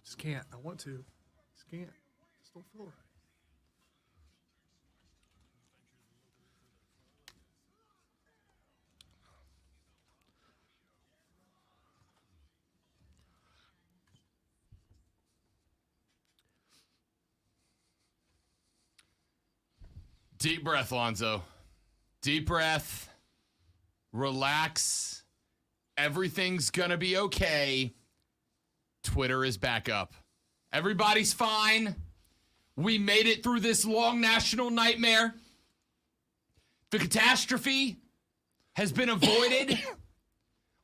Just can't. I want to. Just can't. Just don't feel right. Deep breath, Lonzo. Deep breath. Relax. Everything's going to be okay. Twitter is back up. Everybody's fine. We made it through this long national nightmare. The catastrophe has been avoided.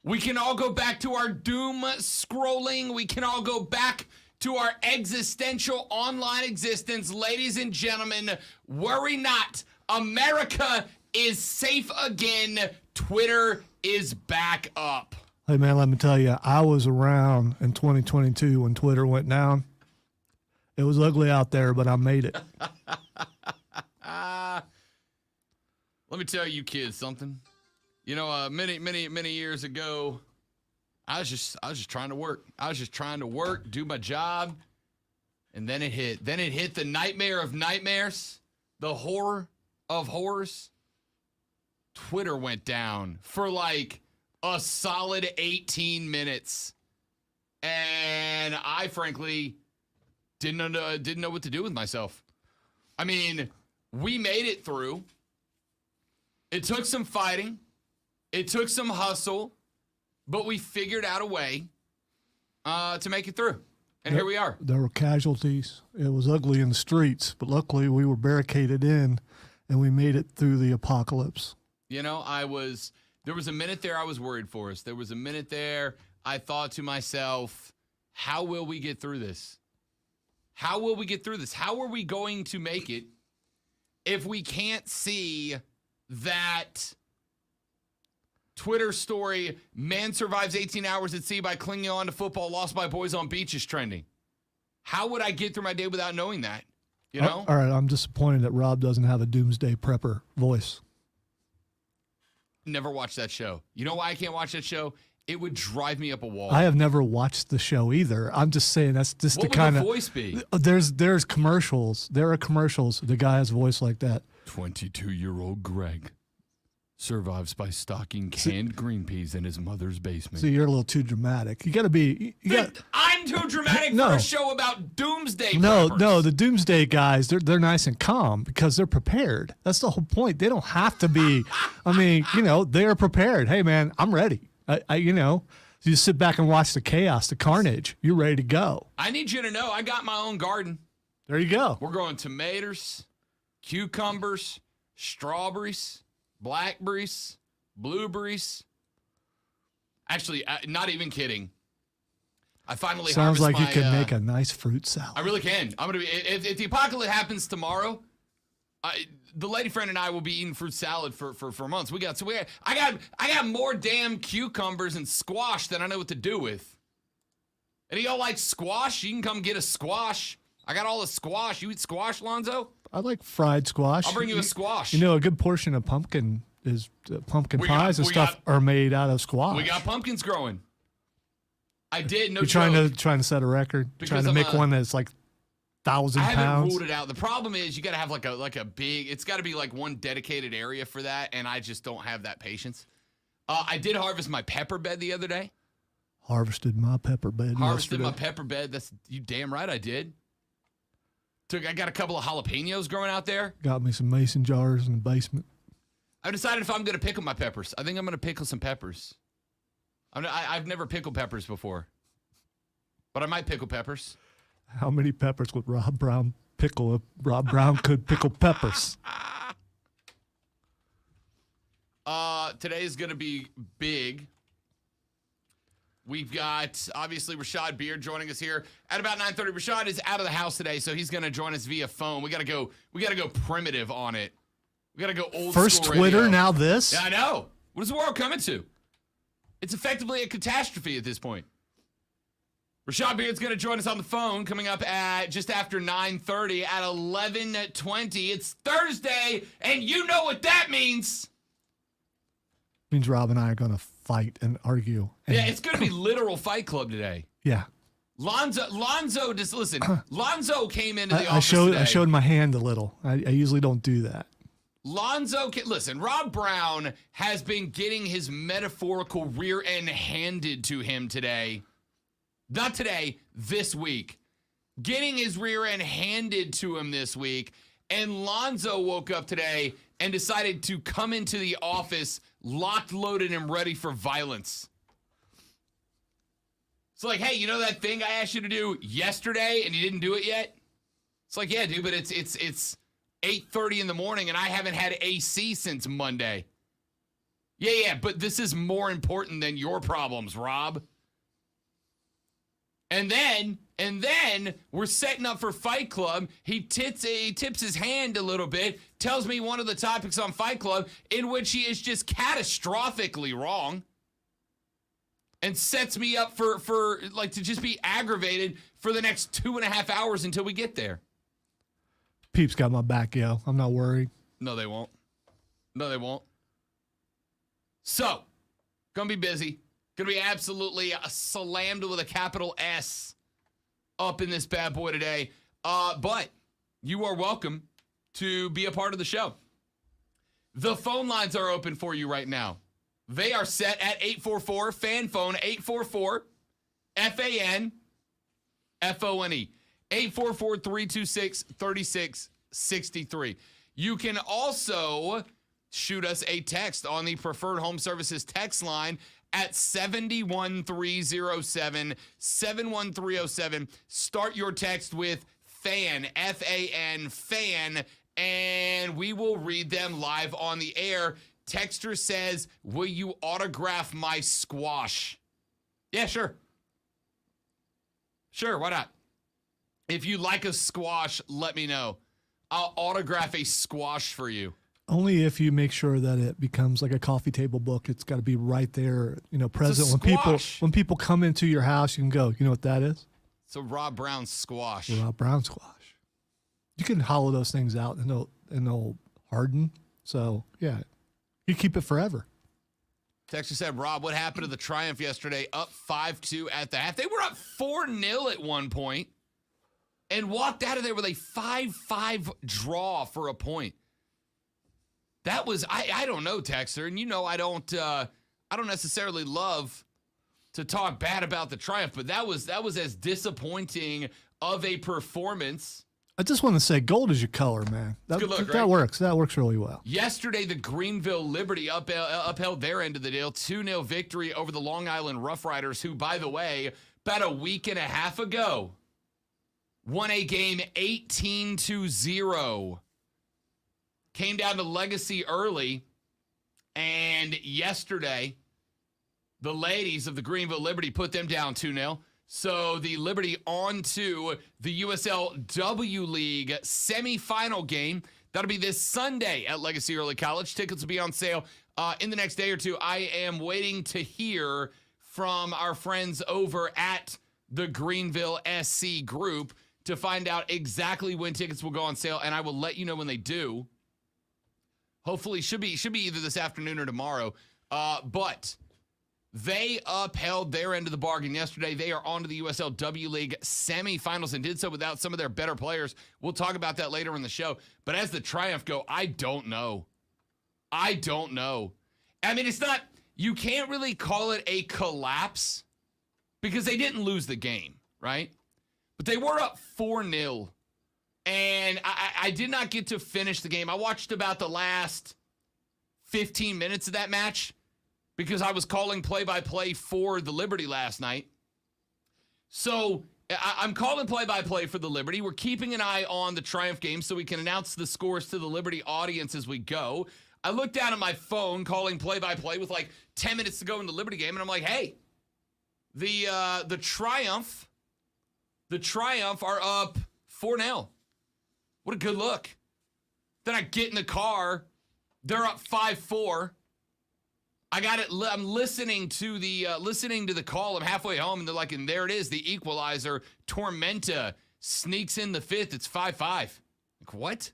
We can all go back to our doom scrolling. We can all go back to our existential online existence. Ladies and gentlemen, worry not. America is safe again. Twitter is back up. Hey, man, let me tell you, I was around in 2022 when Twitter went down. It was ugly out there, but I made it. Let me tell you kids something. You know, many years ago, I was just trying to work. I was just trying to work, do my job, and then it hit. Then it hit the nightmare of nightmares, the horror of horrors. Twitter went down for like a solid 18 minutes, and I frankly didn't know what to do with myself. I mean, we made it through. It took some fighting. It took some hustle. But we figured out a way to make it through. And here we are. There were casualties. It was ugly in the streets, but luckily we were barricaded in, and we made it through the apocalypse. You know, there was a minute there I was worried for us. There was a minute there I thought to myself, how will we get through this? How will we get through this? How are we going to make it if we can't see that Twitter story, man survives 18 hours at sea by clinging on to football, lost by boys on beach is trending? How would I get through my day without knowing that? You know? All right, I'm disappointed that Rob doesn't have a doomsday prepper voice. Never watched that show. You know why I can't watch that show? It would drive me up a wall. I have never watched the show either. I'm just saying that's just the kind of... What would the voice be? There's commercials. There are commercials. The guy has a voice like that. 22-year-old Greg survives by stocking canned green peas in his mother's basement. See, you're a little too dramatic. You got to be... I'm too dramatic for a show about doomsday No, preppers. the doomsday guys, they're nice and calm because they're prepared. That's the whole point. They don't have to be... I mean, they're prepared. Hey, man, I'm ready. You just sit back and watch the chaos, the carnage. You're ready to go. I need you to know I got my own garden. There you go. We're growing tomatoes, cucumbers, strawberries, blackberries, blueberries. Actually, not even kidding. I finally sounds like you can make a nice fruit salad. I really can. I'm gonna be if the apocalypse happens tomorrow. The lady friend and I will be eating fruit salad for months. I got more damn cucumbers and squash than I know what to do with. And y'all like squash? You can come get a squash. I got all the squash. You eat squash, Lonzo? I like fried squash. I'll bring you a squash. A good portion of pumpkin is pumpkin pies and stuff are made out of squash. We got pumpkins growing. I did. No, you're trying to set a record. Trying to make one that's like 1,000 pounds. I haven't ruled it out. The problem is you got to have like a big. It's got to be like one dedicated area for that, and I just don't have that patience. I did harvest my pepper bed the other day. Harvested my pepper bed. Harvested my pepper bed. That's you damn right I did. I got a couple of jalapenos growing out there. Got me some mason jars in the basement. I've decided if I'm going to pickle my peppers. I think I'm going to pickle some peppers. I've never pickled peppers before, but I might pickle peppers. How many peppers would Rob Brown pickle if Rob Brown could pickle peppers? Today is going to be big. We've got, obviously, Rashad Beard joining us here at about 9:30. Rashad is out of the house today, so he's going to join us via phone. We got to go primitive on it. We got to go old First school Twitter, radio. now this? Yeah, I know. What is the world coming to? It's effectively a catastrophe at this point. Rashad Beard's going to join us on the phone coming up at just after 9:30 at 11:20. It's Thursday, and you know what that means. Means Rob and I are going to fight and argue. And Yeah, it's going to be literal Fight Club today. Yeah. Lonzo, just listen. Lonzo came into the office I today. showed my hand a little. I usually don't do that. Listen, Rob Brown has been getting his metaphorical rear end handed to him today. Not today, this week. Getting his rear end handed to him this week. And Lonzo woke up today and decided to come into the office locked, loaded, and ready for violence. It's like, hey, you know that thing I asked you to do yesterday and you didn't do it yet? It's like, yeah, dude, but it's 8:30 in the morning and I haven't had AC since Monday. Yeah, but this is more important than your problems, Rob. And then we're setting up for Fight Club. He tips his hand a little bit, tells me one of the topics on Fight Club in which he is just catastrophically wrong. And sets me up for like to just be aggravated for the next 2.5 hours until we get there. Peeps got my back, yo. I'm not worried. No, they won't. So, gonna be busy. Gonna be absolutely slammed with a capital S up in this bad boy today. But you are welcome to be a part of the show. The phone lines are open for you right now. They are set at 844 fan phone 844 FAN FONE 844-326-3663. You can also shoot us a text on the Preferred Home Services text line at 71307 71307. Start your text with FAN FAN FAN and we will read them live on the air. Texter says, will you autograph my squash? Yeah, sure. Sure, why not? If you like a squash, let me know. I'll autograph a squash for you. Only if you make sure that it becomes like a coffee table book. It's got to be right there, present. When people come into your house, you can go, you know what that is? It's a Rob Brown squash. Rob Brown squash. You can hollow those things out and they'll harden. So, yeah. You keep it forever. Texter said, Rob, what happened to the Triumph yesterday? Up 5-2 at the half. They were up 4-0 at one point and walked out of there with a 5-5 draw for a point. That was, I don't know, Texter. And I don't necessarily love to talk bad about the Triumph, but that was as disappointing of a performance. I just want to say, gold is your color, man. That, good look, right? That works. That works really well. Yesterday, the Greenville Liberty upheld their end of the deal. 2-0 victory over the Long Island Rough Riders, who, by the way, about a week and a half ago, won a game 18-0. Came down to Legacy early, and yesterday, the ladies of the Greenville Liberty put them down 2-0. So the Liberty on to the USL-W League semifinal game. That'll be this Sunday at Legacy Early College. Tickets will be on sale in the next day or two. I am waiting to hear from our friends over at the Greenville SC group to find out exactly when tickets will go on sale, and I will let you know when they do. Hopefully, should be either this afternoon or tomorrow. But they upheld their end of the bargain yesterday. They are on to the USL-W League semifinals and did so without some of their better players. We'll talk about that later in the show. But as the Triumph go, I don't know. I mean, it's not, you can't really call it a collapse because they didn't lose the game, right? But they were up 4-0. And I did not get to finish the game. I watched about the last 15 minutes of that match because I was calling play-by-play for the Liberty last night. So I'm calling play-by-play for the Liberty. We're keeping an eye on the Triumph game so we can announce the scores to the Liberty audience as we go. I looked down at my phone calling play-by-play with like 10 minutes to go in the Liberty game, and I'm like, hey, the Triumph are up 4-0. What a good look. Then I get in the car. They're up 5-4. I got it. I'm listening to the call. I'm halfway home, and they're like, and there it is, the equalizer. Tormenta sneaks in the fifth. It's 5-5. Like, what?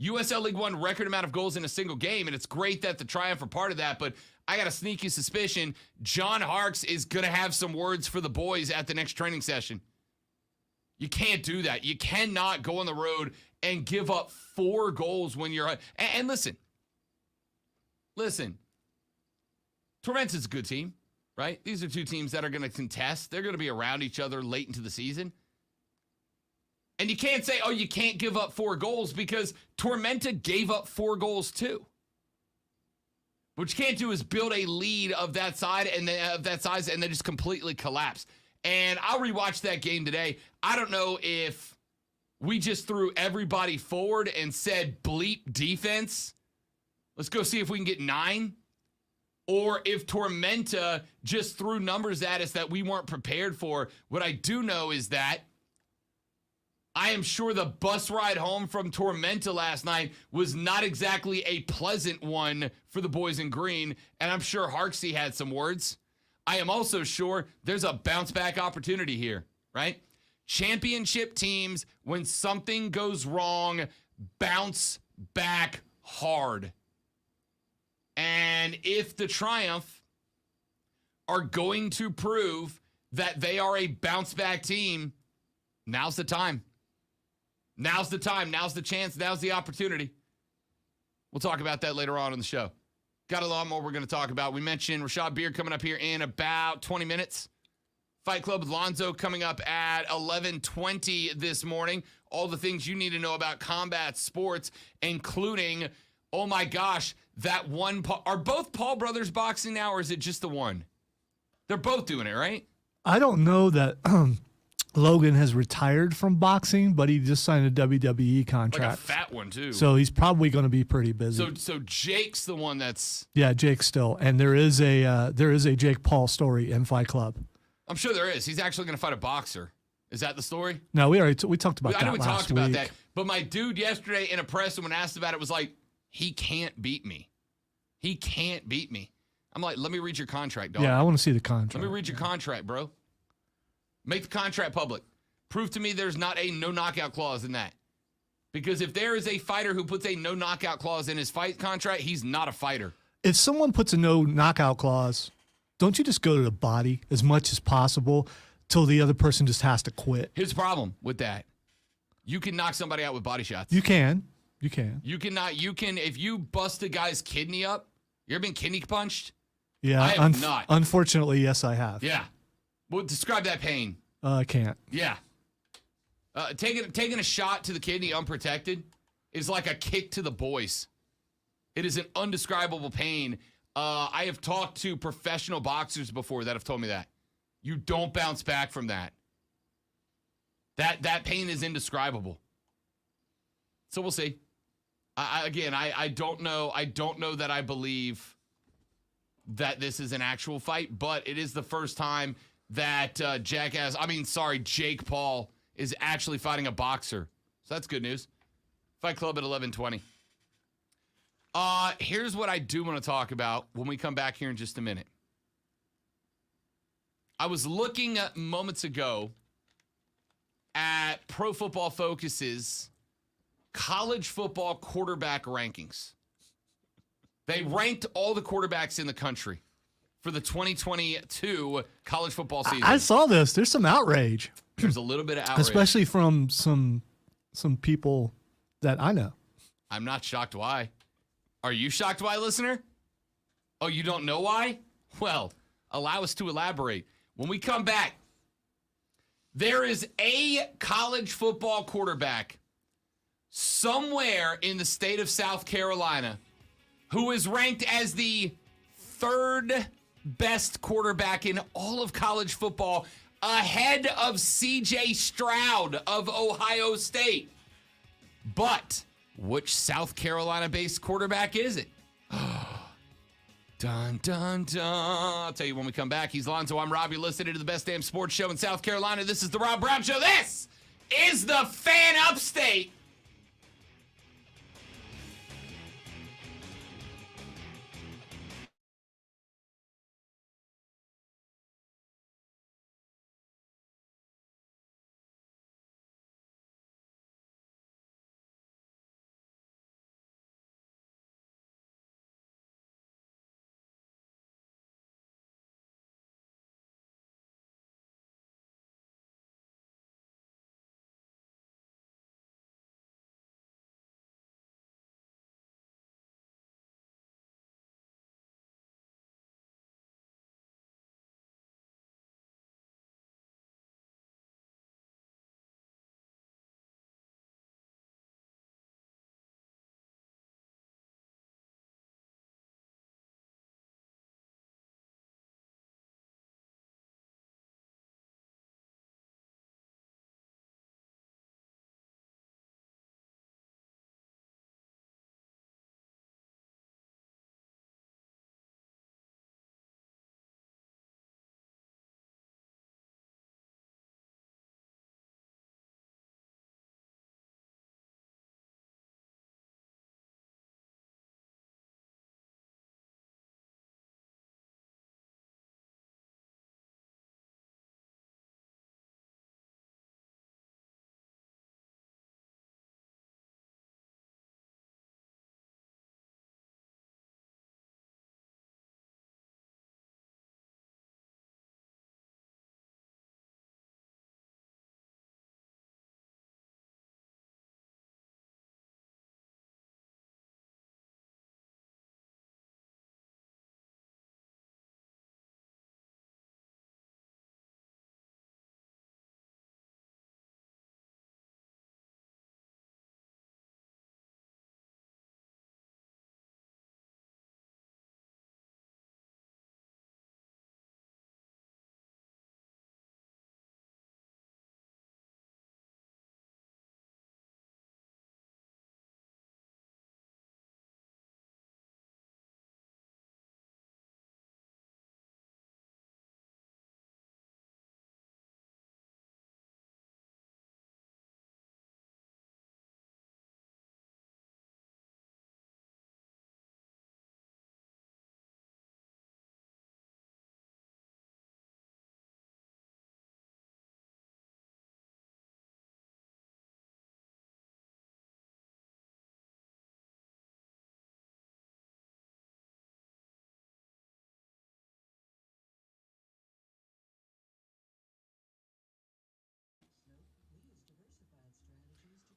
USL League One record amount of goals in a single game, and it's great that the Triumph are part of that, but I got a sneaky suspicion John Harkes is going to have some words for the boys at the next training session. You can't do that. You cannot go on the road and give up 4 goals when you're – and listen. Tormenta's a good team, right? These are 2 teams that are going to contest. They're going to be around each other late into the season. And you can't say, oh, you can't give up 4 goals because Tormenta gave up 4 goals too. What you can't do is build a lead of that side and of that size and then just completely collapse. And I'll rewatch that game today. I don't know if we just threw everybody forward and said bleep defense. Let's go see if we can get 9. Or if Tormenta just threw numbers at us that we weren't prepared for. What I do know is that I am sure the bus ride home from Tormenta last night was not exactly a pleasant one for the boys in green, and I'm sure Harksey had some words. I am also sure there's a bounce-back opportunity here, right? Championship teams, when something goes wrong, bounce back hard. And if the Triumph are going to prove that they are a bounce-back team, now's the time. Now's the time. Now's the chance. Now's the opportunity. We'll talk about that later on in the show. Got a lot more we're going to talk about. We mentioned Rashad Beard coming up here in about 20 minutes. Fight Club with Lonzo coming up at 11:20 this morning. All the things you need to know about combat sports, including, oh my gosh, that one. Are both Paul brothers boxing now, or is it just the one? They're both doing it, right? I don't know that Logan has retired from boxing, but he just signed a WWE contract. Like a fat one, too. So he's probably going to be pretty busy. So Jake's the one that's... Yeah, Jake still. And there is a Jake Paul story in Fight Club. I'm sure there is. He's actually going to fight a boxer. Is that the story? No, we talked about that I know we last talked about week. that. But my dude yesterday in a press, when asked about it, was like, he can't beat me. He can't beat me. I'm like, let me read your contract, dog. Yeah, I want to see the contract. Let me read your contract, bro. Make the contract public. Prove to me there's not a no knockout clause in that. Because if there is a fighter who puts a no knockout clause in his fight contract, he's not a fighter. If someone puts a no knockout clause, don't you just go to the body as much as possible till the other person just has to quit? Here's the problem with that. You can knock somebody out with body shots. You can. You can, if you bust a guy's kidney up, you ever been kidney punched? Yeah. I have not. Unfortunately, yes, I have. Yeah. Well, describe that pain. I can't. Yeah. Taking a shot to the kidney unprotected is like a kick to the boys. It is an undescribable pain. I have talked to professional boxers before that have told me that. You don't bounce back from that. That pain is indescribable. So we'll see. I don't know. I don't know that I believe that this is an actual fight, but it is the first time that Jake Paul is actually fighting a boxer. So that's good news. Fight Club at 11:20. Here's what I do want to talk about when we come back here in just a minute. I was looking at moments ago at Pro Football Focus's college football quarterback rankings. They ranked all the quarterbacks in the country for the 2022 college football season. I saw this. There's some outrage. There's a little bit of outrage. Especially from some people that I know. I'm not shocked why. Are you shocked why, listener? Oh, you don't know why? Well, allow us to elaborate. When we come back, there is a college football quarterback somewhere in the state of South Carolina who is ranked as the 3rd best quarterback in all of college football, ahead of C.J. Stroud of Ohio State. But which South Carolina-based quarterback is it? Dun, dun, dun. I'll tell you when we come back. He's Lonzo. I'm Rob. You're listening to the best damn sports show in South Carolina. This is the Rob Brown Show. This is the Fan Upstate.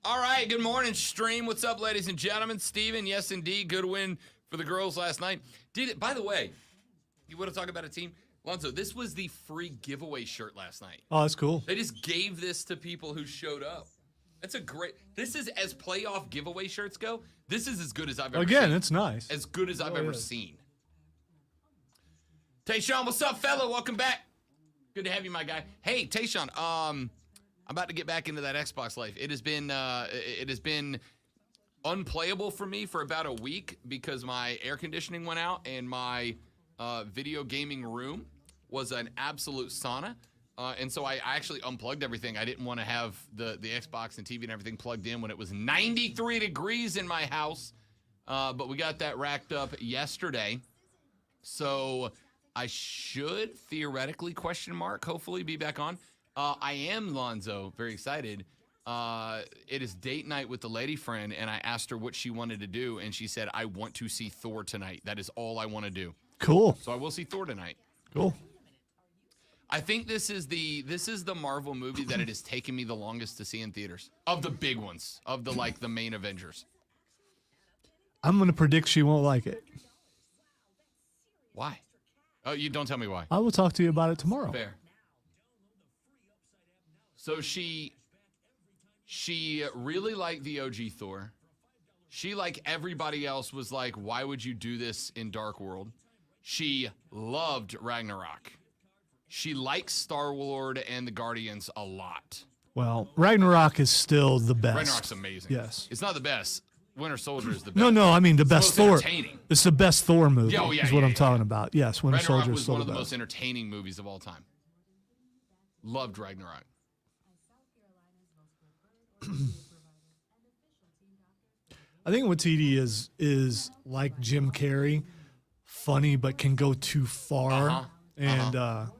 All right, good morning, stream. What's up, ladies and gentlemen? Steven, yes, indeed. Good win for the girls last night. By the way, you want to talk about a team? Lonzo, this was the free giveaway shirt last night. Oh, that's cool. They just gave this to people who showed up. This is, as playoff giveaway shirts go, this is as good as I've ever seen. Again, it's nice. As good as I've ever seen. Tayshawn, what's up, fella? Welcome back. Good to have you, my guy. Hey, Tayshawn, I'm about to get back into that Xbox life. It has been unplayable for me for about a week because my air conditioning went out and my video gaming room was an absolute sauna. And so I actually unplugged everything. I didn't want to have the Xbox and TV and everything plugged in when it was 93 degrees in my house. But we got that racked up yesterday. So I should theoretically, hopefully be back on. I am, Lonzo, very excited. It is date night with the lady friend, and I asked her what she wanted to do, and she said, I want to see Thor tonight. That is all I want to do. Cool. So I will see Thor tonight. Cool. I think this is the Marvel movie that it has taken me the longest to see in theaters. Of the big ones. Of the main Avengers. I'm going to predict she won't like it. Why? Oh, you don't tell me why. I will talk to you about it tomorrow. Fair. So she really liked the OG Thor. She, like everybody else, was like, why would you do this in Dark World? She loved Ragnarok. She likes Star-Lord and the Guardians a lot. Well, Ragnarok is still the best. Ragnarok's amazing. Yes. It's not the best. Winter Soldier is the best. No, I mean the best Thor. Entertaining. It's the best Thor movie. Is what I'm talking about. about. Yes, Winter Ragnarok Soldier was is still one of the best. most entertaining movies of all time. Loved Ragnarok. I think what TD is like Jim Carrey, funny but can go too far. Well,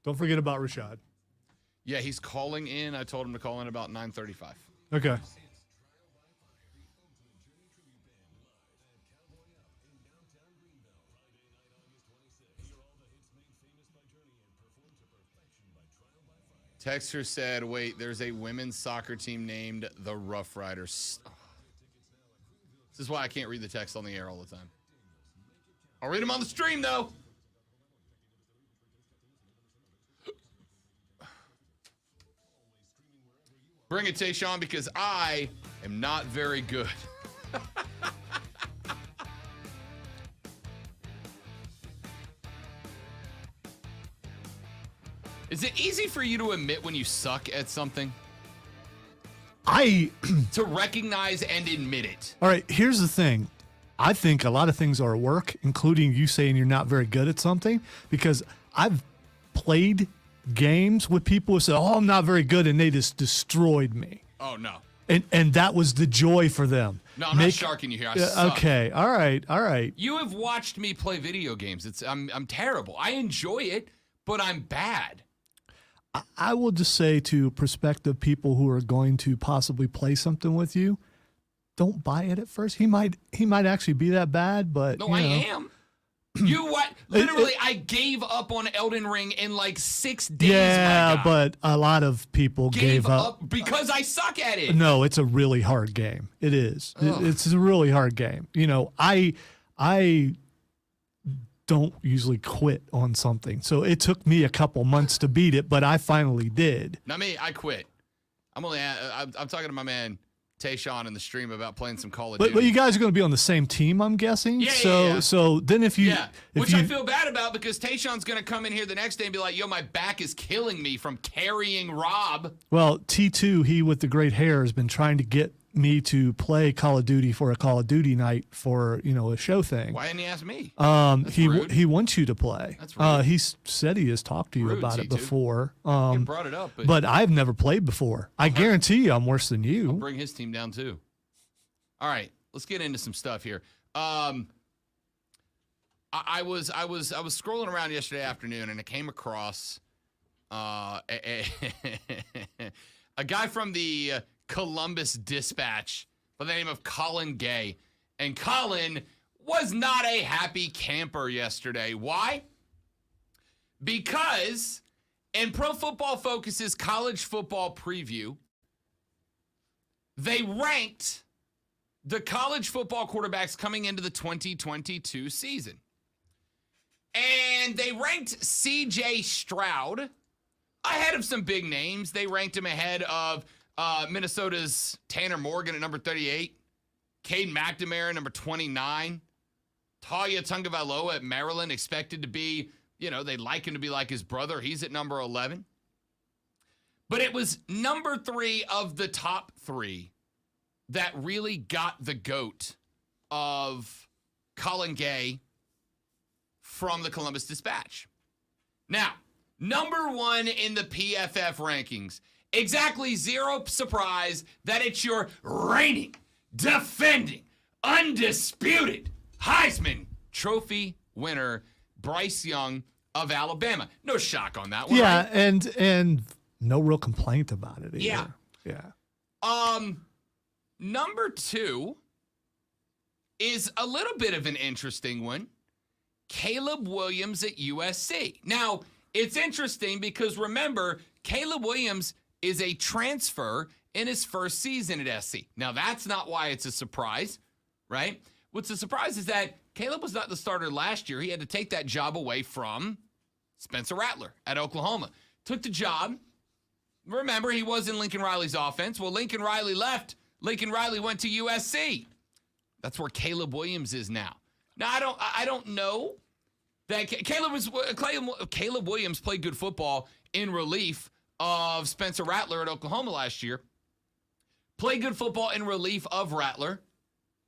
don't forget about Rashad. Yeah, he's calling in. I told him to call in about 9:35. Okay. Texter said, wait, there's a women's soccer team named the Rough Riders. This is why I can't read the text on the air all the time. I'll read them on the stream, though. Bring it, Tayshawn, because I am not very good. Is it easy for you to admit when you suck at something? To recognize and admit it. All right, here's the thing. I think a lot of things are work, including you saying you're not very good at something, because I've played games with people who say, oh, I'm not very good, and they just destroyed me. Oh, no. And that was the joy for them. No, I'm not sharking you here. I suck. Okay, all right. You have watched me play video games. I'm terrible. I enjoy it, but I'm bad. I will just say to prospective people who are going to possibly play something with you, don't buy it at first. He might actually be that bad, but no, I am. You what? Literally, I gave up on Elden Ring in like 6 days. Yeah, but a lot of people gave up because I suck at it. No, it's a really hard game. It is. It's a really hard game. You know, I don't usually quit on something. So it took me a couple months to beat it, but I finally did. Not me. I quit. I'm talking to my man Tayshawn in the stream about playing some Call of Duty. But you guys are going to be on the same team, I'm guessing. Yeah. So then if you, which I feel bad about because Tayshawn's going to come in here the next day and be like, "Yo, my back is killing me from carrying Rob." Well, T2, he with the great hair, has been trying to get me to play Call of Duty for a Call of Duty night for a show thing. Why didn't he ask me? He wants you to play. That's rude. He said he has talked to you about it before. He brought it up, but I've never played before. I guarantee you, I'm worse than you. I'll bring his team down too. All right, let's get into some stuff here. I was scrolling around yesterday afternoon and I came across a guy from the Columbus Dispatch by the name of Colin Gay. And Colin was not a happy camper yesterday. Why? Because in Pro Football Focus's college football preview, they ranked the college football quarterbacks coming into the 2022 season. And they ranked C.J. Stroud ahead of some big names. They ranked him ahead of Minnesota's Tanner Morgan at number 38, Cade McNamara at number 29, Talia Tungavailoa at Maryland, expected to be, they like him to be like his brother. He's at number 11. But it was number 3 of the top 3 that really got the GOAT of Colin Gay from the Columbus Dispatch. Now, number 1 in the PFF rankings. Exactly zero surprise that it's your reigning, defending, undisputed Heisman Trophy winner, Bryce Young of Alabama. No shock on that one. Yeah, right? and no real complaint about it either. Yeah. Number 2 is a little bit of an interesting one. Caleb Williams at USC. Now, it's interesting because remember, Caleb Williams is a transfer in his first season at SC. Now, that's not why it's a surprise, right? What's a surprise is that Caleb was not the starter last year. He had to take that job away from Spencer Rattler at Oklahoma. Took the job. Remember, he was in Lincoln Riley's offense. Well, Lincoln Riley left. Lincoln Riley went to USC. That's where Caleb Williams is now. Now, I don't know that Caleb Williams played good football in relief of Spencer Rattler at Oklahoma last year. Played good football in relief of Rattler,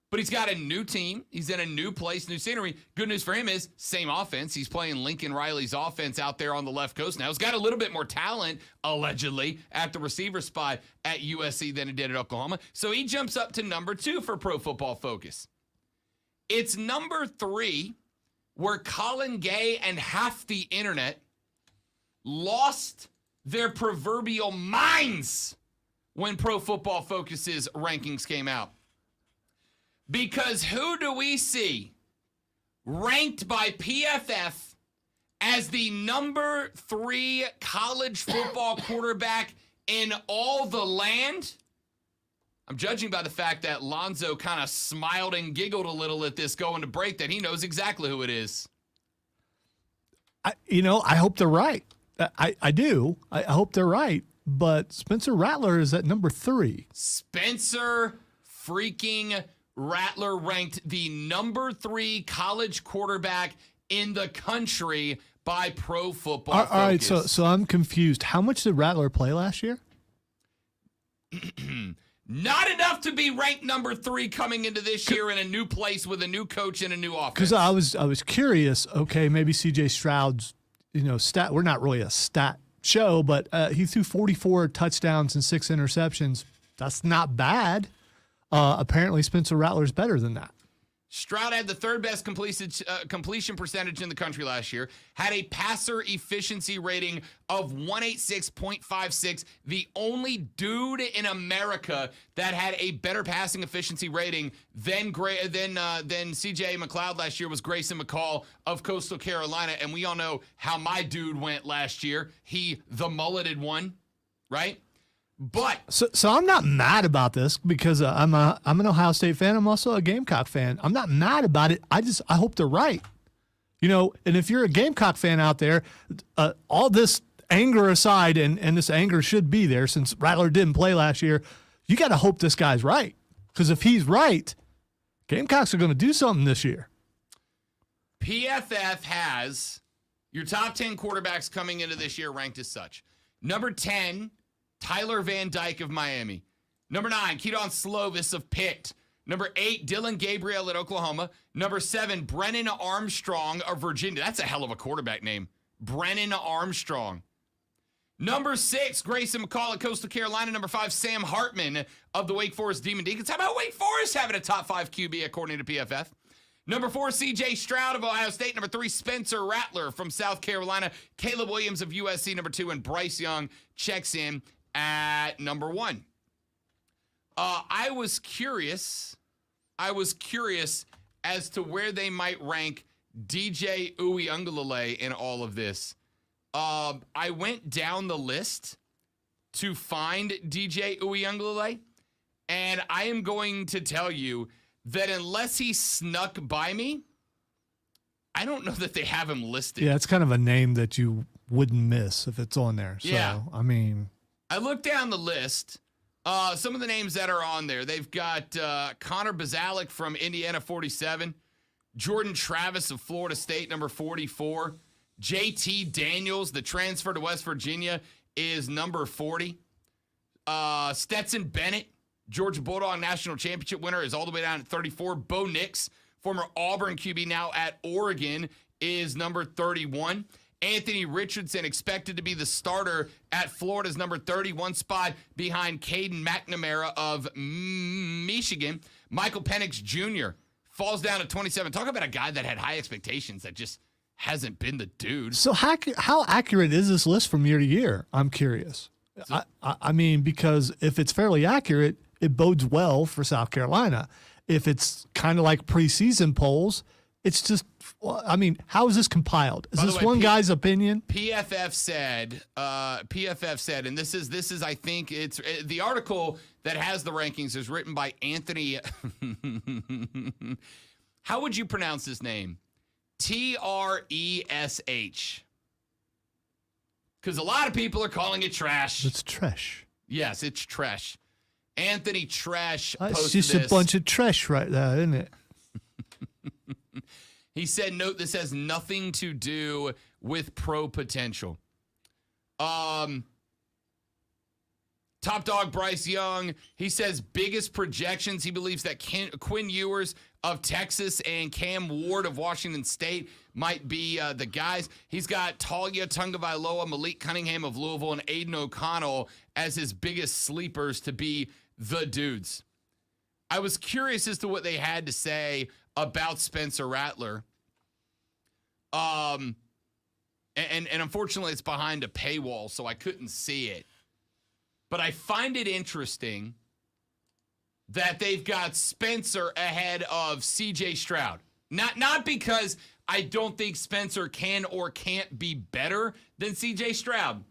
but he's got a new team. He's in a new place, new scenery. Good news for him is same offense. He's playing Lincoln Riley's offense out there on the left coast now. He's got a little bit more talent, allegedly, at the receiver spot at USC than he did at Oklahoma. So he jumps up to number 2 for Pro Football Focus. It's number 3 where Colin Gay and half the internet lost their proverbial minds when Pro Football Focus's rankings came out. Because who do we see ranked by PFF as the number 3 college football quarterback in all the land? I'm judging by the fact that Lonzo kind of smiled and giggled a little at this going to break that he knows exactly who it is. I hope they're right. I do. I hope they're right. But Spencer Rattler is at number 3. Spencer freaking Rattler ranked the number 3 college quarterback in the country by Pro Football Focus. All right, so I'm confused. How much did Rattler play last year? Not enough to be ranked number 3 coming into this year in a new place with a new coach and a new offense. Because I was curious. Okay, maybe C.J. Stroud's stat. We're not really a stat show, but he threw 44 touchdowns and 6 interceptions. That's not bad. Apparently, Spencer Rattler's better than that. Stroud had the 3rd best completion percentage in the country last year, had a passer efficiency rating of 186.56, the only dude in America that had a better passing efficiency rating than C.J. McLeod last year was Grayson McCall of Coastal Carolina, and we all know how my dude went last year. He, the mulleted one, right? But so I'm not mad about this because I'm an Ohio State fan. I'm also a Gamecock fan. I'm not mad about it. I hope they're right. And if you're a Gamecock fan out there, all this anger aside, and this anger should be there since Rattler didn't play last year, you got to hope this guy's right. Because if he's right, Gamecocks are going to do something this year. PFF has your top 10 quarterbacks coming into this year ranked as such. Number 10, Tyler Van Dyke of Miami. Number 9, Keaton Slovis of Pitt. Number 8, Dylan Gabriel at Oklahoma. Number 7, Brennan Armstrong of Virginia. That's a hell of a quarterback name. Brennan Armstrong. Number 6, Grayson McCall at Coastal Carolina. Number 5, Sam Hartman of the Wake Forest Demon Deacons. How about Wake Forest having a top 5 QB according to PFF? Number 4, C.J. Stroud of Ohio State. Number 3, Spencer Rattler from South Carolina. Caleb Williams of USC, number 2. And Bryce Young checks in at number 1. I was curious as to where they might rank DJ Uiagalelei in all of this. I went down the list to find DJ Uiagalelei, and I am going to tell you that unless he snuck by me, I don't know that they have him listed. Yeah, it's kind of a name that you wouldn't miss if it's on there. So, Yeah. I mean, I looked down the list. Some of the names that are on there, they've got Connor Bazalik from Indiana, 47. Jordan Travis of Florida State, number 44. JT Daniels, the transfer to West Virginia, is number 40. Stetson Bennett, Georgia Bulldog National Championship winner, is all the way down at 34. Bo Nix, former Auburn QB, now at Oregon, is number 31. Anthony Richardson, expected to be the starter at Florida's number 31 spot behind Caden McNamara of Michigan. Michael Penix Jr. falls down to 27. Talk about a guy that had high expectations that just hasn't been the dude. so how accurate is this list from year to year? I'm curious. I mean, because if it's fairly accurate, it bodes well for South Carolina. If it's kind of like preseason polls, it's just, I mean, how is this compiled? Is this one guy's opinion? PFF said, and this is, I think it's the article that has the rankings is written by Anthony. How would you pronounce his name? Tresh. Because a lot of people are calling it trash. It's trash. Yes, it's trash. Anthony Tresh It's posted just this. a bunch of trash right there, isn't it? He said, note, this has nothing to do with pro potential. Top dog Bryce Young, he says biggest projections. He believes that Quinn Ewers of Texas and Cam Ward of Washington State might be the guys. He's got Talia Tungavailoa, Malik Cunningham of Louisville, and Aiden O'Connell as his biggest sleepers to be the dudes. I was curious as to what they had to say about Spencer Rattler. And unfortunately it's behind a paywall, so I couldn't see it. But I find it interesting that they've got Spencer ahead of CJ Stroud. Not because I don't think Spencer can or can't be better than CJ Stroud.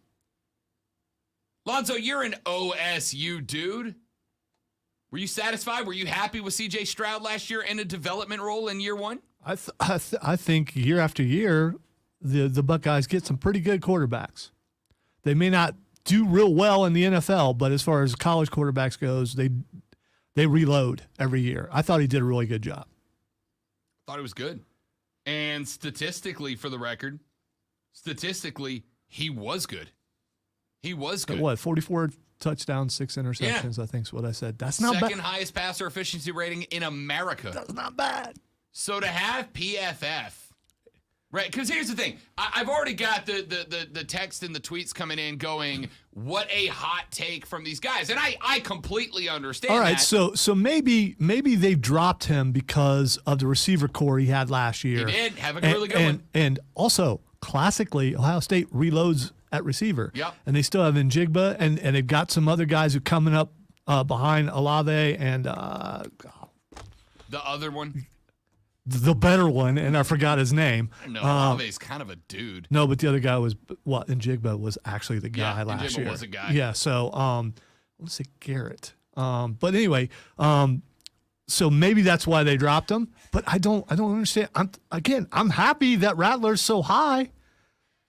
Lonzo, you're an OSU dude. Were you satisfied? Were you happy with CJ Stroud last year in a development role in year one? I think year after year, the Buckeyes get some pretty good quarterbacks. They may not do real well in the NFL, but as far as college quarterbacks goes, they reload every year. I thought he did a really good job. Thought it was good. And statistically, for the record, he was good. He was good. What, 44 touchdowns, 6 interceptions, yeah. I think is what I said. That's not bad. Second highest passer efficiency rating in America. That's not bad. So to have PFF, right? Because here's the thing. I've already got the text and the tweets coming in going, what a hot take from these guys. And I completely understand All right, that. so maybe they dropped him because of the receiver core he had last year. He did. Have a really good one. And also, classically, Ohio State reloads at receiver. Yep. And they still have Njigba, and they've got some other guys who coming up behind Olave and the other one. The better one, and I forgot his name. No, Olave's kind of a dude. No, but the other guy was Njigba was actually the guy last year. Njigba was a guy. Yeah, so let's say Garrett. But anyway, so maybe that's why they dropped him. But I don't understand. I'm happy that Rattler's so high,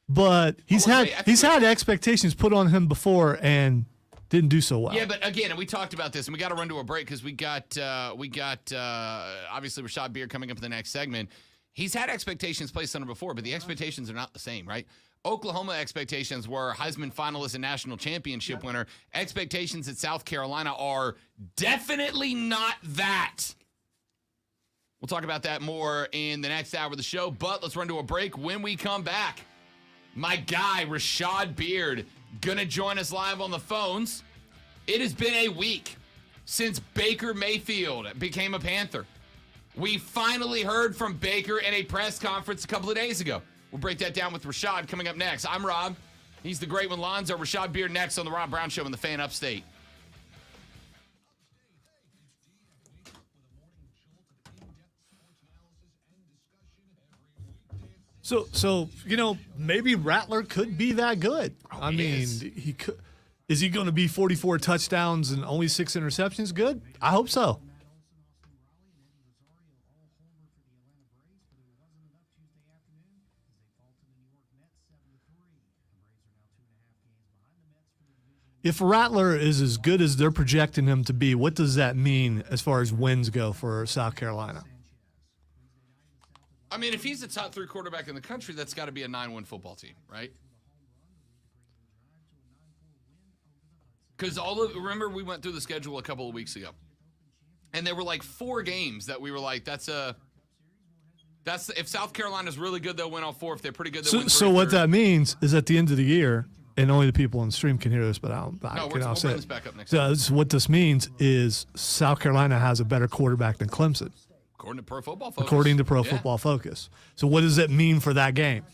but he's had expectations put on him before and didn't do so well. Yeah, but again, and we talked about this, and we got to run to a break because we got obviously Rashad Beard coming up in the next segment. He's had expectations placed on him before, but the expectations are not the same, right? Oklahoma expectations were Heisman finalist and national championship winner. Expectations at South Carolina are definitely not that. We'll talk about that more in the next hour of the show, but let's run to a break. When we come back, my guy, Rashad Beard, gonna join us live on the phones. It has been a week since Baker Mayfield became a Panther. We finally heard from Baker in a press conference a couple of days ago. We'll break that down with Rashad coming up next. I'm Rob. He's the great one, Lonzo. Rashad Beard next on the Rob Brown Show on the Fan Upstate. So maybe Rattler could be that good. I mean, he could. Is he going to be 44 touchdowns and only 6 interceptions? Good. I hope so. If Rattler is as good as they're projecting him to be, what does that mean as far as wins go for South Carolina? I mean, if he's the top 3 quarterback in the country, that's got to be a 9-win football team, right? Because remember we went through the schedule a couple of weeks ago, and there were like 4 games that we were like, if South Carolina's really good, they'll win all 4. If they're pretty good, they'll win 3. So what that means is at the end of the year, and only the people on the stream can hear this, but we'll bring this back up next time. So what this means is South Carolina has a better quarterback than Clemson. According to Pro Football Focus. According to Pro Football Focus. So what does it mean for that game?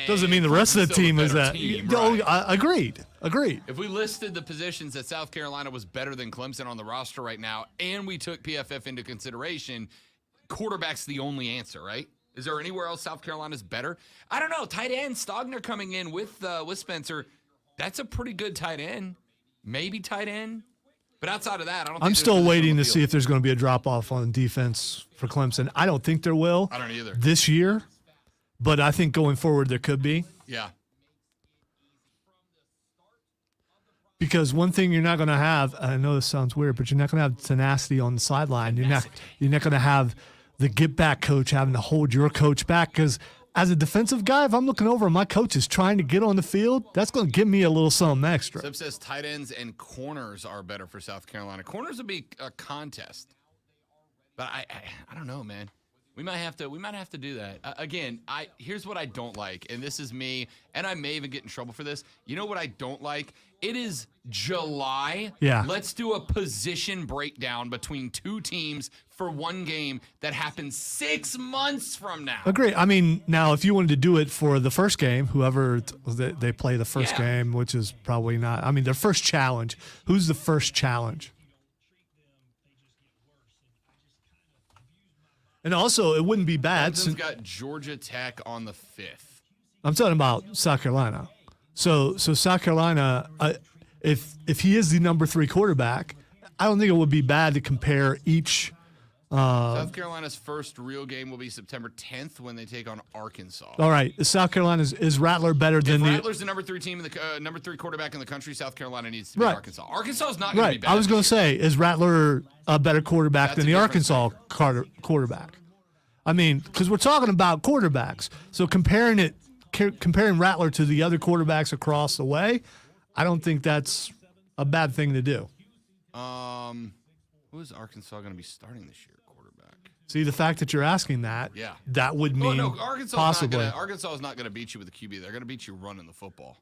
Doesn't mean the rest of the team is that. Agreed. If we listed the positions that South Carolina was better than Clemson on the roster right now, and we took PFF into consideration, quarterback's the only answer, right? Is there anywhere else South Carolina's better? I don't know. Tight end, Stogner coming in with Spencer. That's a pretty good tight end. Maybe tight end. But outside of that, I don't think I'm still waiting to see if there's going to be a drop-off on defense for Clemson. I don't think there will. I don't either. This year. But I think going forward there could be. Yeah. Because one thing you're not going to have, I know this sounds weird, but you're not going to have tenacity on the sideline. You're not going to have the get-back coach having to hold your coach back. Because as a defensive guy, if I'm looking over and my coach is trying to get on the field, that's going to give me a little something extra. Sub says tight ends and corners are better for South Carolina. Corners would be a contest. But I don't know, man. We might have to do that. Again, here's what I don't like, and this is me, and I may even get in trouble for this. You know what I don't like? It is July. Yeah. Let's do a position breakdown between 2 teams for one game that happens 6 months from now. Agree. I mean, now if you wanted to do it for the first game, whoever they play the first game, which is probably not. I mean, their first challenge. Who's the first challenge? And also, it wouldn't be bad. Clemson's got Georgia Tech on the 5th. I'm talking about South Carolina. So South Carolina, if he is the number 3 quarterback, I don't think it would be bad to compare each. South Carolina's first real game will be September 10th when they take on Arkansas. All right, South Carolina is Rattler better than Rattler's the number 3 team in the number 3 quarterback in the country. South Carolina needs to be Arkansas. Arkansas is not going to be bad. I was going to say, is Rattler a better quarterback than the Arkansas quarterback? I mean, because we're talking about quarterbacks, so comparing Rattler to the other quarterbacks across the way, I don't think that's a bad thing to do. Who is Arkansas going to be starting this year? Quarterback. See, the fact that you're asking that, that would mean possibly. Arkansas is not going to beat you with a QB. They're going to beat you running the football.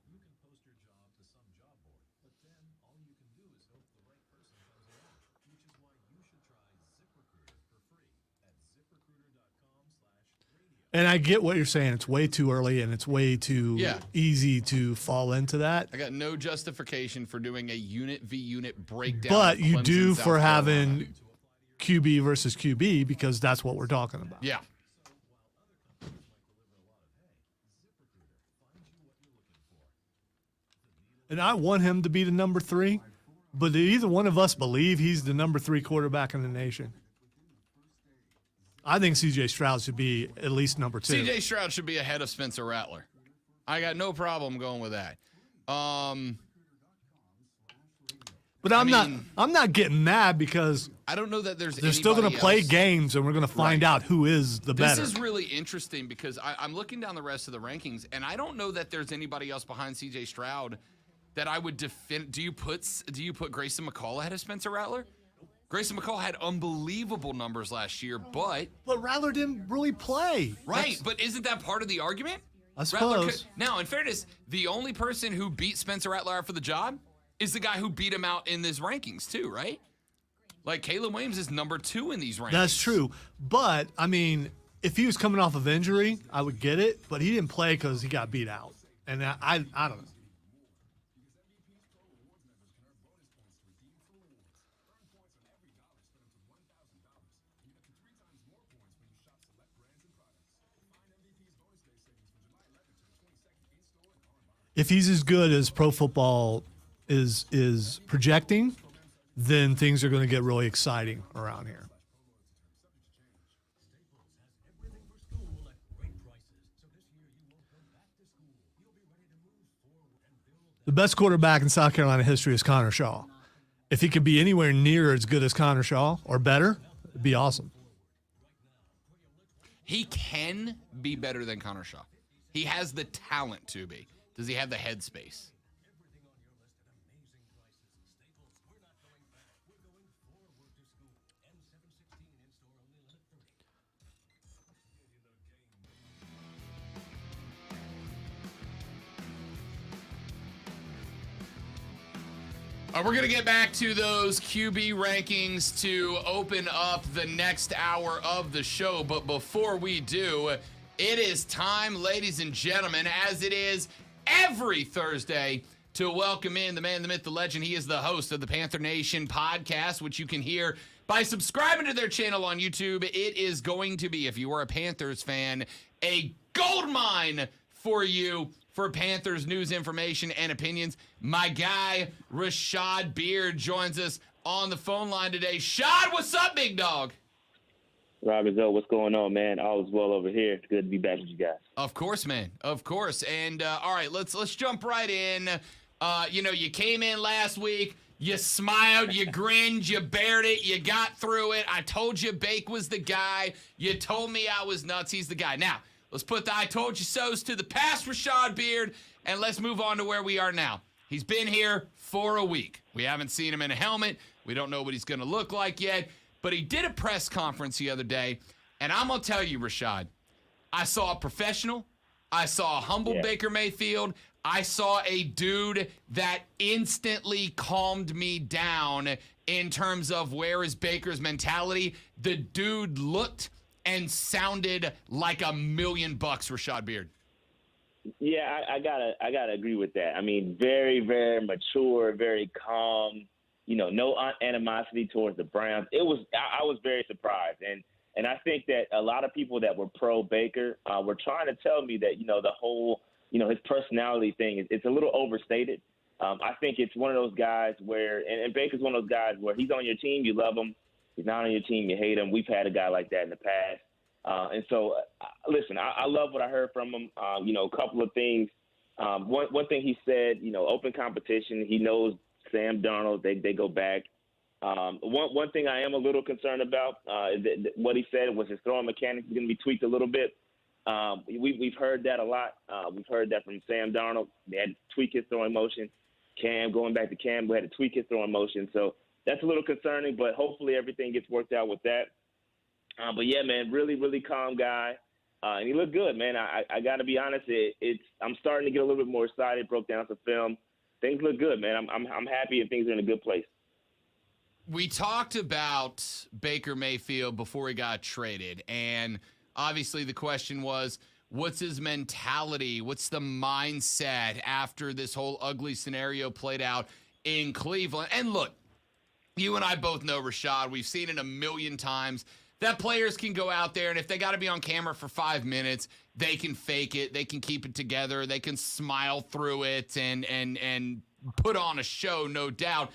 And I get what you're saying. It's way too early, and it's way too easy to fall into that. I got no justification for doing a unit v unit breakdown. But you do for having QB versus QB because that's what we're talking about. Yeah. And I want him to be the number 3, but do either one of us believe he's the number 3 quarterback in the nation? I think C.J. Stroud should be at least number 2. C.J. Stroud should be ahead of Spencer Rattler. I got no problem going with that. But I'm not getting mad because I don't know that they're still going to play games and we're going to find out who is the better. This is really interesting because I'm looking down the rest of the rankings and I don't know that there's anybody else behind C.J. Stroud that I would defend. Do you put Grayson McCall ahead of Spencer Rattler? Grayson McCall had unbelievable numbers last year, but Rattler didn't really play. Right, but isn't that part of the argument? I suppose. Now, in fairness, the only person who beat Spencer Rattler out for the job is the guy who beat him out in his rankings too, right? Like Caleb Williams is number 2 in these rankings. That's true, but I mean, if he was coming off of injury, I would get it. But he didn't play because he got beat out, and I don't know. If he's as good as pro football is projecting, then things are going to get really exciting around here. The best quarterback in South Carolina history is Connor Shaw. If he could be anywhere near as good as Connor Shaw or better, it'd be awesome. He can be better than Connor Shaw. He has the talent to be. Does he have the headspace? We're going to get back to those QB rankings to open up the next hour of the show. But before we do, it is time, ladies and gentlemen, as it is every Thursday, to welcome in the man, the myth, the legend. He is the host of the Panther Nation podcast, which you can hear by subscribing to their channel on YouTube. It is going to be, if you are a Panthers fan, a gold mine for you for Panthers news, information, and opinions. My guy, Rashad Beard, joins us on the phone line today. Shad, what's up, big dog? Robert Zoe, what's going on, man? All is well over here. It's good to be back with you guys. Of course, man. Of course. And all right, let's jump right in. You came in last week. You smiled, you grinned, you bared it, you got through it. I told you Bake was the guy. You told me I was nuts. He's the guy. Now, let's put the I told you so's to the past, Rashad Beard, and let's move on to where we are now. He's been here for a week. We haven't seen him in a helmet. We don't know what he's going to look like yet. But he did a press conference the other day, and I'm going to tell you, Rashad, I saw a professional. I saw a humble Baker Mayfield. I saw a dude that instantly calmed me down in terms of where is Baker's mentality. The dude looked and sounded like $1 million, Rashad Beard. Yeah, I gotta agree with that. I mean, very, very mature, very calm. No animosity towards the Browns. I was very surprised, and I think that a lot of people that were pro Baker were trying to tell me that the whole his personality thing it's a little overstated. I think it's one of those guys where, and Baker's one of those guys where he's on your team, you love him. He's not on your team, you hate him. We've had a guy like that in the past. And so, listen, I love what I heard from him. A couple of things. One thing he said, open competition. He knows Sam Darnold. They go back. One thing I am a little concerned about is that what he said was his throwing mechanics is going to be tweaked a little bit. We've heard that a lot. We've heard that from Sam Darnold. They had to tweak his throwing motion. Going back to Cam, we had to tweak his throwing motion. So that's a little concerning, but hopefully everything gets worked out with that. But yeah, man, really, really calm guy. And he looked good, man. I got to be honest. I'm starting to get a little bit more excited. Broke down some film. Things look good, man. I'm happy and things are in a good place. We talked about Baker Mayfield before he got traded, and obviously the question was, what's his mentality? What's the mindset after this whole ugly scenario played out in Cleveland? And look, you and I both know, Rashad, we've seen it 1,000,000 times, that players can go out there, and if they got to be on camera for 5 minutes, they can fake it. They can keep it together. They can smile through it and put on a show, no doubt.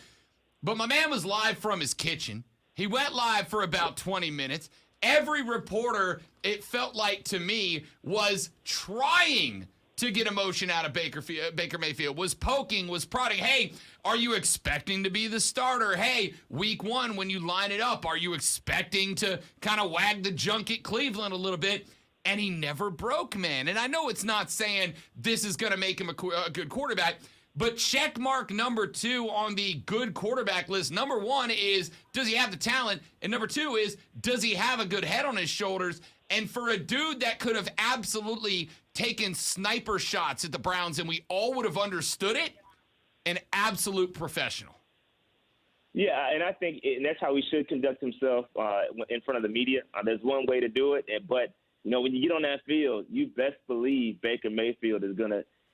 But my man was live from his kitchen. He went live for about 20 minutes. Every reporter, it felt like to me, was trying to get emotion out of Baker Mayfield, was poking, was prodding. Hey, are you expecting to be the starter? Hey, week one, when you line it up, are you expecting to kind of wag the junk at Cleveland a little bit? And he never broke, man. And I know it's not saying this is going to make him a good quarterback, but check mark number 2 on the good quarterback list. Number 1 is, does he have the talent? And number 2 is, does he have a good head on his shoulders? And for a dude that could have absolutely taken sniper shots at the Browns and we all would have understood it, an absolute professional. Yeah, and I think and that's how he should conduct himself in front of the media. There's one way to do it, but when you get on that field, you best believe Baker Mayfield is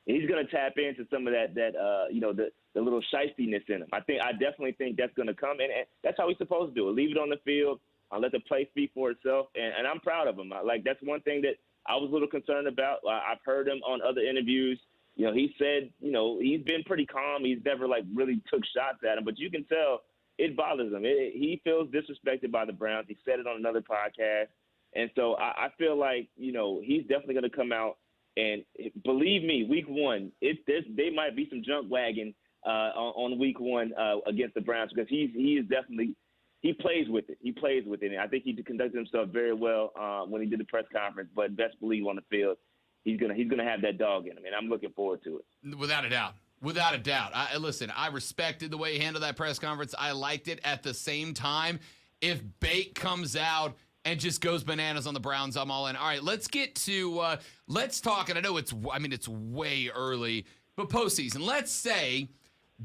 he's gonna tap into some of that the little shystiness in him. I definitely think that's gonna come, and that's how he's supposed to do it. Leave it on the field, let the play speak for itself, and I'm proud of him. That's one thing that I was a little concerned about. I've heard him on other interviews he said, he's been pretty calm. He's never like really took shots at him, but you can tell it bothers him. He feels disrespected by the Browns. He said it on another podcast. And so I feel like, he's definitely going to come out. And believe me, week one, they might be some junk wagon on week one against the Browns, because he is definitely – he plays with it. He plays with it. And I think he conducted himself very well when he did the press conference. But best believe on the field, he's gonna have that dog in him, and I'm looking forward to it. Without a doubt. Without a doubt. Listen, I respected the way he handled that press conference. I liked it. At the same time, if Bake comes out and just goes bananas on the Browns, I'm all in. All right, let's get to let's talk. And I know it's way early, but postseason. Let's say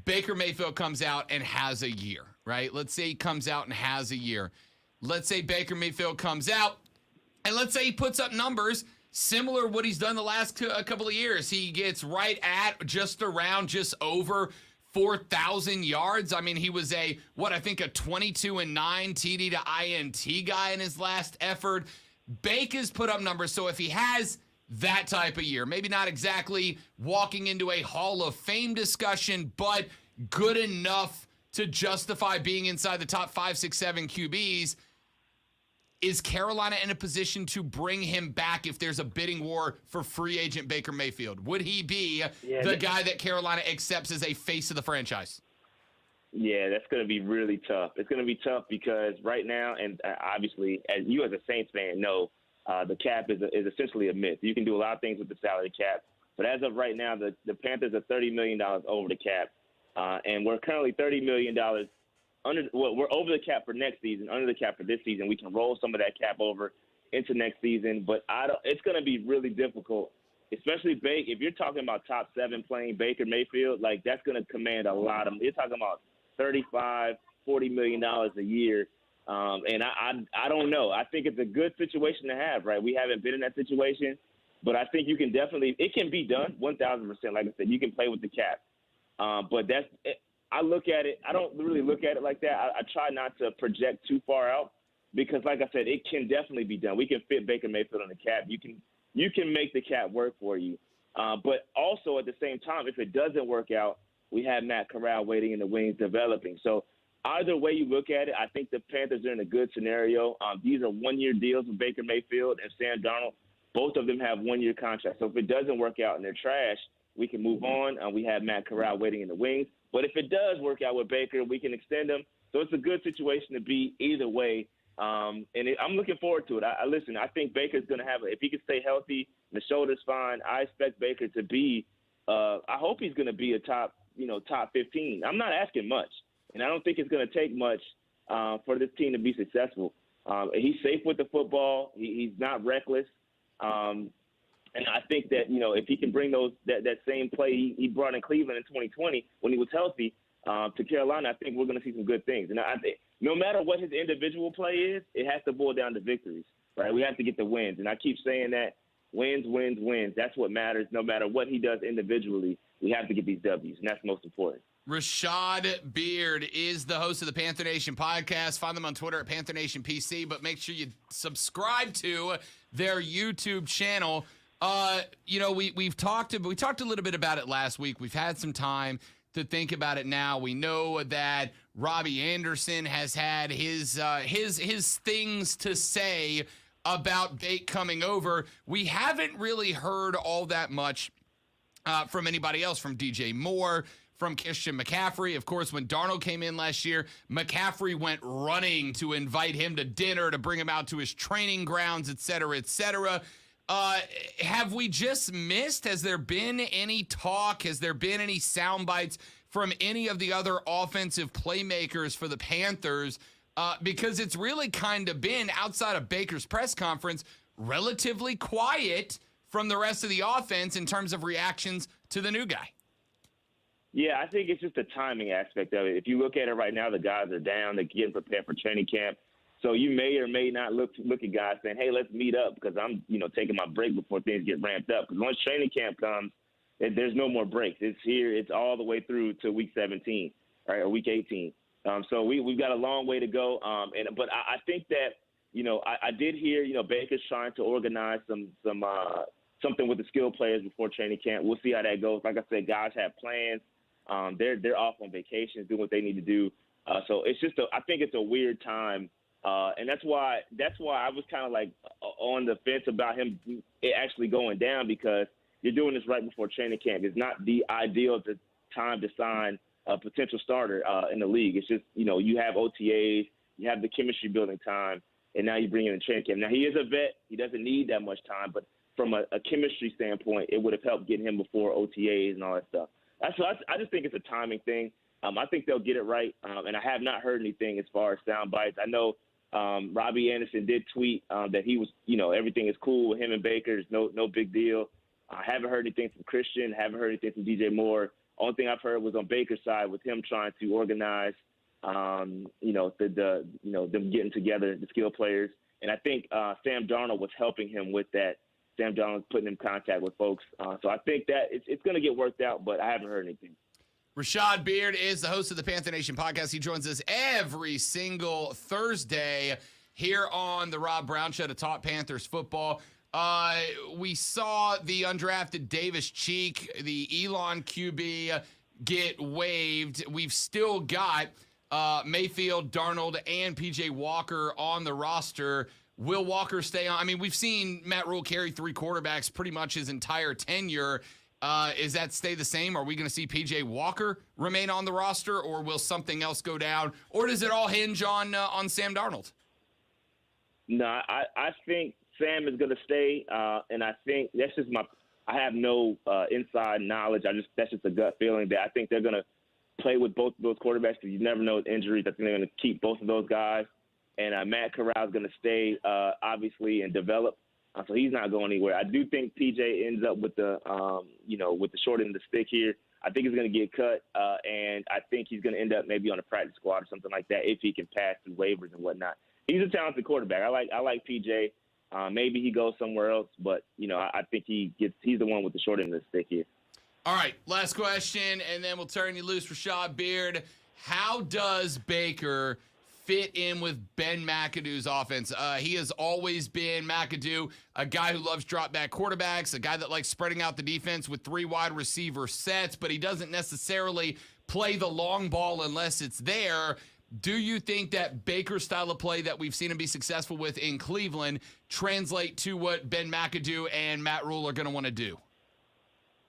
Baker Mayfield comes out and has a year, right? Let's say he comes out and has a year. Let's say Baker Mayfield comes out, and let's say he puts up numbers similar to what he's done the last couple of years. He gets right at just over 4,000 yards. I mean, he was a 22-9 TD to INT guy in his last effort. Baker's put up numbers, so if he has that type of year, maybe not exactly walking into a Hall of Fame discussion, but good enough to justify being inside the top 5, 6, 7 QBs, is Carolina in a position to bring him back if there's a bidding war for free agent Baker Mayfield? Would he be the guy that Carolina accepts as a face of the franchise? Yeah, that's going to be really tough. It's going to be tough because right now, and obviously, as you as a Saints fan know, the cap is essentially a myth. You can do a lot of things with the salary cap, but as of right now, the Panthers are $30 million over the cap, and we're currently $30 million under. Well, we're over the cap for next season, under the cap for this season. We can roll some of that cap over into next season, but it's going to be really difficult, especially if you're talking about top 7 playing Baker Mayfield. Like, that's going to command a lot of. You're talking about $35, $40 million a year. And I don't know. I think it's a good situation to have, right? We haven't been in that situation, but I think you can definitely – it can be done 1,000%. Like I said, you can play with the cap. But I look at it – I don't really look at it like that. I try not to project too far out because, like I said, it can definitely be done. We can fit Baker Mayfield on the cap. You can make the cap work for you. But also at the same time, if it doesn't work out, we have Matt Corral waiting in the wings developing. So either way you look at it, I think the Panthers are in a good scenario. These are one-year deals with Baker Mayfield and Sam Darnold. Both of them have one-year contracts. So if it doesn't work out and they're trash, we can move on. We have Matt Corral waiting in the wings. But if it does work out with Baker, we can extend him. So it's a good situation to be either way. I'm looking forward to it. Listen, I think Baker's going to have if he can stay healthy, the shoulder's fine, I expect Baker to be I hope he's going to be a top 15. I'm not asking much. And I don't think it's going to take much for this team to be successful. He's safe with the football. He's not reckless. And I think that, if he can bring that same play he brought in Cleveland in 2020 when he was healthy to Carolina, I think we're going to see some good things. And I think no matter what his individual play is, it has to boil down to victories, right? We have to get the wins. And I keep saying that wins, wins, wins. That's what matters. No matter what he does individually, we have to get these W's, and that's most important. Rashad Beard is the host of the Panther Nation podcast. Find them on Twitter at Panther Nation PC, but make sure you subscribe to their YouTube channel. We talked a little bit about it last week. We've had some time to think about it now. We know that Robbie Anderson has had his things to say about Bake coming over. We haven't really heard all that much from anybody else, from DJ Moore, from Christian McCaffrey. Of course, when Darnold came in last year, McCaffrey went running to invite him to dinner, to bring him out to his training grounds, et cetera, et cetera. Have we just missed? Has there been any talk? Has there been any sound bites from any of the other offensive playmakers for the Panthers? Because it's really kind of been, outside of Baker's press conference, relatively quiet from the rest of the offense in terms of reactions to the new guy. Yeah, I think it's just the timing aspect of it. If you look at it right now, the guys are down. They're getting prepared for training camp. So you may or may not look at guys saying, hey, let's meet up because I'm, taking my break before things get ramped up. Because once training camp comes, there's no more breaks. It's here. It's all the way through to week 17, right, or week 18. So we've got a long way to go. But I think that, I did hear, Baker's trying to organize some something with the skilled players before training camp. We'll see how that goes. Like I said, guys have plans. They're off on vacations, doing what they need to do. So it's just I think it's a weird time, and that's why I was kind of like on the fence about him actually going down, because you're doing this right before training camp. It's not the ideal time to sign a potential starter in the league. It's just, you have OTAs, you have the chemistry building time, and now you bring in a training camp. Now, he is a vet. He doesn't need that much time, but from a chemistry standpoint, it would have helped getting him before OTAs and all that stuff. I just think it's a timing thing. I think they'll get it right, and I have not heard anything as far as sound bites. I know Robbie Anderson did tweet that he was, everything is cool with him and Baker. It's no big deal. I haven't heard anything from Christian. Haven't heard anything from DJ Moore. Only thing I've heard was on Baker's side with him trying to organize, them getting together, the skill players. And I think Sam Darnold was helping him with that. Sam Darnold was putting him in contact with folks. So I think that it's going to get worked out, but I haven't heard anything. Rashad Beard is the host of the Panther Nation podcast. He joins us every single Thursday here on the Rob Brown Show to talk Panthers football. We saw the undrafted Davis Cheek, the Elon QB, get waived. We've still got Mayfield, Darnold, and PJ Walker on the roster. Will Walker stay on? I mean, we've seen Matt Rule carry 3 quarterbacks pretty much his entire tenure. Is that stay the same? Are we going to see PJ Walker remain on the roster, or will something else go down? Or does it all hinge on Sam Darnold? No, I think Sam is going to stay, and I think that's just I have no inside knowledge. That's just a gut feeling that I think they're going to play with both of those quarterbacks, because you never know with injuries. I think they're going to keep both of those guys, and Matt Corral is going to stay, obviously, and develop. So he's not going anywhere. I do think PJ ends up with the short end of the stick here. I think he's going to get cut, and I think he's going to end up maybe on a practice squad or something like that if he can pass through waivers and whatnot. He's a talented quarterback. I like PJ. Maybe he goes somewhere else, but I think he's the one with the short end of the stick here. All right, last question, and then we'll turn you loose, Rashad Beard. How does Baker fit in with Ben McAdoo's offense? He has always been, McAdoo, a guy who loves drop back quarterbacks, a guy that likes spreading out the defense with 3 wide receiver sets, but he doesn't necessarily play the long ball unless it's there. Do you think that Baker's style of play that we've seen him be successful with in Cleveland translate to what Ben McAdoo and Matt Rule are going to want to do?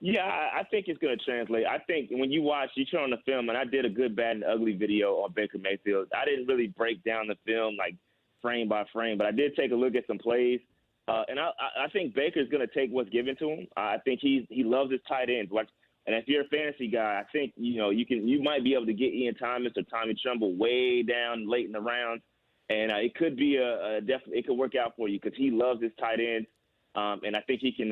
Yeah, I think it's going to translate. I think when you turn on the film, and I did a good, bad, and ugly video on Baker Mayfield. I didn't really break down the film like frame by frame, but I did take a look at some plays. And I think Baker's going to take what's given to him. I think he loves his tight ends. And if you're a fantasy guy, I think you might be able to get Ian Thomas or Tommy Tremble way down late in the rounds, and it could be definitely it could work out for you because he loves his tight ends. And I think he can,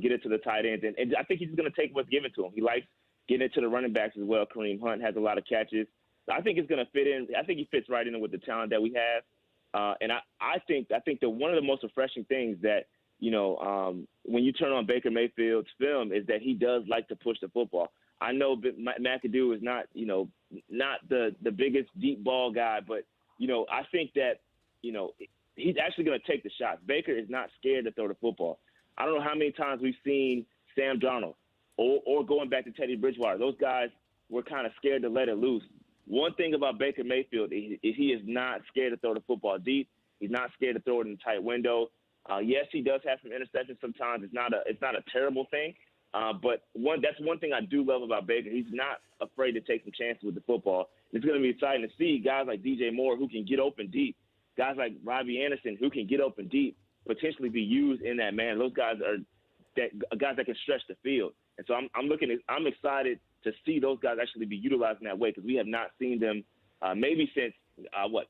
get it to the tight ends. And I think he's going to take what's given to him. He likes getting it to the running backs as well. Kareem Hunt has a lot of catches. So I think it's going to fit in. I think he fits right in with the talent that we have. And I think that one of the most refreshing things that, when you turn on Baker Mayfield's film is that he does like to push the football. I know McAdoo is not the biggest deep ball guy, but, I think that, he's actually going to take the shots. Baker is not scared to throw the football. I don't know how many times we've seen Sam Darnold or going back to Teddy Bridgewater. Those guys were kind of scared to let it loose. One thing about Baker Mayfield is he is not scared to throw the football deep. He's not scared to throw it in a tight window. Yes, he does have some interceptions sometimes. It's not a terrible thing. But that's one thing I do love about Baker. He's not afraid to take some chances with the football. It's going to be exciting to see guys like DJ Moore who can get open deep. Guys like Robbie Anderson who can get open deep, potentially be used in that man. Those guys are guys that can stretch the field. And so I'm excited to see those guys actually be utilized in that way because we have not seen them maybe since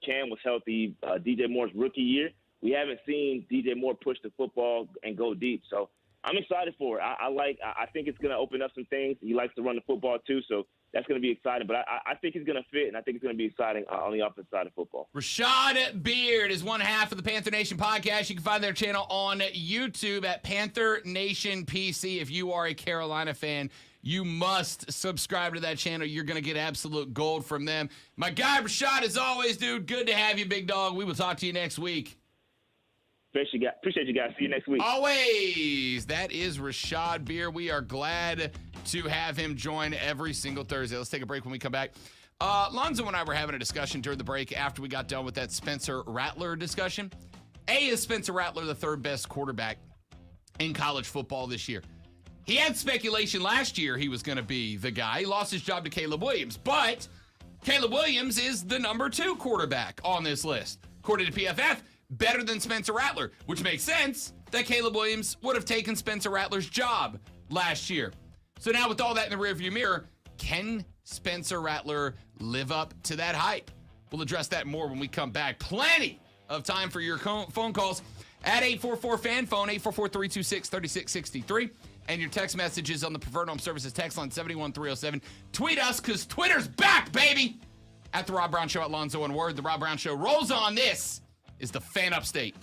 Cam was healthy, DJ Moore's rookie year. We haven't seen DJ Moore push the football and go deep. So I'm excited for it. I think it's going to open up some things. He likes to run the football too, so that's going to be exciting. But I think he's going to fit, and I think it's going to be exciting on the offensive side of football. Rashad Beard is one half of the Panther Nation podcast. You can find their channel on YouTube at Panther Nation PC. If you are a Carolina fan, you must subscribe to that channel. You're going to get absolute gold from them. My guy, Rashad, as always, dude, good to have you, big dog. We will talk to you next week. Appreciate you guys. See you next week. Always. That is Rashad Beer. We are glad to have him join every single Thursday. Let's take a break when we come back. Lonzo and I were having a discussion during the break after we got done with that Spencer Rattler discussion. Is Spencer Rattler the third best quarterback in college football this year? He had speculation last year he was going to be the guy. He lost his job to Caleb Williams, but Caleb Williams is the number 2 quarterback on this list. According to PFF, better than Spencer Rattler, which makes sense that Caleb Williams would have taken Spencer Rattler's job last year. So now with all that in the rearview mirror, can Spencer Rattler live up to that hype? We'll address that more when we come back. Plenty of time for your phone calls at 844-FAN phone, 844-326-3663, and your text messages on the Preferred Home Services text line 71307. Tweet us, because Twitter's back, baby! At The Rob Brown Show, at Lonzo and Word. The Rob Brown Show rolls on. This is the Fan Upstate.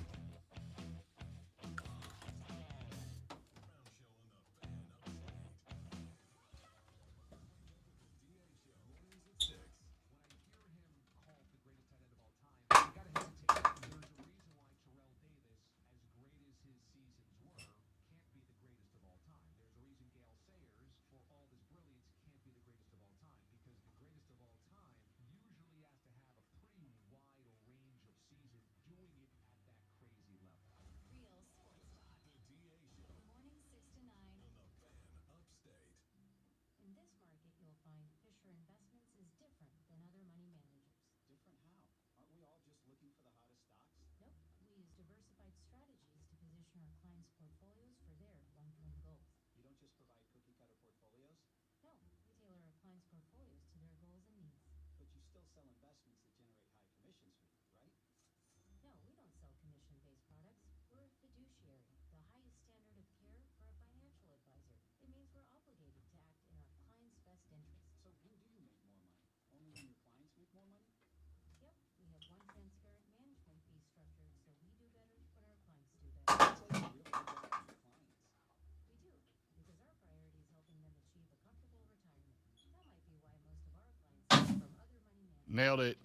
Nailed it.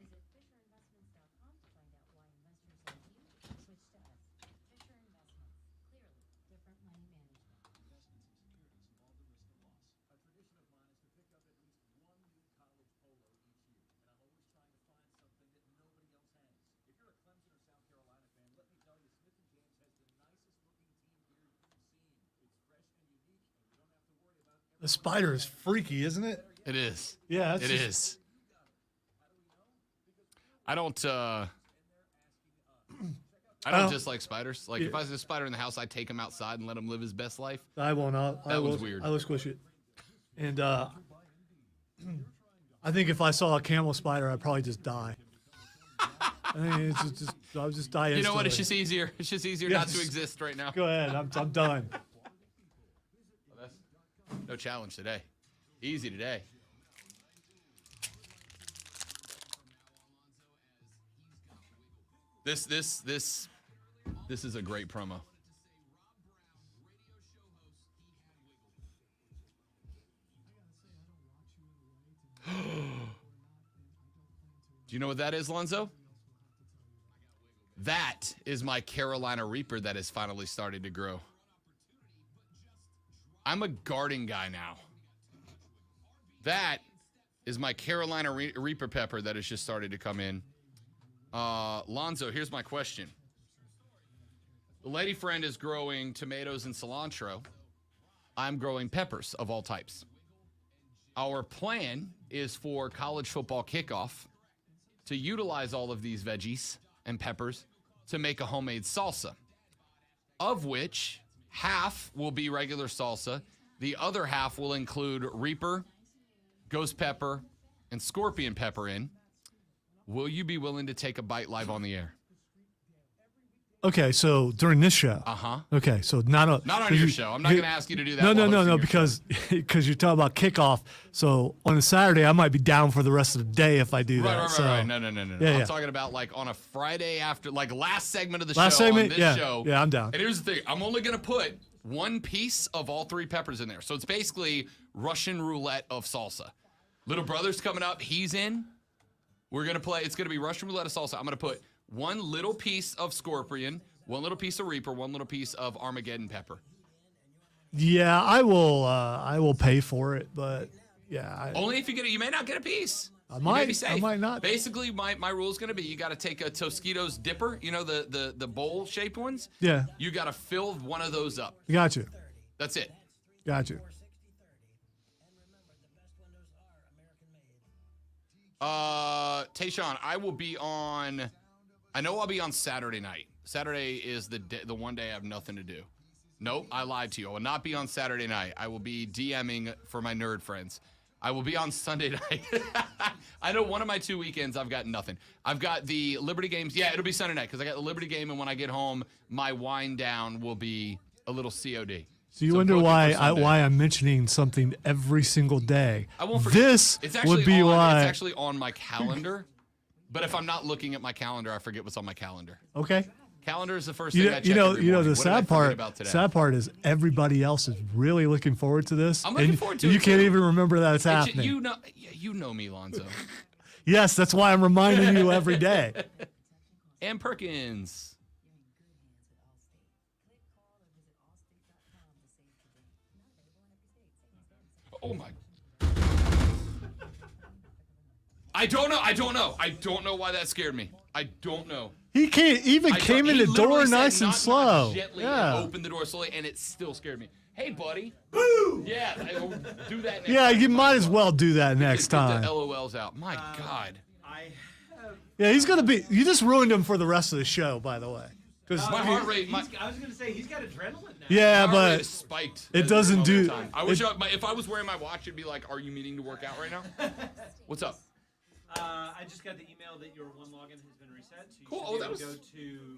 The spider is freaky, isn't it? It is. Yeah, it is. I don't dislike spiders. Like, if I was a spider in the house, I'd take him outside and let him live his best life. I won't. That was weird. I will squish it. And I think if I saw a camel spider, I'd probably just die. I mean, I would just die instantly. You know what? It's just easier. It's just easier not to exist right now. Go ahead. I'm done. No challenge today. Easy today. This is a great promo. Do you know what that is, Lonzo? That is my Carolina Reaper that has finally started to grow. I'm a garden guy now. That is my Carolina Reaper pepper that has just started to come in. Lonzo, here's my question. The lady friend is growing tomatoes and cilantro. I'm growing peppers of all types. Our plan is for college football kickoff to utilize all of these veggies and peppers to make a homemade salsa, of which half will be regular salsa. The other half will include Reaper, ghost pepper, and scorpion pepper in. Will you be willing to take a bite live on the air? Okay, so during this show. Uh-huh. Okay, so not on your show. I'm not going to ask you to do that. No, because you're talking about kickoff. So on a Saturday, I might be down for the rest of the day if I do that. Right. No. Yeah, I'm talking about like on a Friday after, like last segment of the last show segment, on this show. Yeah, I'm down. And here's the thing. I'm only going to put one piece of all three peppers in there. So it's basically Russian roulette of salsa. Little brother's coming up. He's in. We're going to play. It's going to be Russian roulette of salsa. I'm going to put one little piece of scorpion, One little piece of Reaper, one little piece of Armageddon pepper. Yeah, I will pay for it, but yeah. Only if you get it. You may not get a piece. I You may might. be safe. I might not. Basically, my rule is going to be you got to take a Tostitos dipper, the bowl shaped ones. Yeah. You got to fill one of those up. Got you. That's it. Got you. Tayshawn, I will be on. I know I'll be on Saturday night. Saturday is the one day I have nothing to do. Nope, I lied to you. I will not be on Saturday night. I will be DMing for my nerd friends. I will be on Sunday night. I know one of my 2 weekends I've got nothing. I've got the Liberty games. Yeah, it'll be Sunday night because I got the Liberty game, and when I get home, my wind down will be a little COD. So you wonder why I'm mentioning something every single day. I won't forget. This It's actually would be why. It's actually on my calendar, but if I'm not looking at my calendar, I forget what's on my calendar. Okay. Calendar is the first thing I check every The morning. What did I sad forget about today? sad part is everybody else is really looking forward to this. I'm looking forward to you it, can't too. even remember that it's happening. You know me, Lonzo. Yes, that's why I'm reminding you every day. And Perkins. Oh my. I don't know why that scared me. I don't know. He came in the door nice and slow. Gently Yeah. and opened the door slowly, and it still scared me. Hey, buddy. Boo! Yeah, I'll do that next Yeah, time. you might as well do that next Get time. the LOLs out. My God. Yeah, he's gonna be. You just ruined him for the rest of the show, by the way. Because My heart rate. I was gonna say he's got adrenaline now. yeah, My heart rate but is spiked. it at doesn't this do- moment in time. I wish if I was wearing my watch, it'd be like, "Are you meaning to work out right now?" What's up? I just got the email that your one login has been reset. So you Cool. should Oh, be that able to was- go to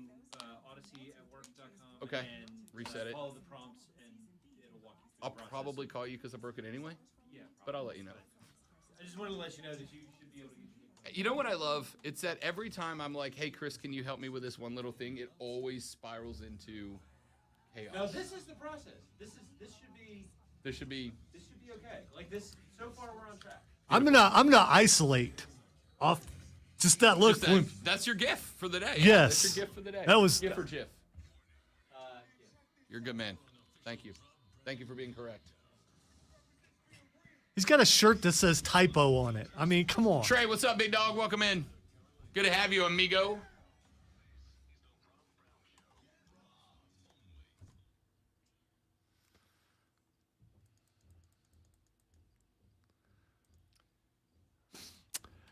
odyssey@work.com. Okay. And Reset it. Follow the prompts, and it'll walk you through I'll the process. probably call you because I broke it anyway, Yeah. but I'll let you know. I just wanted to let you know that you should be able to get your You know what I love? It's that every time I'm like, "Hey, Chris, can you help me with this one little thing?" It always spirals into chaos. No, this is the process. This should be okay. Like this. So far, we're on track. I'm gonna isolate off just that look. Just that- that's your gift for the day. Yes. That's your gift for the day. That was- gift for Jiff. Yeah. You're a good man. Thank you. Thank you for being correct. He's got a shirt that says typo on it. I mean, come on. Trey, what's up, big dog? Welcome in. Good to have you, amigo.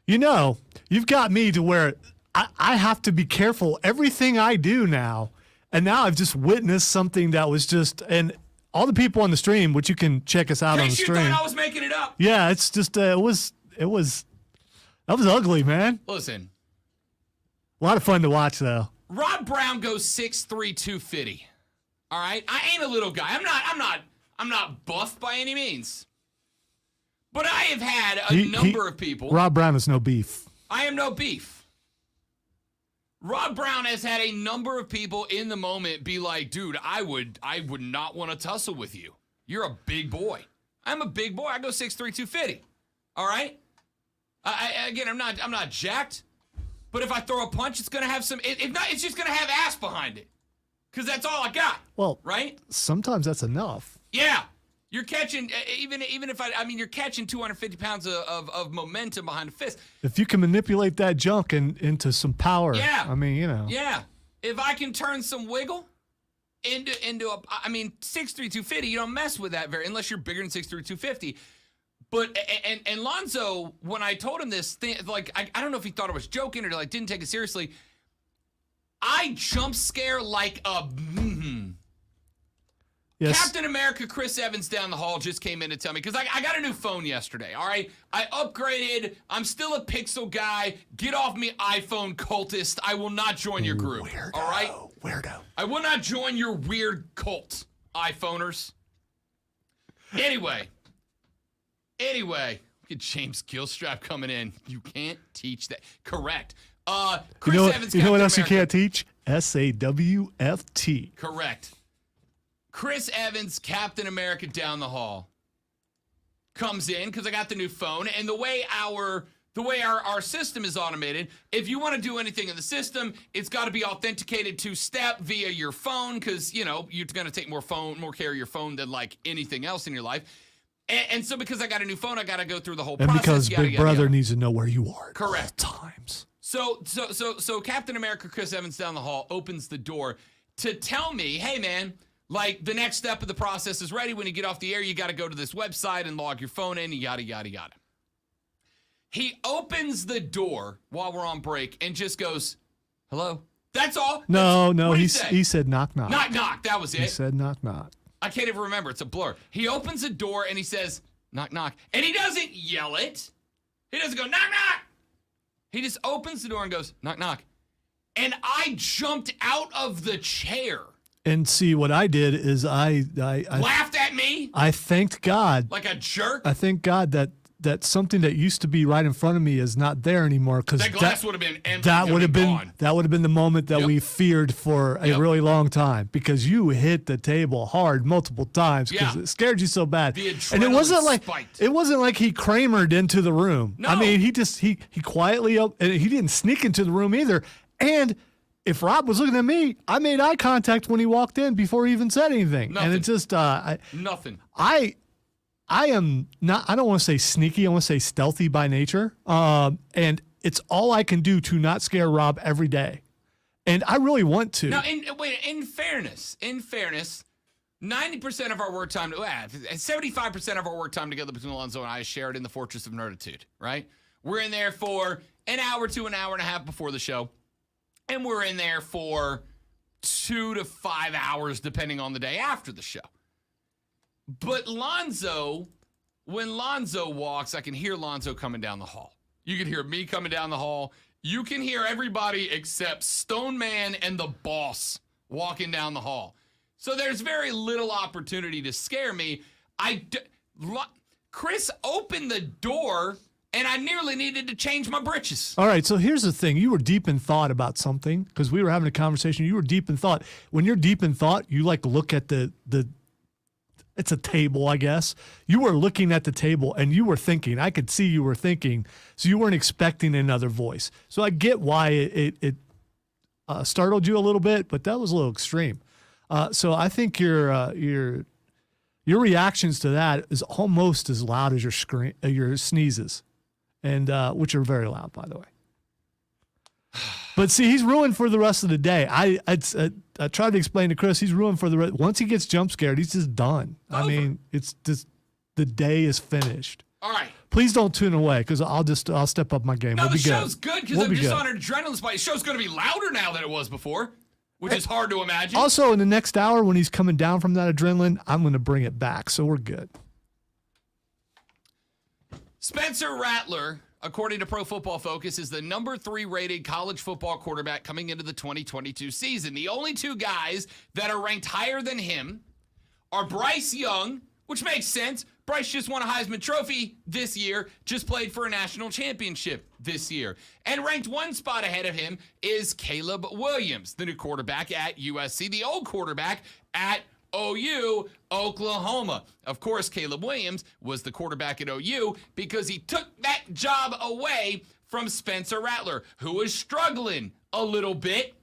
You know, you've got me to where I have to be careful everything I do now. And now I've just witnessed something that was just, and all the people on the stream, which you can check us out In on the case you stream. thought I was making it up. Yeah, it's just, that was ugly, man. Listen, A lot of fun to watch, though. Rob Brown goes 6'3", 250. All right, I ain't a little guy. I'm not buff by any means. But I have had a number of people. Rob Brown is no beef. I am no beef. Rob Brown has had a number of people in the moment be like, "Dude, I would not want to tussle with you. You're a big boy." I'm a big boy. I go 6'3", 250. All right. Again, I'm not jacked, but if I throw a punch, it's gonna have some. It's just gonna have ass behind it, because that's all I got. Well, right? sometimes that's enough. Yeah. You're catching, even if you're catching 250 pounds of momentum behind a fist. If you can manipulate that junk into some power, Yeah. I mean, you know. Yeah. If I can turn some wiggle into 6'3", 250, you don't mess with that unless you're bigger than 6'3", 250. But, and Lonzo, when I told him this thing, like, I don't know if he thought I was joking or like didn't take it seriously. I jump scare like a, Yes. Captain America Chris Evans down the hall just came in to tell me, because I got a new phone yesterday, all right? I upgraded. I'm still a Pixel guy. Get off me, iPhone cultist. I will not join your group, Weirdo. all right? Weirdo. I will not join your weird cult, iPhoners. Anyway, look at James Gilstrap coming in. You can't teach that. Correct. Chris Evans, you know what Captain else you America. can't teach? SAWFT. Correct. Chris Evans, Captain America down the hall, comes in because I got the new phone. And the way our the way our system is automated, if you want to do anything in the system, it's got to be authenticated two-step via your phone because, you're going to take more care of your phone than like anything else in your life. And so because I got a new phone, I got to go through the whole process. And because Big Brother needs to know where you are at Correct. all times. So Captain America Chris Evans down the hall opens the door to tell me, hey, man, like the next step of the process is ready. When you get off the air, you got to go to this website and log your phone in, yada, yada, yada. He opens the door while we're on break and just goes, hello. That's all. No, he he said knock, knock. Knock, knock. That was it. He said knock, knock. I can't even remember. It's a blur. He opens the door and he says, knock, knock. And he doesn't yell it. He doesn't go, knock, knock. He just opens the door and goes, knock, knock. And I jumped out of the chair. And see, what I did is I laughed at me. I thanked God. Like a jerk. I thank God that something that used to be right in front of me is not there anymore, because that glass would have been empty. That would have been gone. That would have been the moment that we feared for a really long time, because you hit the table hard multiple times because it scared you so bad. And it wasn't like he Kramered into the room. No. I mean, he quietly and he didn't sneak into the room either. And if Rob was looking at me, I made eye contact when he walked in before he even said anything. Nothing. And it just nothing. I am not, I don't want to say sneaky, I want to say stealthy by nature. And it's all I can do to not scare Rob every day. And I really want to. Now, in fairness, 90% of our work time, 75% of our work time together between Alonzo and I is shared in the Fortress of Nerditude, right? We're in there for an hour to an hour and a half before the show. And we're in there for 2 to 5 hours, depending on the day after the show. But Lonzo, when Lonzo walks, I can hear Lonzo coming down the hall. You can hear me coming down the hall. You can hear everybody except Stone Man and the boss walking down the hall. So there's very little opportunity to scare me. Chris opened the door, and I nearly needed to change my britches. All right, so here's the thing. You were deep in thought about something, because we were having a conversation. You were deep in thought. When you're deep in thought, you like look at the it's a table, I guess. You were looking at the table and you were thinking. I could see you were thinking. So you weren't expecting another voice. So I get why it startled you a little bit, but that was a little extreme. So I think your reactions to that is almost as loud as your sneezes, and which are very loud, by the way. But see, he's ruined for the rest of the day. I tried to explain to Chris, he's ruined for the rest. Once he gets jump scared, he's just done. I mean, it's just the day is finished. All right. Please don't tune away, because I'll step up my game. No, we'll the be show's good because I'm just good. on an adrenaline spike. The show's going to be louder now than it was before, which is hard to imagine. Also, in the next hour, when he's coming down from that adrenaline, I'm going to bring it back, so we're good. Spencer Rattler, according to Pro Football Focus, is the number 3 rated college football quarterback coming into the 2022 season. The only 2 guys that are ranked higher than him are Bryce Young, which makes sense. Bryce just won a Heisman Trophy this year, just played for a national championship this year. And ranked 1 spot ahead of him is Caleb Williams, the new quarterback at USC, the old quarterback at OU, Oklahoma. Of course, Caleb Williams was the quarterback at OU because he took that job away from Spencer Rattler, who was struggling a little bit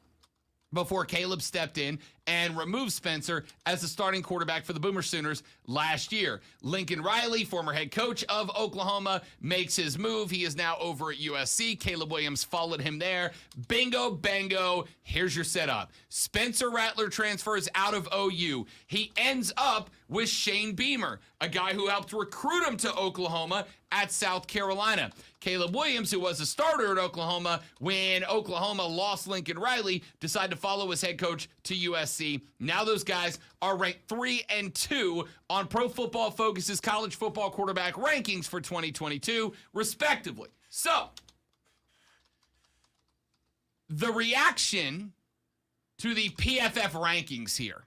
before Caleb stepped in and removed Spencer as the starting quarterback for the Boomer Sooners last year. Lincoln Riley, former head coach of Oklahoma, makes his move. He is now over at USC. Caleb Williams followed him there. Bingo, bango. Here's your setup. Spencer Rattler transfers out of OU. He ends up with Shane Beamer, a guy who helped recruit him to Oklahoma at South Carolina. Caleb Williams, who was a starter at Oklahoma when Oklahoma lost Lincoln Riley, decided to follow his head coach to USC. Now those guys are ranked 3 and 2 on Pro Football Focus's college football quarterback rankings for 2022, respectively. So, the reaction to the PFF rankings here,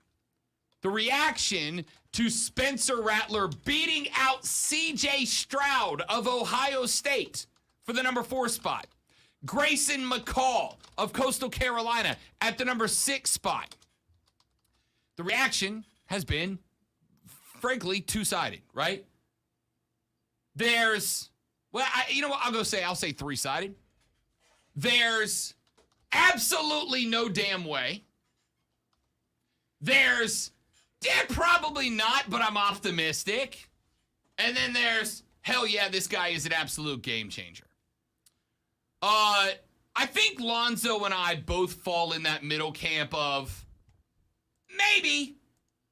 the reaction to Spencer Rattler beating out C.J. Stroud of Ohio State for the number 4 spot, Grayson McCall of Coastal Carolina at the number 6 spot. The reaction has been, frankly, two-sided, right? There's Well, you know what? I'll say three-sided. There's absolutely no damn way. There's probably not, but I'm optimistic. And then there's, hell yeah, this guy is an absolute game changer. I think Lonzo and I both fall in that middle camp of maybe.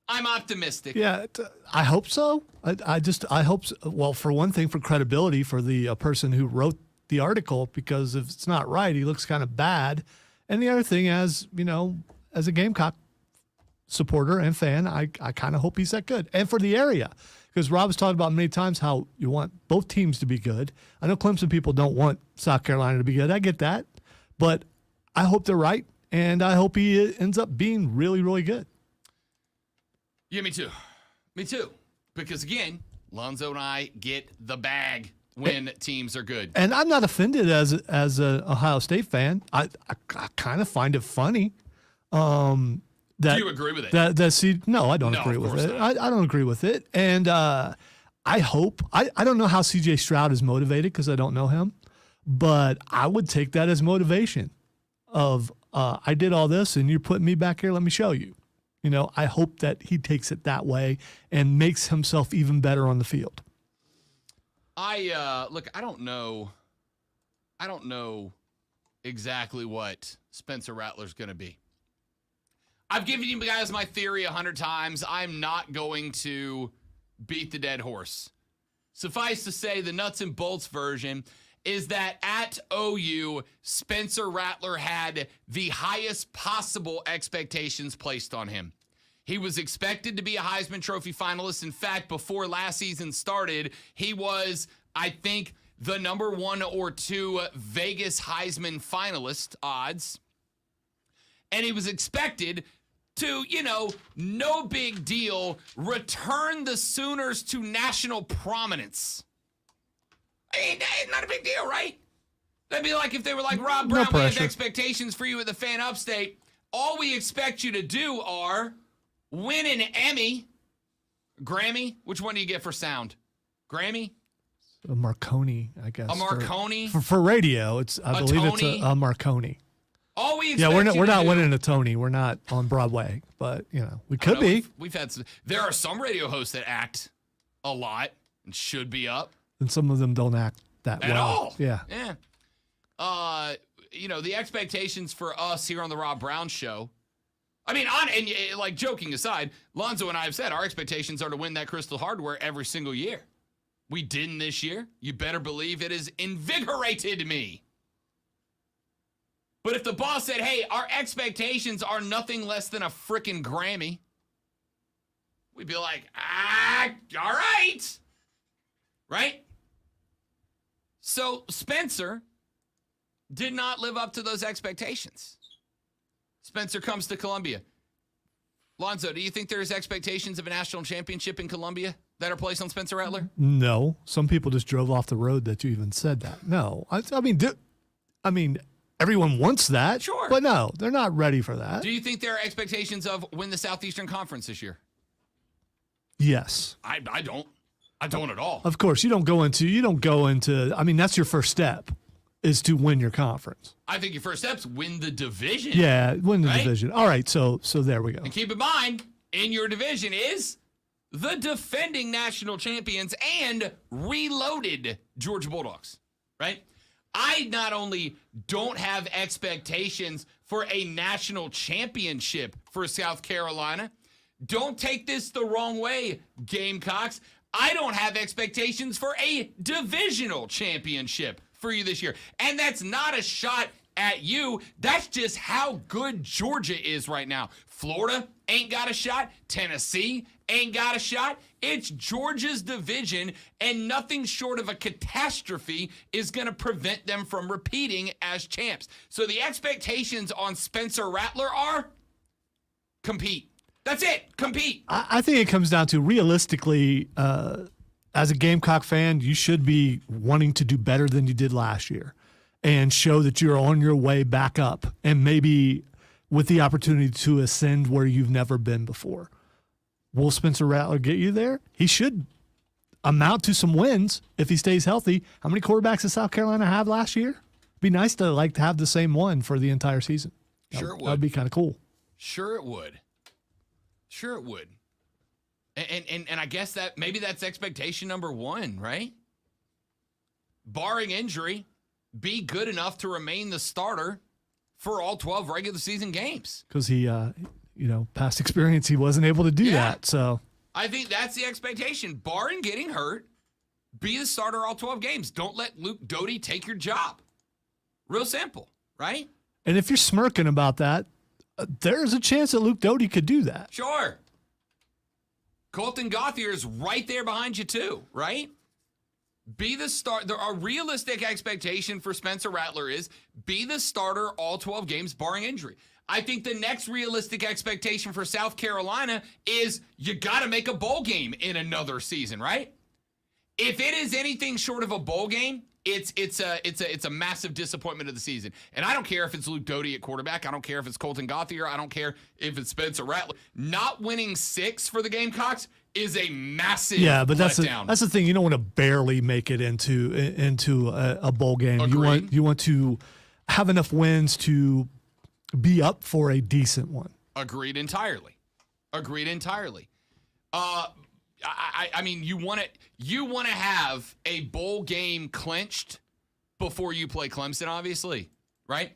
I'm optimistic. Yeah, I hope so. I hope so. Well, for one thing, for credibility for the person who wrote the article, because if it's not right, he looks kind of bad. And the other thing, as you know, as a Gamecock supporter and fan, I kind of hope he's that good. And for the area, because Rob has talked about many times how you want both teams to be good. I know Clemson people don't want South Carolina to be good. I get that. But I hope they're right, and I hope he ends up being really, really good. Yeah, me too. Me too. Because, again, Lonzo and I get the bag when teams are good. And I'm not offended as an Ohio State fan. I kind of find it funny. Do you agree with it? No, I don't agree with it. I don't agree with it. And I hope – I don't know how C.J. Stroud is motivated because I don't know him. But I would take that as motivation of I did all this and you're putting me back here. Let me show you. You know, I hope that he takes it that way and makes himself even better on the field. Look, I don't know exactly what Spencer Rattler's going to be. I've given you guys my theory 100 times. I'm not going to beat the dead horse. Suffice to say, the nuts and bolts version is that at OU, Spencer Rattler had the highest possible expectations placed on him. He was expected to be a Heisman Trophy finalist. In fact, before last season started, he was, I think, the number 1 or 2 Vegas Heisman finalist odds. And he was expected to, no big deal, return the Sooners to national prominence. I mean, not a big deal, right? That'd be like if they were like, Rob Brown, we have expectations for you at the Fan Upstate. All we expect you to do are win an Emmy. Grammy? Which one do you get for sound? Grammy? A Marconi, I guess. A Marconi? For radio, I believe it's a Marconi. All we expect we're not winning a Tony. We're not on Broadway, but, we could be. We've had there are some radio hosts that act a lot and should be up. And some of them don't act that well. At all. Yeah. Yeah. The expectations for us here on the Rob Brown Show. I mean, joking aside, Lonzo and I have said our expectations are to win that Crystal Hardware every single year. We didn't this year. You better believe it has invigorated me. But if the boss said, hey, our expectations are nothing less than a frickin' Grammy, we'd be like, all right. Right? So Spencer did not live up to those expectations. Spencer comes to Columbia. Lonzo, do you think there's expectations of a national championship in Columbia that are placed on Spencer Rattler? No. Some people just drove off the road that you even said that. No. I mean, everyone wants that. Sure. But no, they're not ready for that. Do you think there are expectations of win the Southeastern Conference this year? Yes. I don't. I don't at all. Of course, you don't go into, I mean, that's your first step is to win your conference. I think your first step's win the division. Yeah, win the division. All right, so there we go. And keep in mind, in your division is the defending national champions and reloaded Georgia Bulldogs, right? I not only don't have expectations for a national championship for South Carolina, don't take this the wrong way, Gamecocks. I don't have expectations for a divisional championship for you this year. And that's not a shot at you. That's just how good Georgia is right now. Florida ain't got a shot. Tennessee ain't got a shot. It's Georgia's division, and nothing short of a catastrophe is going to prevent them from repeating as champs. So the expectations on Spencer Rattler are compete. That's it. Compete. I think it comes down to realistically, as a Gamecock fan, you should be wanting to do better than you did last year and show that you're on your way back up and maybe with the opportunity to ascend where you've never been before. Will Spencer Rattler get you there? He should. amount to some wins if he stays healthy. How many quarterbacks did South Carolina have last year? Be nice to have the same one for the entire season. Sure it would. That'd be kind of cool. Sure it would. Sure it would. And I guess that maybe that's expectation number one, right? Barring injury, be good enough to remain the starter for all 12 regular season games. Because he, past experience, he wasn't able to do that. So I think that's the expectation. Barring getting hurt, be the starter all 12 games. Don't let Luke Doty take your job. Real simple, right? And if you're smirking about that, there's a chance that Luke Doty could do that. Sure. Colton Gauthier is right there behind you too, right? Be the start. A realistic expectation for Spencer Rattler is be the starter all 12 games barring injury. I think the next realistic expectation for South Carolina is you got to make a bowl game in another season, right? If it is anything short of a bowl game, it's a massive disappointment of the season. And I don't care if it's Luke Doty at quarterback. I don't care if it's Colton Gauthier. I don't care if it's Spencer Rattler. Not winning 6 for the Gamecocks is a massive but that's letdown. That's the thing. You don't want to barely make it into a bowl game. Agreed. You want to have enough wins to be up for a decent one. Agreed entirely. I mean, you want to have a bowl game clinched before you play Clemson, obviously, right?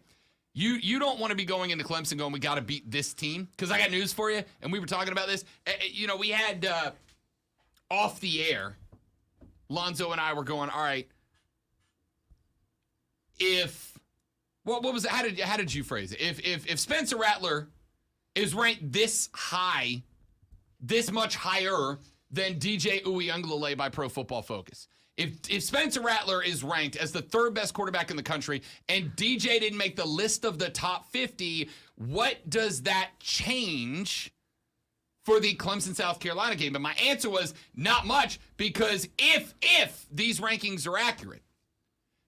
You don't want to be going into Clemson going, we got to beat this team. Because I got news for you, and we were talking about this. We had off the air, Lonzo and I were going, all right, what was it? How did you phrase it? If Spencer Rattler is ranked this high, this much higher than DJ Uiagalelei by Pro Football Focus. If Spencer Rattler is ranked as the 3rd best quarterback in the country and DJ didn't make the list of the top 50, what does that change for the Clemson-South Carolina game? And my answer was not much, because if these rankings are accurate,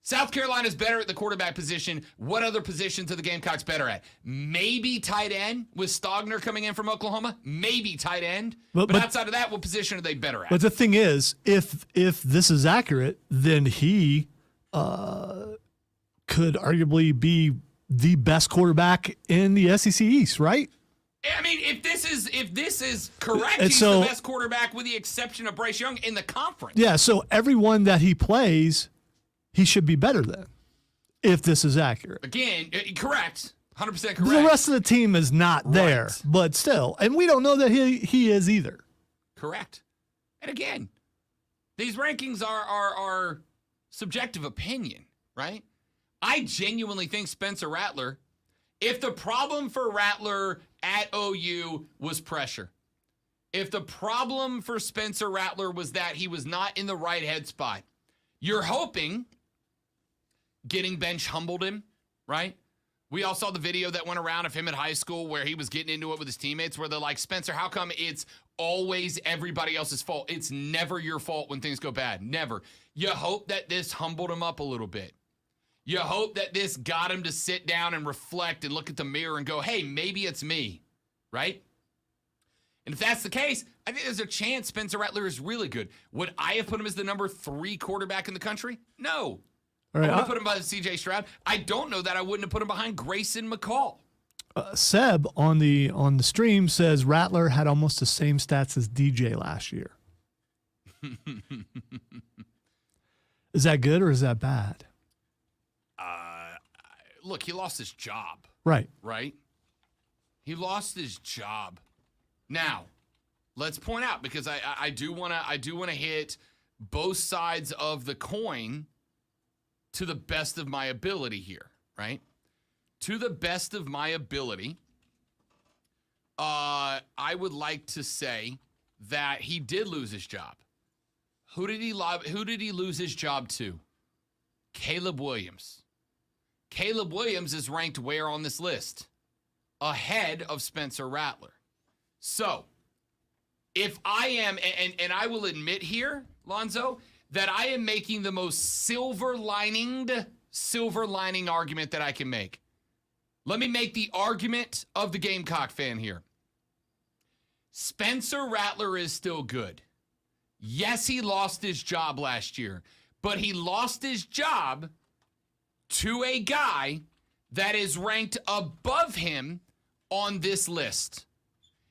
South Carolina's better at the quarterback position. What other positions are the Gamecocks better at? Maybe tight end with Stogner coming in from Oklahoma. Maybe tight end. But outside of that, what position are they better at? But the thing is, if this is accurate, then he could arguably be the best quarterback in the SEC East, right? I mean, if this is correct, and he's so, the best quarterback with the exception of Bryce Young in the conference. Yeah, so everyone that he plays, he should be better than, if this is accurate. Again, correct. 100% correct. The rest of the team is not there, Right. but still. And we don't know that he is either. Correct. And again, these rankings are subjective opinion, right? I genuinely think Spencer Rattler, if the problem for Rattler at OU was pressure, if the problem for Spencer Rattler was that he was not in the right head spot, you're hoping getting bench humbled him, right? We all saw the video that went around of him at high school where he was getting into it with his teammates where they're like, Spencer, how come it's always everybody else's fault? It's never your fault when things go bad. Never. You hope that this humbled him up a little bit. You hope that this got him to sit down and reflect and look at the mirror and go, hey, maybe it's me, right? And if that's the case, I think there's a chance Spencer Rattler is really good. Would I have put him as the number 3 quarterback in the country? No. All right, I would have put him behind C.J. Stroud. I don't know that I wouldn't have put him behind Grayson McCall. Seb on the stream says Rattler had almost the same stats as DJ last year. Is that good or is that bad? Look, he lost his job. Right. He lost his job. Now, let's point out, because I do want to hit both sides of the coin to the best of my ability here, right? To the best of my ability, I would like to say that he did lose his job. Who did he lose his job to? Caleb Williams. Caleb Williams is ranked where on this list? Ahead of Spencer Rattler. So, if I am, and I will admit here, Lonzo, that I am making the most silver lining argument that I can make. Let me make the argument of the Gamecock fan here. Spencer Rattler is still good. Yes, he lost his job last year, but he lost his job to a guy that is ranked above him on this list.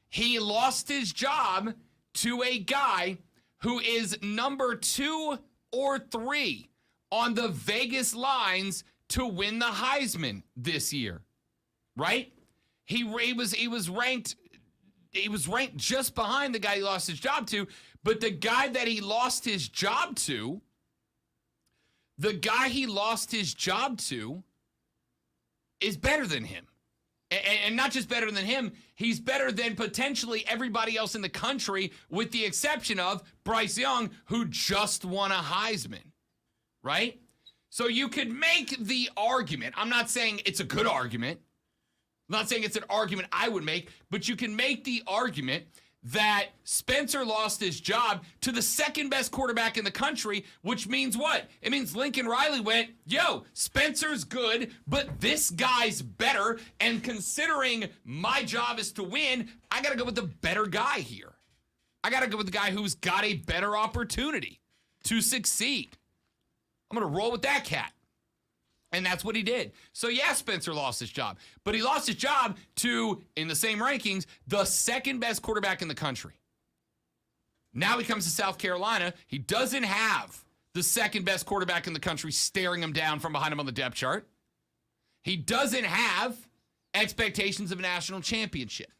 He lost his job to a guy who is number 2 or 3 on the Vegas lines to win the Heisman this year, right? He was ranked just behind the guy he lost his job to, but the guy that he lost his job to, is better than him. And not just better than him, he's better than potentially everybody else in the country, with the exception of Bryce Young, who just won a Heisman, right? So you could make the argument. I'm not saying it's a good argument. I'm not saying it's an argument I would make, but you can make the argument that Spencer lost his job to the second best quarterback in the country, which means what? It means Lincoln Riley went, yo, Spencer's good, but this guy's better, and considering my job is to win, I got to go with the better guy here. I got to go with the guy who's got a better opportunity to succeed. I'm going to roll with that cat. And that's what he did. So, yeah, Spencer lost his job. But he lost his job to, in the same rankings, the second best quarterback in the country. Now he comes to South Carolina. He doesn't have the second best quarterback in the country staring him down from behind him on the depth chart. He doesn't have expectations of a national championship.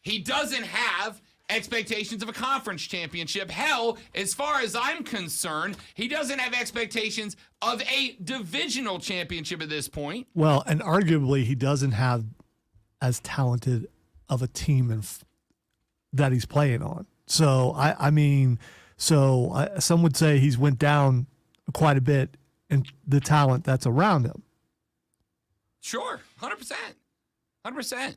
He doesn't have expectations of a conference championship. Hell, as far as I'm concerned, he doesn't have expectations of a divisional championship at this point. Well, and arguably he doesn't have as talented of a team that he's playing on. So, some would say he's went down quite a bit in the talent that's around him. Sure, 100%. 100%.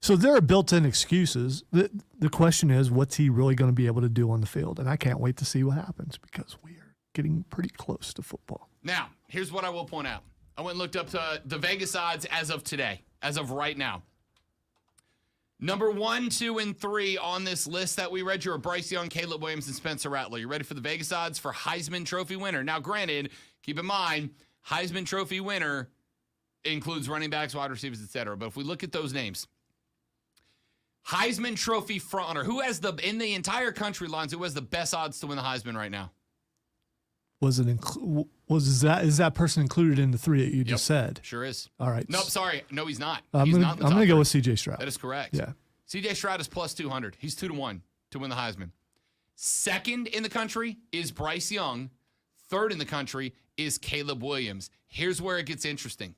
So there are built-in excuses. The question is, what's he really going to be able to do on the field? And I can't wait to see what happens, because we are getting pretty close to football. Now, here's what I will point out. I went and looked up the Vegas odds as of today, as of right now. Number 1, 2, and 3 on this list that we read you are Bryce Young, Caleb Williams, and Spencer Rattler. You ready for the Vegas odds for Heisman Trophy winner? Now, granted, keep in mind, Heisman Trophy winner includes running backs, wide receivers, etc. But if we look at those names, Heisman Trophy frontrunner, who has in the entire country lines, who has the best odds to win the Heisman right now? Is that person included in the 3 that you just said? Sure is. All right. Nope, sorry. No, he's not. I'm going to go with C.J. Stroud. That is correct. Yeah. C.J. Stroud is plus 200. He's 2-1 to win the Heisman. Second in the country is Bryce Young. Third in the country is Caleb Williams. Here's where it gets interesting.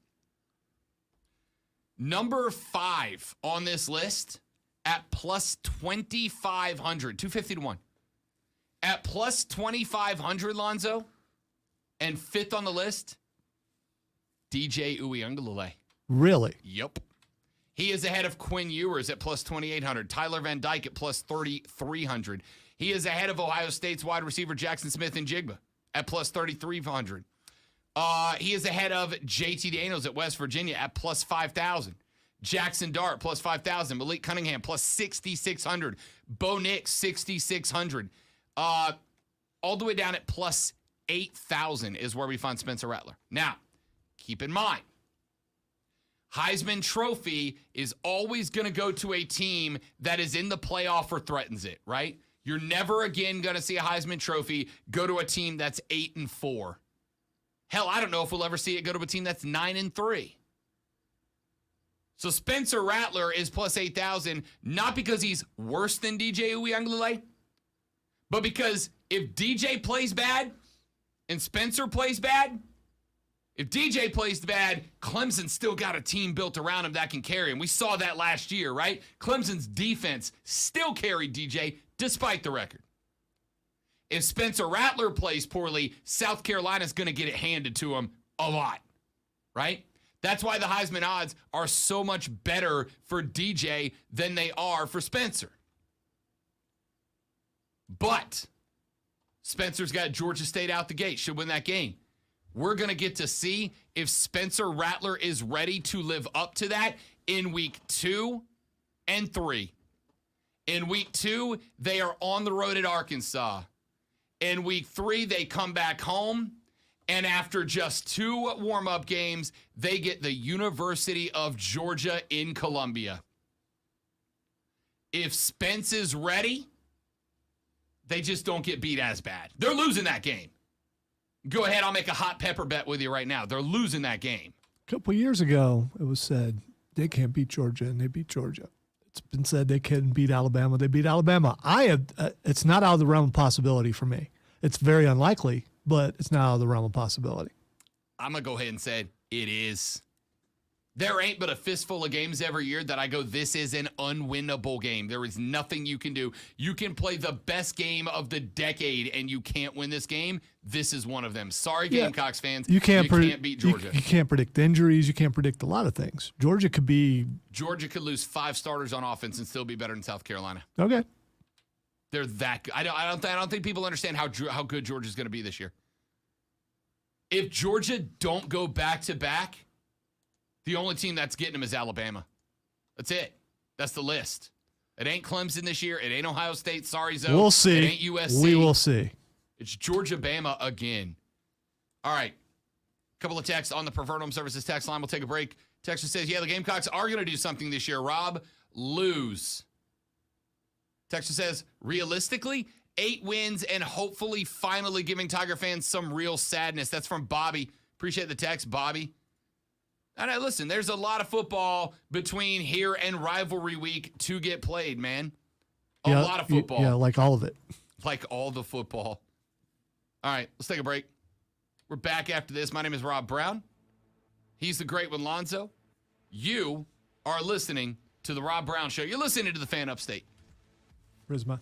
Number 5 on this list at plus 2,500, 250 to 1. At plus 2,500, Lonzo, and 5th on the list, DJ Uiagalelei. Really? Yep. He is ahead of Quinn Ewers at plus 2,800. Tyler Van Dyke at plus 3,300. He is ahead of Ohio State's wide receiver Jackson Smith and Jigba at plus 3,300. He is ahead of JT Daniels at West Virginia at plus 5,000. Jackson Dart plus 5,000. Malik Cunningham plus 6,600. Bo Nix 6,600. All the way down at plus 8,000 is where we find Spencer Rattler. Now, keep in mind, Heisman Trophy is always going to go to a team that is in the playoff or threatens it, right? You're never again going to see a Heisman Trophy go to a team that's 8-4. Hell, I don't know if we'll ever see it go to a team that's 9-3. So Spencer Rattler is plus 8,000, not because he's worse than DJ Uiagalelei, but because if DJ plays bad and Spencer plays bad, if DJ plays bad, Clemson's still got a team built around him that can carry him. We saw that last year, right? Clemson's defense still carried DJ despite the record. If Spencer Rattler plays poorly, South Carolina's going to get it handed to him a lot, right? That's why the Heisman odds are so much better for DJ than they are for Spencer. But Spencer's got Georgia State out the gate, should win that game. We're going to get to see if Spencer Rattler is ready to live up to that in week 2 and 3. In week 2, they are on the road at Arkansas. In week 3, they come back home. And after just 2 warm-up games, they get the University of Georgia in Columbia. If Spence is ready, they just don't get beat as bad. They're losing that game. Go ahead, I'll make a hot pepper bet with you right now. They're losing that game. A couple years ago, it was said they can't beat Georgia, and they beat Georgia. It's been said they couldn't beat Alabama. They beat Alabama. It's not out of the realm of possibility for me. It's very unlikely, but it's not out of the realm of possibility. I'm going to go ahead and say it is. There ain't but a fistful of games every year that I go, this is an unwinnable game. There is nothing you can do. You can play the best game of the decade, and you can't win this game. This is one of them. Sorry, Gamecocks fans. You can't beat Georgia. You can't predict injuries. You can't predict a lot of things. Georgia could lose 5 starters on offense and still be better than South Carolina. Okay. They're that good. I don't think people understand how good Georgia's going to be this year. If Georgia don't go back-to-back, the only team that's getting them is Alabama. That's it. That's the list. It ain't Clemson this year. It ain't Ohio State. Sorry, Zoe. We'll see. It ain't USC. We will see. It's Georgia-Bama again. All right. Couple of texts on the Preferred Home Services text line. We'll take a break. Texter says, yeah, the Gamecocks are going to do something this year. Rob, lose. Texter says, realistically, 8 wins and hopefully finally giving Tiger fans some real sadness. That's from Bobby. Appreciate the text, Bobby. And listen, there's a lot of football between here and rivalry week to get played, man. A lot of football. Yeah, like all of it. Like all the football. All right, let's take a break. We're back after this. My name is Rob Brown. He's the great one, Lonzo. You are listening to the Rob Brown Show. You're listening to the Fan Upstate. Rizma.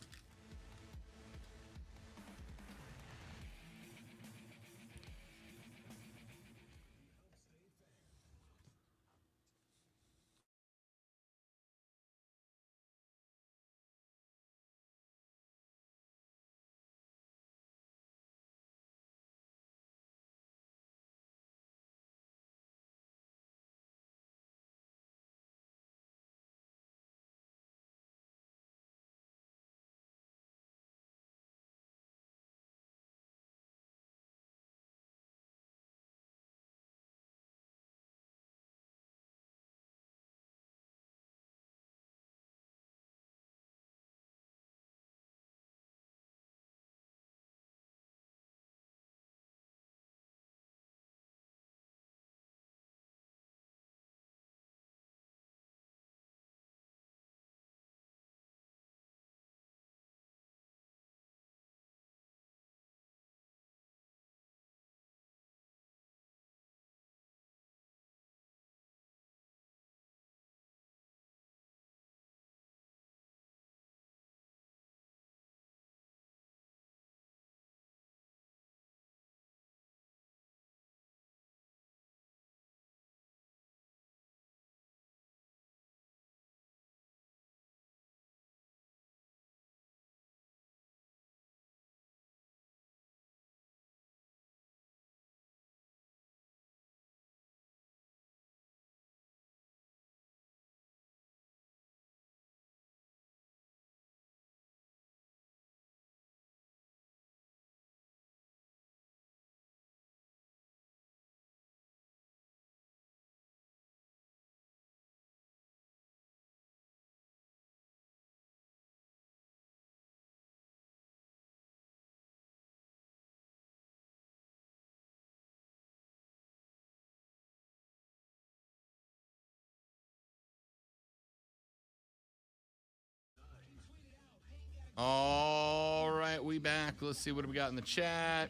All right, we back. Let's see what we got in the chat.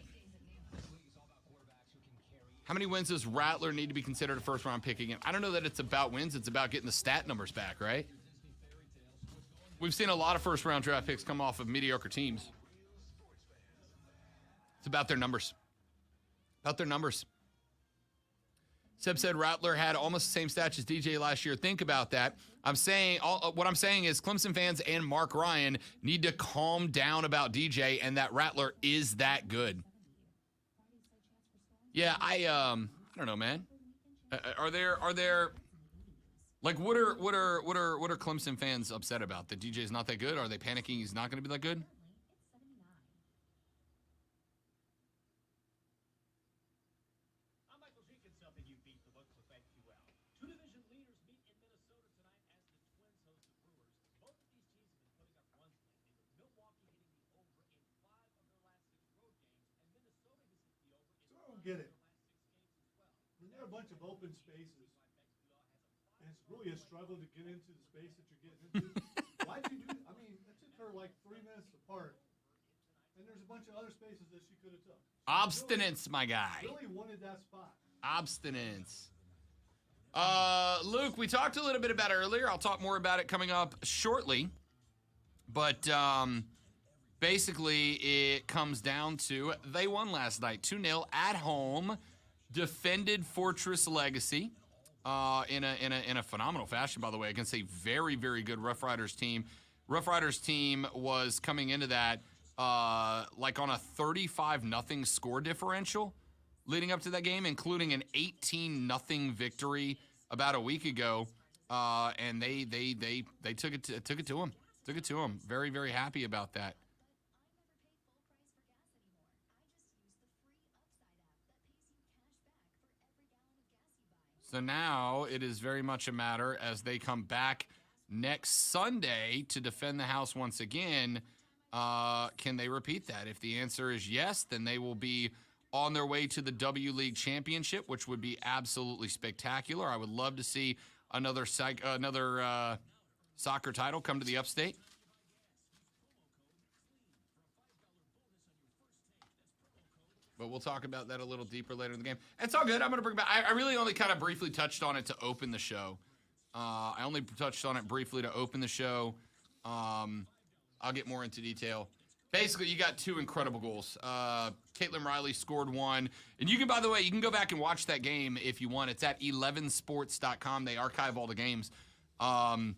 How many wins does Rattler need to be considered a first-round pick again? I don't know that it's about wins. It's about getting the stat numbers back, right? We've seen a lot of first-round draft picks come off of mediocre teams. It's about their numbers. About their numbers. Seb said Rattler had almost the same stats as DJ last year. Think about that. What I'm saying is Clemson fans and Mark Ryan need to calm down about DJ and that Rattler is that good. Yeah, I don't know, man. Are there like what are Clemson fans upset about? That DJ's not that good? Are they panicking he's not going to be that good? get it. When there are a bunch of open spaces, and it's really a struggle to get into the space that you're getting into, why'd you do? I mean, it took her like 3 minutes apart, and there's a bunch of other spaces that she could have took. Obstinance, my guy. Really wanted that spot. Obstinance. Luke, we talked a little bit about it earlier. I'll talk more about it coming up shortly. But basically, it comes down to they won last night 2-0 at home, defended Fortress Legacy in a phenomenal fashion, by the way, against a very, very good Rough Riders team. Rough Riders team was coming into that like on a 35-0 score differential leading up to that game, including an 18-0 victory about a week ago, and they took it to them. Took it to them. Very, very happy about that. So now it is very much a matter as they come back next Sunday to defend the house once again. Can they repeat that? If the answer is yes, then they will be on their way to the W League Championship, which would be absolutely spectacular. I would love to see another soccer title come to the Upstate. But we'll talk about that a little deeper later in the game. It's all good. I'm going to bring back. I really only kind of briefly touched on it to open the show. I only touched on it briefly to open the show. I'll get more into detail. Basically, you got two incredible goals. Caitlin Riley scored one. And you can, by the way, you can go back and watch that game if you want. It's at 11sports.com. They archive all the games. But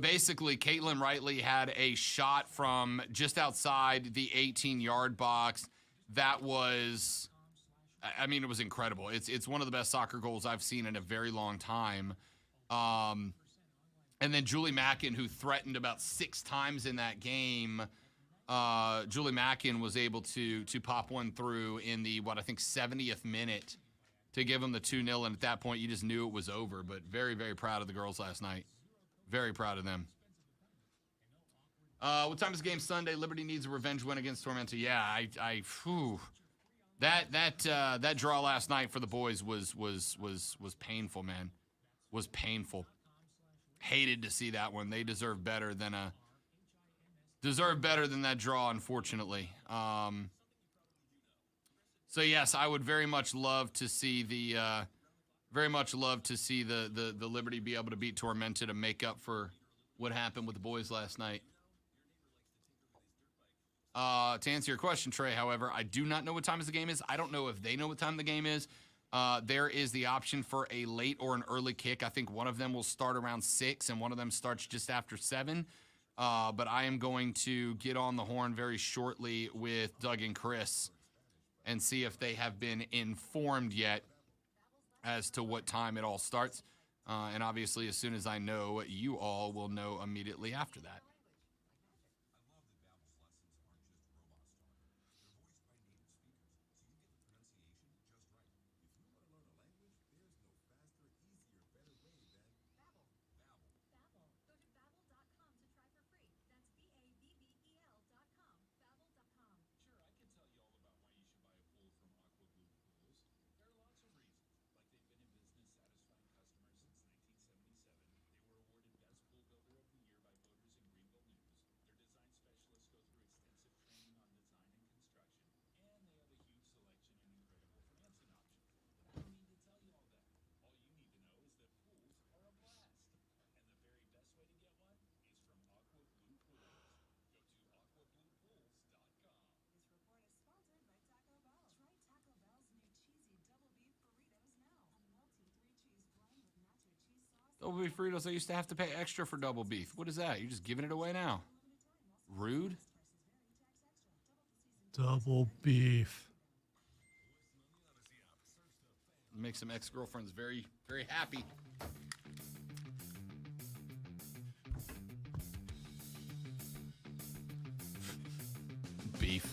basically, Caitlin Riley had a shot from just outside the 18-yard box that was, I mean, it was incredible. It's one of the best soccer goals I've seen in a very long time. And then Julie Mackin, who threatened about 6 times in that game, Julie Mackin was able to pop one through in the, 70th minute to give them the 2-0. And at that point, you just knew it was over. But very, very proud of the girls last night. Very proud of them. What time is the game Sunday? Liberty needs a revenge win against Tormenta. Yeah, that draw last night for the boys was painful, man. Was painful. Hated to see that one. They deserve better than that draw, unfortunately. So yes, I would very much love to see the Liberty be able to beat Tormenta to make up for what happened with the boys last night. To answer your question, Trey, however, I do not know what time the game is. I don't know if they know what time the game is. There is the option for a late or an early kick. I think one of them will start around 6 and one of them starts just after 7. But I am going to get on the horn very shortly with Doug and Chris and see if they have been informed yet as to what time it all starts. And obviously, as soon as I know, you all will know immediately after that. Double beef burritos, I used to have to pay extra for double beef. What is that? You're just giving it away now. Rude. Double beef. Make some ex-girlfriends very, very happy. Beef.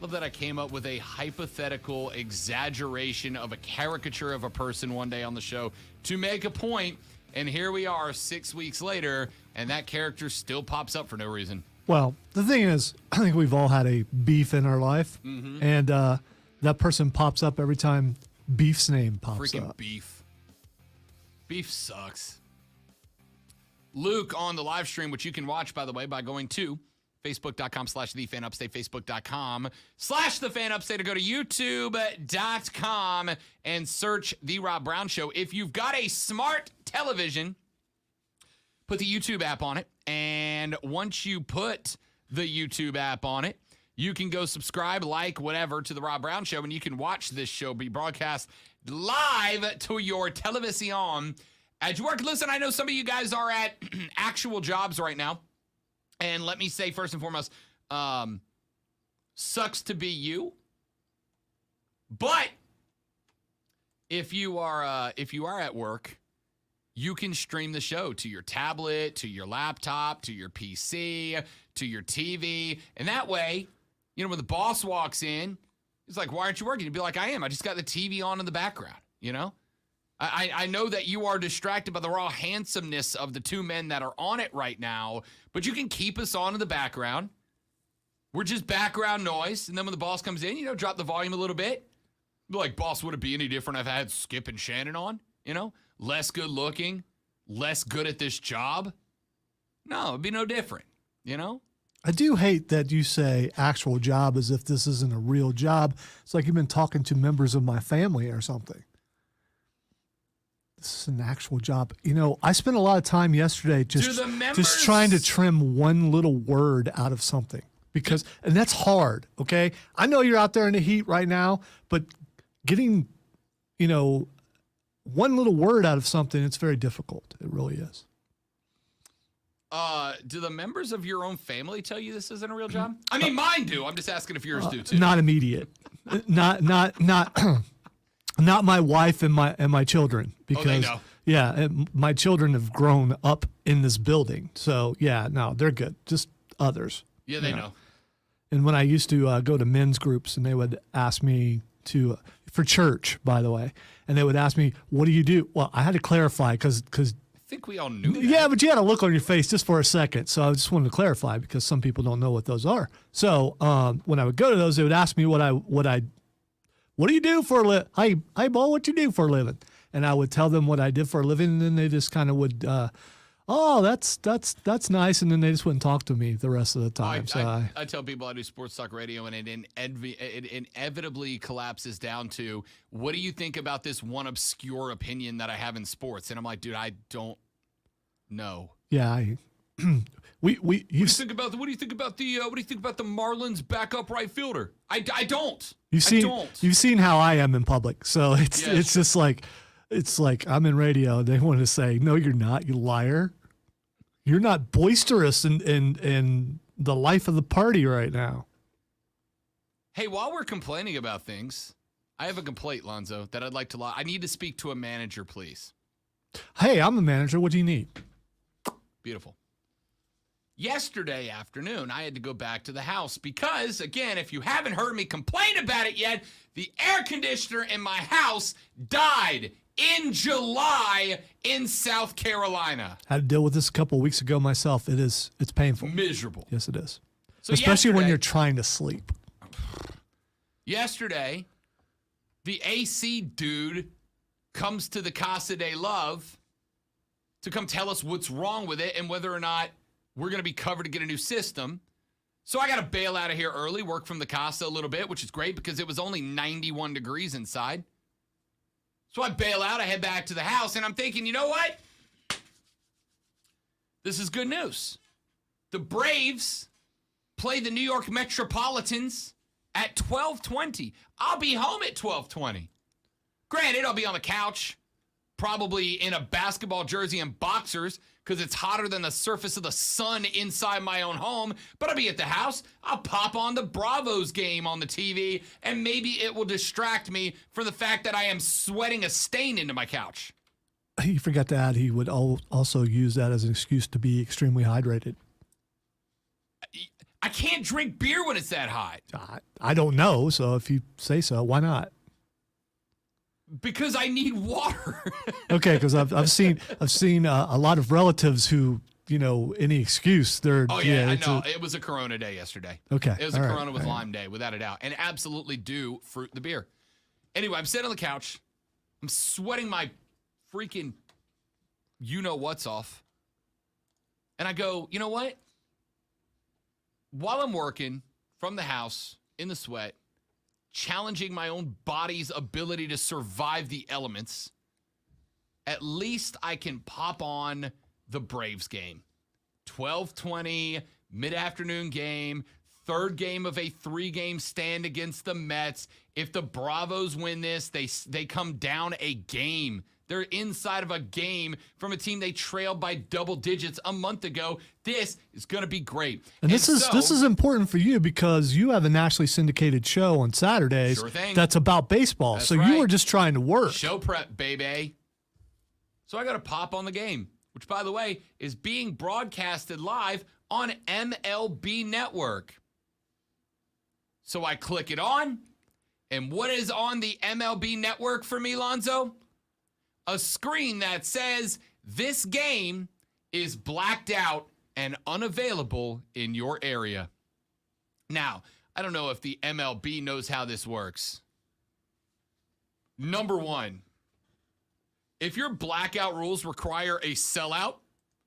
Love that I came up with a hypothetical exaggeration of a caricature of a person one day on the show to make a point, and here we are 6 weeks later, and that character still pops up for no reason. Well, the thing is, I think we've all had a beef in our life, and that person pops up every time beef's name pops Freaking up. beef. Beef sucks. Luke on the live stream, which you can watch, by the way, by going to Facebook.com/TheFanUpstate, Facebook.com/TheFanUpstate, or go to YouTube.com and search The Rob Brown Show. If you've got a smart television, put the YouTube app on it. And once you put the YouTube app on it, you can go subscribe, like, whatever to The Rob Brown Show, and you can watch this show be broadcast live to your television as you work. Listen, I know some of you guys are at actual jobs right now. And let me say, first and foremost, sucks to be you. But if you are at work, you can stream the show to your tablet, to your laptop, to your PC, to your TV. And that way, when the boss walks in, he's like, why aren't you working? You'd be like, I am. I just got the TV on in the background, I know that you are distracted by the raw handsomeness of the two men that are on it right now, but you can keep us on in the background. We're just background noise. And then when the boss comes in, drop the volume a little bit. Be like, boss, would it be any different if I had Skip and Shannon on? Less good looking, less good at this job. No, it'd be no different, I do hate that you say actual job as if this isn't a real job. It's like you've been talking to members of my family or something. This is an actual job. I spent a lot of time yesterday just trying to trim one little word out of something and that's hard. Okay. I know you're out there in the heat right now, but getting, one little word out of something, it's very difficult. It really is. Do the members of your own family tell you this isn't a real job? I mean, mine do. I'm just asking if yours do too. Not immediate. not my wife and my children, because they know. Yeah, my children have grown up in this building. So yeah, no, they're good. Just others. Yeah, they know. And when I used to go to men's groups, and they would ask me for church, by the way, and they would ask me, what do you do? Well, I had to clarify because I think we all knew that. Yeah, but you had a look on your face just for a second. So I just wanted to clarify because some people don't know what those are. So when I would go to those, they would ask me what do you do for a living? Hey, Bo, what you do for a living? And I would tell them what I did for a living, and then they just kind of would, oh, that's nice, and then they just wouldn't talk to me the rest of the time. I tell people I do sports talk radio, and it inevitably collapses down to, what do you think about this one obscure opinion that I have in sports? And I'm like, dude, I don't know. Yeah, what do you think about the Marlins backup right fielder? I don't. You've seen how I am in public, so it's just like, it's like I'm in radio. They want to say, no, you're not, you liar. You're not boisterous in the life of the party right now. Hey, while we're complaining about things, I have a complaint, Lonzo, that I'd like to I need to speak to a manager, please. Hey, I'm a manager. What do you need? Beautiful. Yesterday afternoon, I had to go back to the house because, again, if you haven't heard me complain about it yet, the air conditioner in my house died in July in South Carolina. I had to deal with this a couple of weeks ago myself. It's painful. Miserable. Yes, it is. So especially when you're trying to sleep. Yesterday, the AC dude comes to the Casa de Love to come tell us what's wrong with it and whether or not we're going to be covered to get a new system. So I got to bail out of here early, work from the Casa a little bit, which is great because it was only 91 degrees inside. So I bail out, I head back to the house, and I'm thinking, you know what? This is good news. The Braves play the New York Metropolitans at 12:20. I'll be home at 12:20. Granted, I'll be on the couch, probably in a basketball jersey and boxers, because it's hotter than the surface of the sun inside my own home, but I'll be at the house. I'll pop on the Bravos game on the TV, and maybe it will distract me from the fact that I am sweating a stain into my couch. He forgot to add he would also use that as an excuse to be extremely hydrated. I can't drink beer when it's that hot. I don't know, so if you say so, why not? Because I need water. Okay, because I've seen a lot of relatives who any excuse. They're Oh yeah, I know. It was a Corona day yesterday. Okay, it was a all right, Corona with all right. lime day, without a doubt, and absolutely do fruit the beer. Anyway, I'm sitting on the couch. I'm sweating my freaking what's off, and I go, you know what? While I'm working from the house in the sweat, challenging my own body's ability to survive the elements, at least I can pop on the Braves game. 12:20, mid-afternoon game, third game of a 3-game stand against the Mets. If the Bravos win this, they come down a game. They're inside of a game from a team they trailed by double digits a month ago. This is going to be great. And this is important for you because you have a nationally syndicated show on Saturdays Sure thing. that's about baseball. That's so right. you were just trying to work. Show prep, baby. So I got to pop on the game, which, by the way, is being broadcasted live on MLB Network. So I click it on, and what is on the MLB Network for me, Lonzo? A screen that says, this game is blacked out and unavailable in your area. Now, I don't know if the MLB knows how this works. Number one, if your blackout rules require a sellout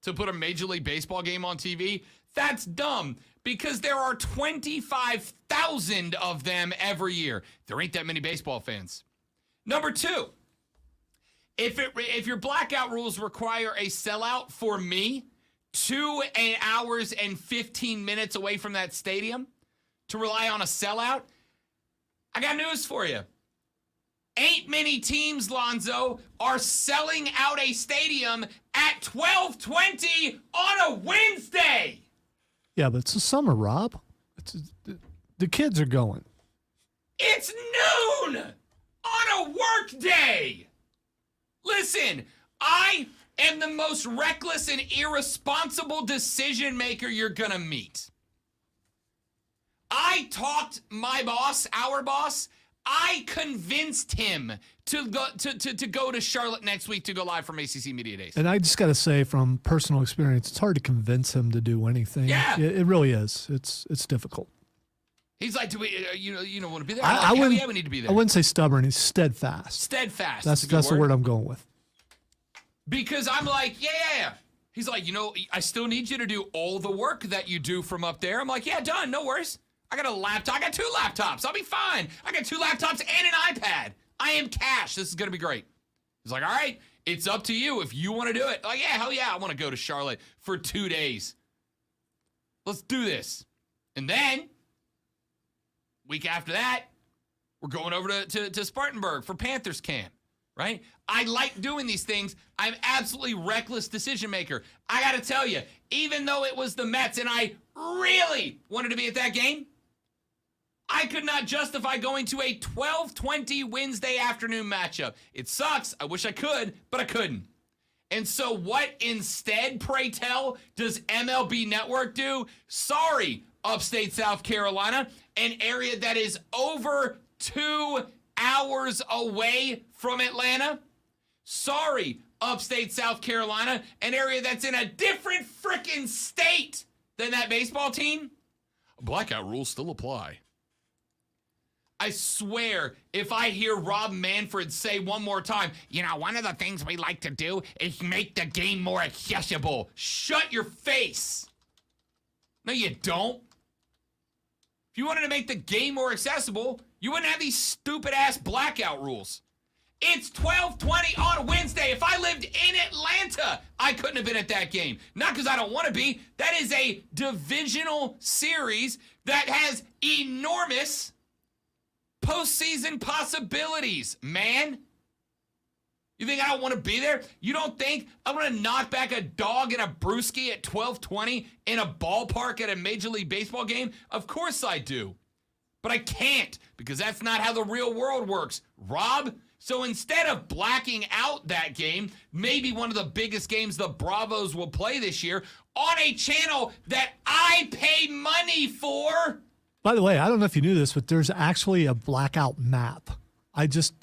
to put a Major League Baseball game on TV, that's dumb because there are 25,000 of them every year. There ain't that many baseball fans. Number two, if your blackout rules require a sellout for me, 2 hours and 15 minutes away from that stadium to rely on a sellout, I got news for you. Ain't many teams, Lonzo, are selling out a stadium at 12:20 on a Wednesday. Yeah, but it's the summer, Rob. The kids are going. It's noon on a work day. Listen, I am the most reckless and irresponsible decision maker you're going to meet. I talked my boss, our boss, I convinced him to go to Charlotte next week to go live from ACC Media Days. And I just got to say, from personal experience, it's hard to convince him to do anything. Yeah. It really is. It's difficult. He's like, "Do we? You don't want to be there?" I I'm like, wouldn't, yeah, we need to be there. I wouldn't say stubborn. He's steadfast. Steadfast. That's the word I'm going with. Because I'm like, yeah. He's like, I still need you to do all the work that you do from up there. I'm like, yeah, done. No worries. I got a laptop. I got 2 laptops. I'll be fine. I got 2 laptops and an iPad. I am cash. This is going to be great. He's like, all right, it's up to you if you want to do it. Like, yeah, hell yeah, I want to go to Charlotte for 2 days. Let's do this. And then, week after that, we're going over to Spartanburg for Panthers camp, right? I like doing these things. I'm absolutely reckless decision maker. I got to tell you, even though it was the Mets and I really wanted to be at that game, I could not justify going to a 12:20 Wednesday afternoon matchup. It sucks. I wish I could, but I couldn't. And so what instead, pray tell, does MLB Network do? Sorry, upstate South Carolina, an area that is over 2 hours away from Atlanta. Sorry, upstate South Carolina, an area that's in a different frickin' state than that baseball team. Blackout rules still apply. I swear, if I hear Rob Manfred say one more time, one of the things we like to do is make the game more accessible. Shut your face. No, you don't. If you wanted to make the game more accessible, you wouldn't have these stupid-ass blackout rules. It's 12:20 on Wednesday. If I lived in Atlanta, I couldn't have been at that game. Not because I don't want to be. That is a divisional series that has enormous postseason possibilities, man. You think I don't want to be there? You don't think I'm going to knock back a dog and a brewski at 12:20 in a ballpark at a Major League Baseball game? Of course I do. But I can't because that's not how the real world works, Rob. So instead of blacking out that game, maybe one of the biggest games the Bravos will play this year on a channel that I pay money for. By the way, I don't know if you knew this, but there's actually a blackout map. I just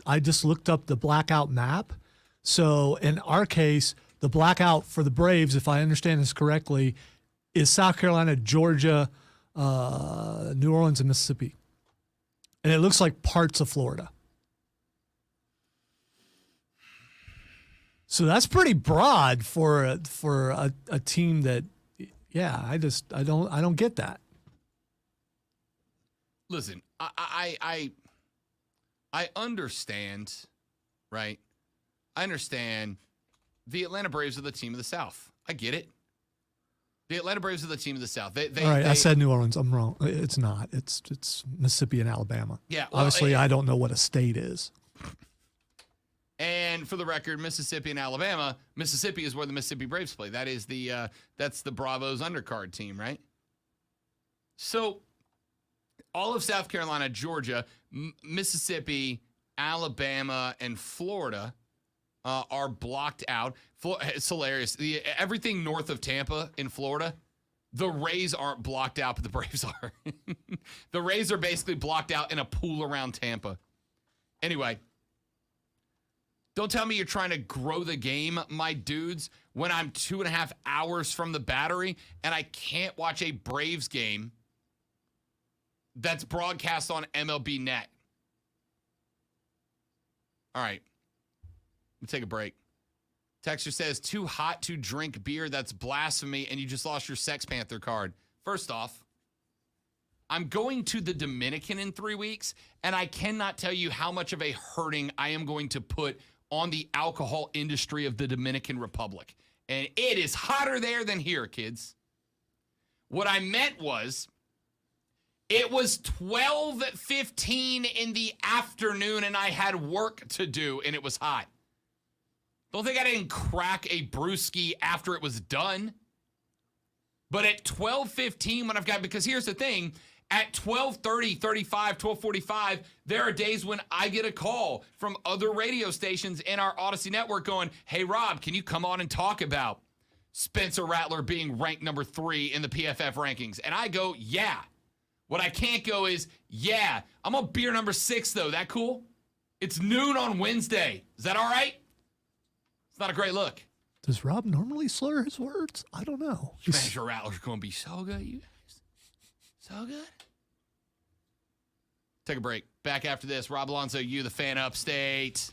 looked up the blackout map. So in our case, The blackout for the Braves, if I understand this correctly, is South Carolina, Georgia, New Orleans, and Mississippi. And it looks like parts of Florida. So that's pretty broad for a team that, yeah, I don't get that. Listen, I understand, right? I understand the Atlanta Braves are the team of the South. I get it. The Atlanta Braves are the team of the South. All right, I said New Orleans. I'm wrong. It's not. It's Mississippi and Alabama. Yeah. Well, obviously, I don't know what a state is. And for the record, Mississippi and Alabama, Mississippi is where the Mississippi Braves play. That is that's the Bravos undercard team, right? So all of South Carolina, Georgia, Mississippi, Alabama, and Florida are blocked out. It's hilarious. Everything north of Tampa in Florida, the Rays aren't blocked out, but the Braves are. The Rays are basically blocked out in a pool around Tampa. Anyway, don't tell me you're trying to grow the game, my dudes, when I'm 2.5 hours from the Battery and I can't watch a Braves game that's broadcast on MLB Net. All right. Let's take a break. Texter says, too hot to drink beer. That's blasphemy, and you just lost your Sex Panther card. First off, I'm going to the Dominican in 3 weeks, and I cannot tell you how much of a hurting I am going to put on the alcohol industry of the Dominican Republic. And it is hotter there than here, kids. What I meant was, it was 12:15 in the afternoon, and I had work to do, and it was hot. Don't think I didn't crack a brewski after it was done. But at 12:15 when I've got, because here's the thing, at 12:30, 35, 12:45, there are days when I get a call from other radio stations in our Odyssey network going, hey, Rob, can you come on and talk about Spencer Rattler being ranked number 3 in the PFF rankings? And I go, yeah. What I can't go is, yeah, I'm on beer number 6, though. That cool? It's noon on Wednesday. Is that all right? It's not a great look. Does Rob normally slur his words? I don't know. Spencer Rattler's going to be so good, you guys. So good. Take a break. Back after this. Rob Alonso, you, the fan upstate.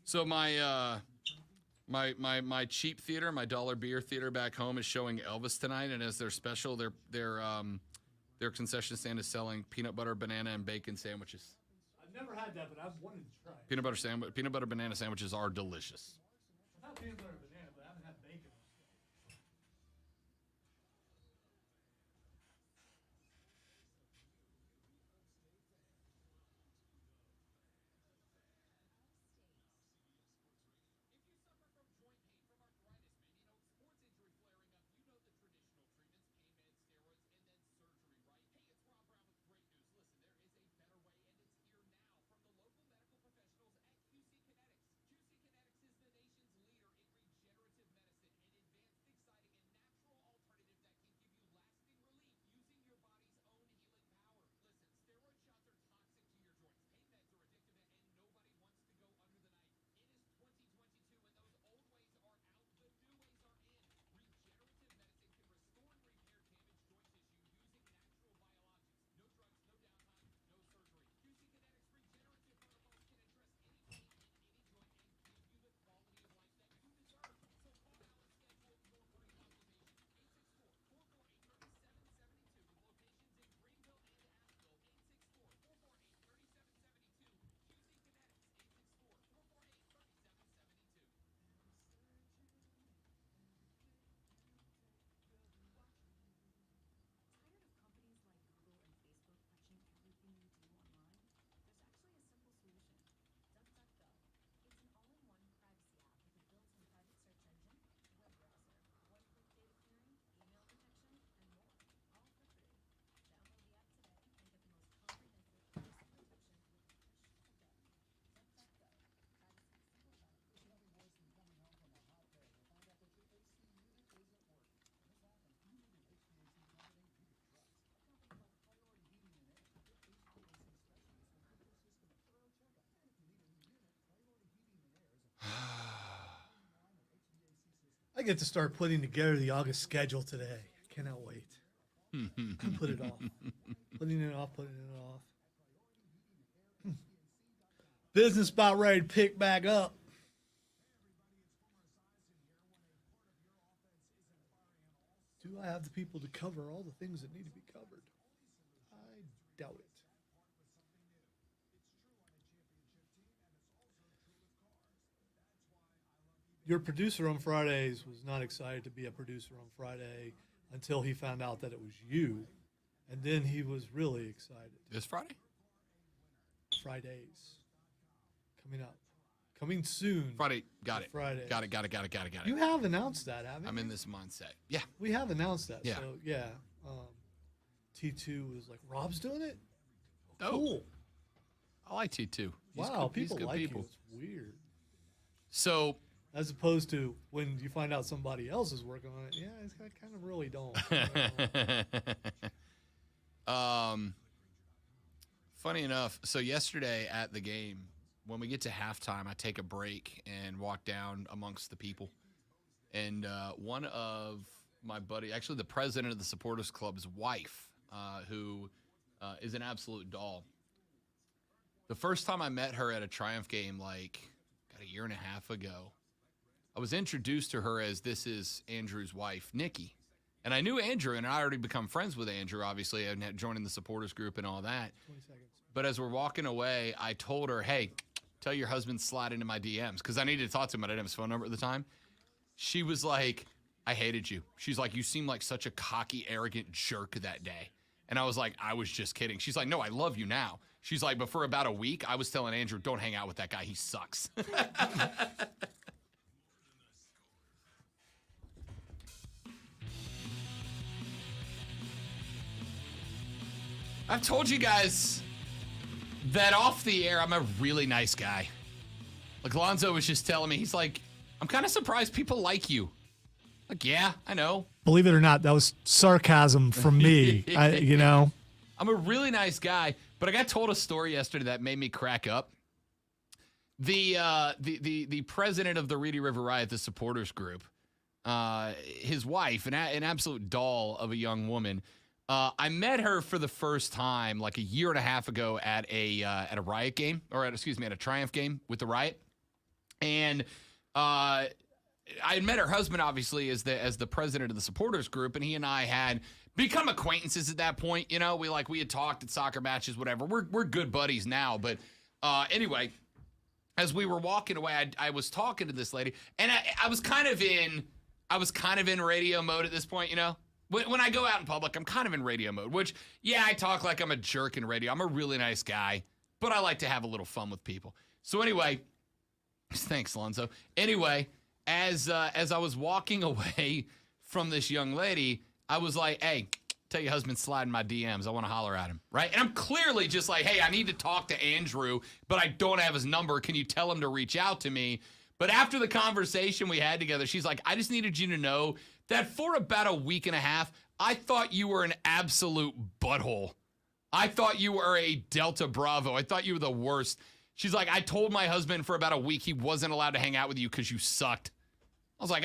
So my cheap theater, my dollar beer theater back home is showing Elvis tonight, and as their special, their concession stand is selling peanut butter, banana, and bacon sandwiches. I've never had that, but I've wanted to try it. Peanut butter banana sandwiches are delicious. I've had peanut butter and banana, but I haven't had bacon. I get to start putting together the August schedule today. I cannot wait. Put it off. Putting it off. Business about ready to pick back up. Do I have the people to cover all the things that need to be covered? I doubt it. Your producer on Fridays was not excited to be a producer on Friday until he found out that it was you. And then he was really excited. This Friday? Fridays. Coming up. Coming soon. Friday. Got it. Friday. Got it. You have announced that, haven't you? I'm in this mindset. Yeah. We have announced that. Yeah. So, yeah. T2 was like, Rob's doing it? Oh, Cool. I like T2. Wow, He's people good like people. you. It's weird. So, As opposed to when you find out somebody else is working on it. Yeah, I kind of really don't. funny enough, so yesterday at the game, when we get to halftime, I take a break and walk down amongst the people. And one of my buddy, actually the president of the Supporters Club's wife, who is an absolute doll. The first time I met her at a Triumph game, like, a year and a half ago, I was introduced to her as this is Andrew's wife, Nikki. And I knew Andrew, and I already become friends with Andrew, obviously, and joining the supporters group and all that. 20 seconds. But as we're walking away, I told her, hey, tell your husband slide into my DMs, because I needed to talk to him. I didn't have his phone number at the time. She was like, I hated you. She's like, you seem like such a cocky, arrogant jerk that day. And I was like, I was just kidding. She's like, no, I love you now. She's like, but for about a week, I was telling Andrew, don't hang out with that guy. He sucks. I've told you guys that off the air, I'm a really nice guy. Like Lonzo was just telling me, he's like, I'm kind of surprised people like you. Like, yeah, I know. Believe it or not, that was sarcasm from me. I'm a really nice guy, but I got told a story yesterday that made me crack up. The president of the Reedy River Riot, the supporters group, his wife, an absolute doll of a young woman. I met her for the first time like a year and a half ago at a Riot game, or at a Triumph game with the Riot, and I had met her husband obviously as the president of the supporters group, and he and I had become acquaintances at that point. You know, we had talked at soccer matches, whatever. We're good buddies now, but anyway, as we were walking away, I was talking to this lady, and I was kind of in radio mode at this point, you know. When I go out in public, I'm kind of in radio mode, which, yeah, I talk like I'm a jerk in radio. I'm a really nice guy, but I like to have a little fun with people. So anyway, thanks, Lonzo. Anyway, as I was walking away from this young lady, I was like, hey, tell your husband slide in my DMs. I want to holler at him, right? And I'm clearly just like, hey, I need to talk to Andrew, but I don't have his number. Can you tell him to reach out to me? But after the conversation we had together, she's like, I just needed you to know that for about a week and a half, I thought you were an absolute butthole. I thought you were a Delta Bravo. I thought you were the worst. She's like, I told my husband for about a week he wasn't allowed to hang out with you because you sucked. I was like,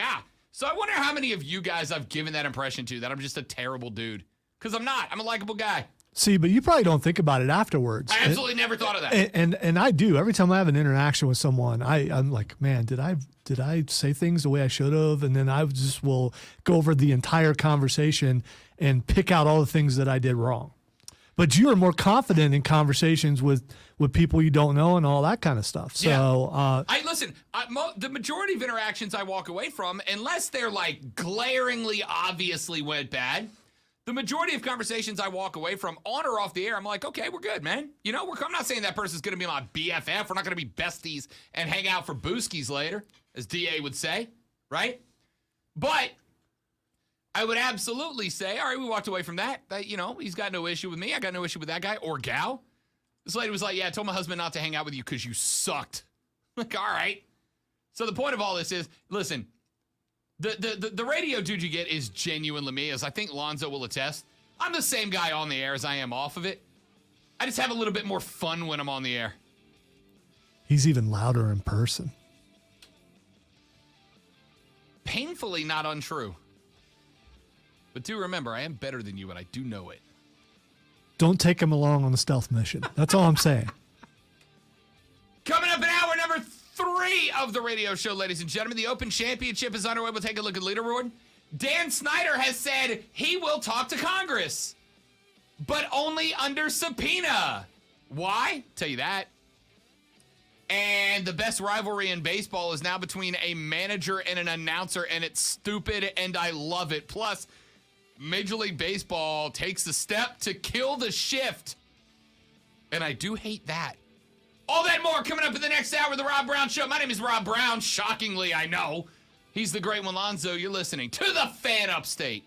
So I wonder how many of you guys I've given that impression to, that I'm just a terrible dude. Because I'm not. I'm a likable guy. See, but you probably don't think about it afterwards. I absolutely never thought of that. And I do. Every time I have an interaction with someone, I'm like, man, did I say things the way I should have? And then I just will go over the entire conversation and pick out all the things that I did wrong. But you are more confident in conversations with people you don't know and all that kind of stuff. So the majority of interactions I walk away from, unless they're like glaringly, obviously went bad, the majority of conversations I walk away from, on or off the air, I'm like, okay, we're good, man. You know, I'm not saying that person's going to be my BFF. We're not going to be besties and hang out for booskies later, as DA would say, right? But I would absolutely say, all right, we walked away from that. You know, he's got no issue with me. I got no issue with that guy or gal. This lady was like, yeah, I told my husband not to hang out with you because you sucked. Like, all right. So the point of all this is, listen, the radio dude you get is genuinely me, as I think Lonzo will attest. I'm the same guy on the air as I am off of it. I just have a little bit more fun when I'm on the air. He's even louder in person. painfully not untrue. But do remember, I am better than you, and I do know it. Don't take him along on the stealth mission. That's all I'm saying. Coming up in hour number 3 of the radio show, ladies and gentlemen, the Open Championship is underway. We'll take a look at leaderboard. Dan Snyder has said he will talk to Congress, but only under subpoena. Why? Tell you that. And the best rivalry in baseball is now between a manager and an announcer, and it's stupid, and I love it. Plus, Major League Baseball takes the step to kill the shift, and I do hate that. All that and more coming up in the next hour of the Rob Brown Show. My name is Rob Brown. Shockingly, I know. He's the great one, Lonzo. You're listening to the Fan Upstate.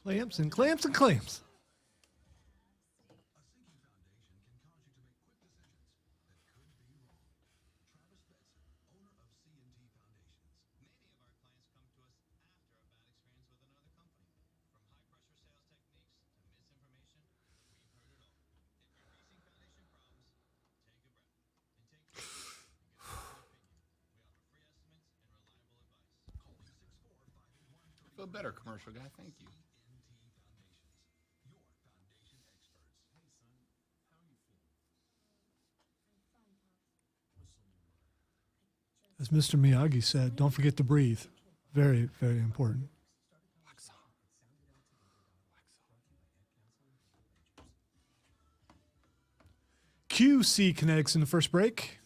Clamps and clamps and clamps. feel better, commercial guy. Thank you. As Mr. Miyagi said, don't forget to breathe. Very, very important. QC Kinetics in the first break.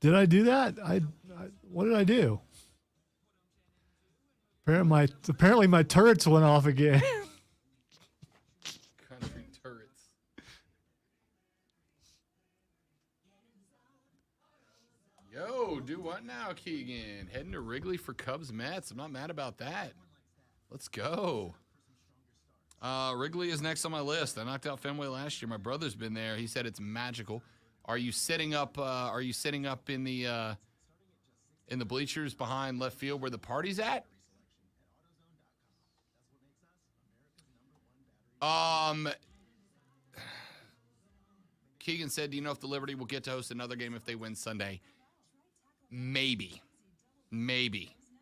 Did I do that? What did I do? Apparently my turrets went off again. Country turrets. Yo, do what now, Keegan? Heading to Wrigley for Cubs Mets. I'm not mad about that. Let's go. Wrigley is next on my list. I knocked out Fenway last year. My brother's been there. He said it's magical. Are you sitting up in the bleachers behind left field where the party's at? Keegan said, do you know if the Liberty will get to host another game if they win Sunday? Maybe.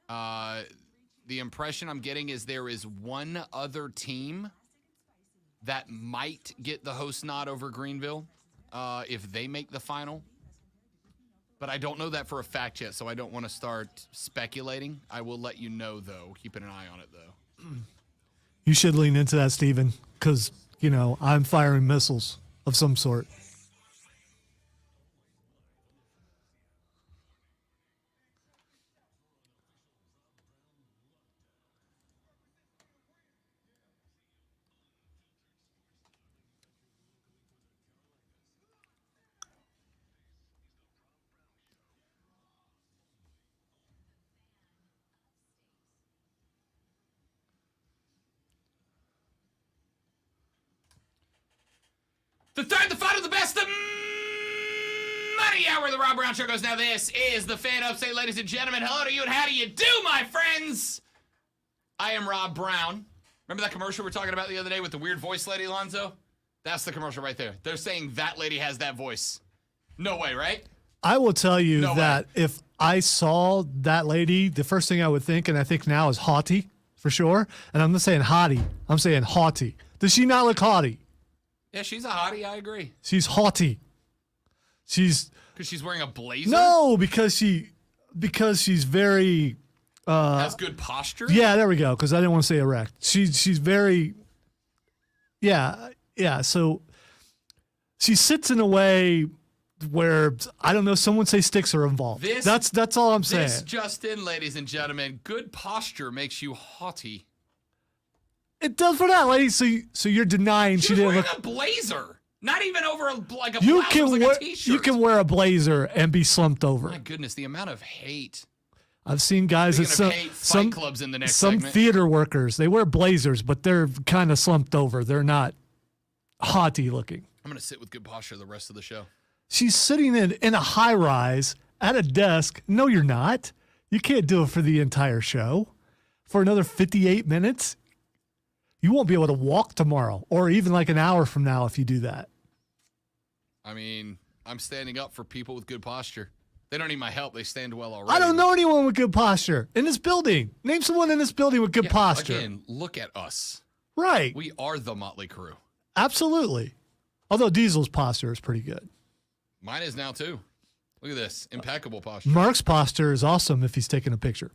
The impression I'm getting is there is one other team that might get the host nod over Greenville if they make the final. But I don't know that for a fact yet, so I don't want to start speculating. I will let you know, though. Keeping an eye on it, though. You should lean into that, Steven, because, I'm firing missiles of some sort. The third, the final, the best, the money hour of the Rob Brown Show goes now. This is the Fan Upstate, ladies and gentlemen. Hello to you, and how do you do, my friends? I am Rob Brown. Remember that commercial we were talking about the other day with the weird voice lady, Alonzo? That's the commercial right there. They're saying that lady has that voice. No way, right? I will tell you that if I saw that lady, the first thing I would think, and I think now, is haughty, for sure. And I'm not saying hottie. I'm saying haughty. Does she not look haughty? Yeah, she's a hottie. I agree. She's haughty. Because she's wearing a blazer? No, because she's very... has good posture? Yeah, there we go, because I didn't want to say erect. She's very... Yeah, so she sits in a way where, I don't know, someone say sticks are involved. That's all I'm saying. This just in, ladies and gentlemen, good posture makes you haughty. It does for that lady. So you're denying she didn't look... a blazer. Not even over a blouse. A t-shirt. You can wear a blazer and be slumped over. My goodness, the amount of hate. I've seen guys at some clubs in the next some segment. Theater workers. They wear blazers, but they're kind of slumped over. They're not haughty looking. I'm going to sit with good posture the rest of the show. She's sitting in a high rise at a desk. No, you're not. You can't do it for the entire show. For another 58 minutes. You won't be able to walk tomorrow or even like an hour from now if you do that. I mean, I'm standing up for people with good posture. They don't need my help. They stand well already. I don't know anyone with good posture in this building. Name someone in this building with good posture. Again, look at us. Right. We are the Motley Crew. Absolutely. Although Diesel's posture is pretty good. Mine is now, too. Look at this. Impeccable posture. Mark's posture is awesome if he's taking a picture.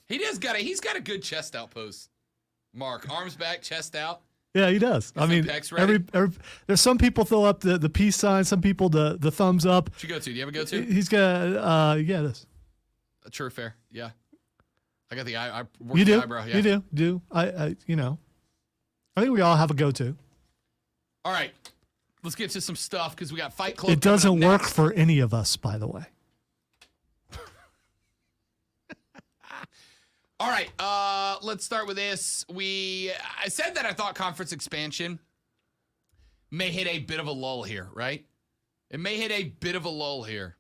He's got a good chest out pose. Mark, arms back, chest out. Yeah, he does. I mean, there's some people throw up the peace sign, some people the thumbs up. What you go to? Do you have a go to? He's got this. True, fair. Yeah. I got the eye. You do. Eyebrow, yeah. You do. I think we all have a go to. All right. Let's get to some stuff because we got Fight Club. It doesn't work for any of us, by the way. All right, let's start with this. I said that I thought conference expansion may hit a bit of a lull here, right? It may hit a bit of a lull here.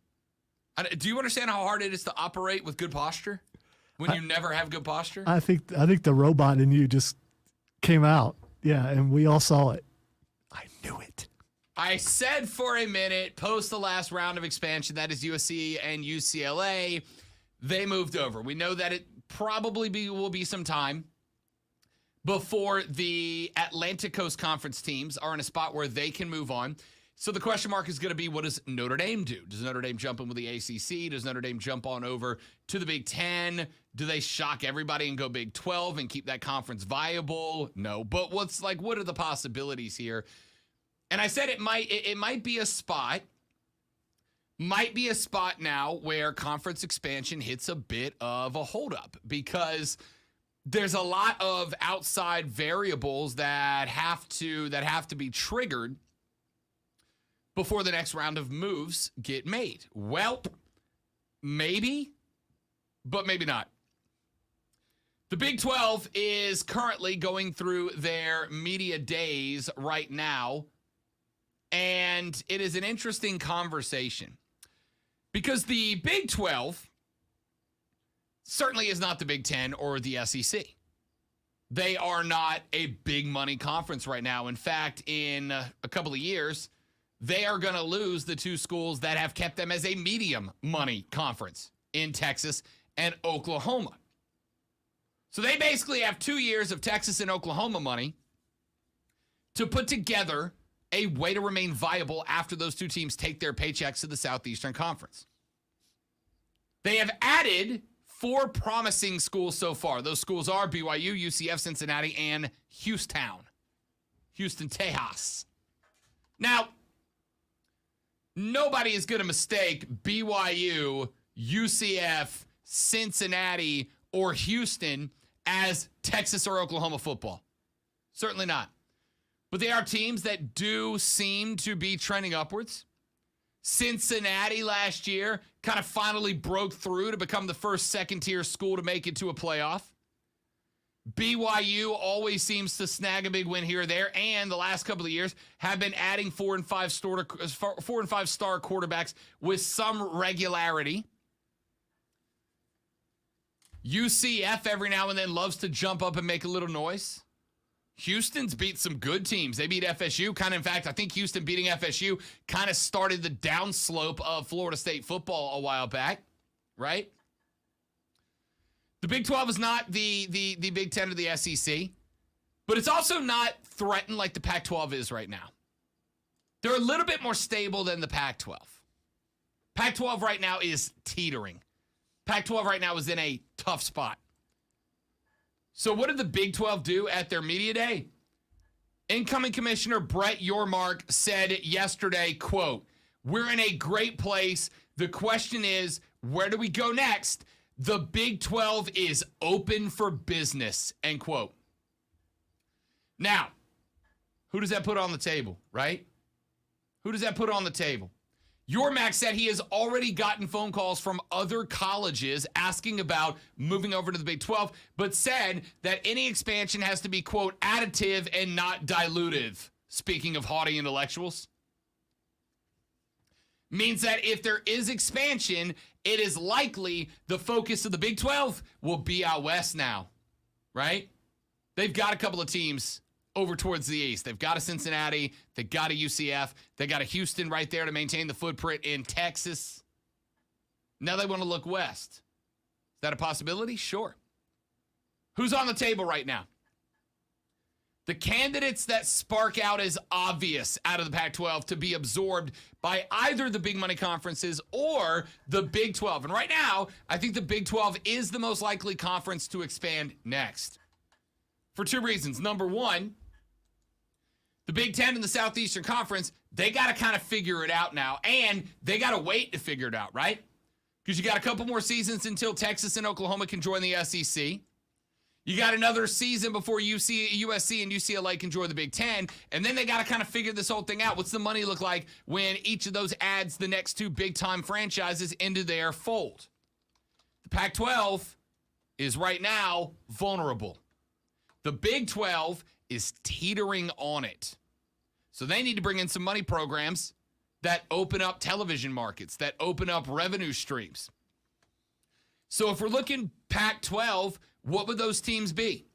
Do you understand how hard it is to operate with good posture when you never have good posture? I think the robot in you just came out. Yeah, and we all saw it. I knew it. I said for a minute, post the last round of expansion, that is USC and UCLA, they moved over. We know that it probably will be some time before the Atlantic Coast Conference teams are in a spot where they can move on. So the question mark is going to be, what does Notre Dame do? Does Notre Dame jump in with the ACC? Does Notre Dame jump on over to the Big Ten? Do they shock everybody and go Big 12 and keep that conference viable? No. But what are the possibilities here? And I said it might be a spot. Might be a spot now where conference expansion hits a bit of a holdup because there's a lot of outside variables that have to be triggered before the next round of moves get made. Well, maybe, but maybe not. The Big 12 is currently going through their media days right now, and it is an interesting conversation because the Big 12 certainly is not the Big 10 or the SEC. They are not a big money conference right now. In fact, in a couple of years, they are going to lose the two schools that have kept them as a medium money conference in Texas and Oklahoma. So they basically have 2 years of Texas and Oklahoma money to put together a way to remain viable after those two teams take their paychecks to the Southeastern Conference. They have added 4 promising schools so far. Those schools are BYU, UCF, Cincinnati, and Houston Tejas. Now, nobody is going to mistake BYU, UCF, Cincinnati, or Houston as Texas or Oklahoma football. Certainly not. But they are teams that do seem to be trending upwards. Cincinnati last year kind of finally broke through to become the first second-tier school to make it to a playoff. BYU always seems to snag a big win here or there, and the last couple of years have been adding 4 and 5 star quarterbacks with some regularity. UCF every now and then loves to jump up and make a little noise. Houston's beat some good teams. They beat FSU. In fact, I think Houston beating FSU kind of started the downslope of Florida State football a while back, right? The Big 12 is not the Big 10 or the SEC, but it's also not threatened like the Pac-12 is right now. They're a little bit more stable than the Pac-12. Pac-12 right now is teetering. Pac-12 right now is in a tough spot. So what did the Big 12 do at their media day? Incoming Commissioner Brett Yormark said yesterday, quote, "We're in a great place. The question is, where do we go next? The Big 12 is open for business," end quote. Now, who does that put on the table, right? Who does that put on the table? Yormark said he has already gotten phone calls from other colleges asking about moving over to the Big 12, but said that any expansion has to be, quote, additive and not dilutive. Speaking of haughty intellectuals. Means that if there is expansion, it is likely the focus of the Big 12 will be out west now, right? They've got a couple of teams over towards the east. They've got a Cincinnati. They've got a UCF. They got a Houston right there to maintain the footprint in Texas. Now they want to look west. Is that a possibility? Sure. Who's on the table right now? The candidates that spark out as obvious out of the Pac-12 to be absorbed by either the big money conferences or the Big 12. And right now, I think the Big 12 is the most likely conference to expand next. For 2 reasons. Number one, the Big 10 and the Southeastern Conference, they got to kind of figure it out now. And they got to wait to figure it out, right? Because you got a couple more seasons until Texas and Oklahoma can join the SEC. You got another season before USC and UCLA can join the Big 10. And then they got to kind of figure this whole thing out. What's the money look like when each of those adds the next 2 big-time franchises into their fold? The Pac-12 is right now vulnerable. The Big 12 is teetering on it. So they need to bring in some money programs that open up television markets, that open up revenue streams. So if we're looking Pac-12, what would those teams be?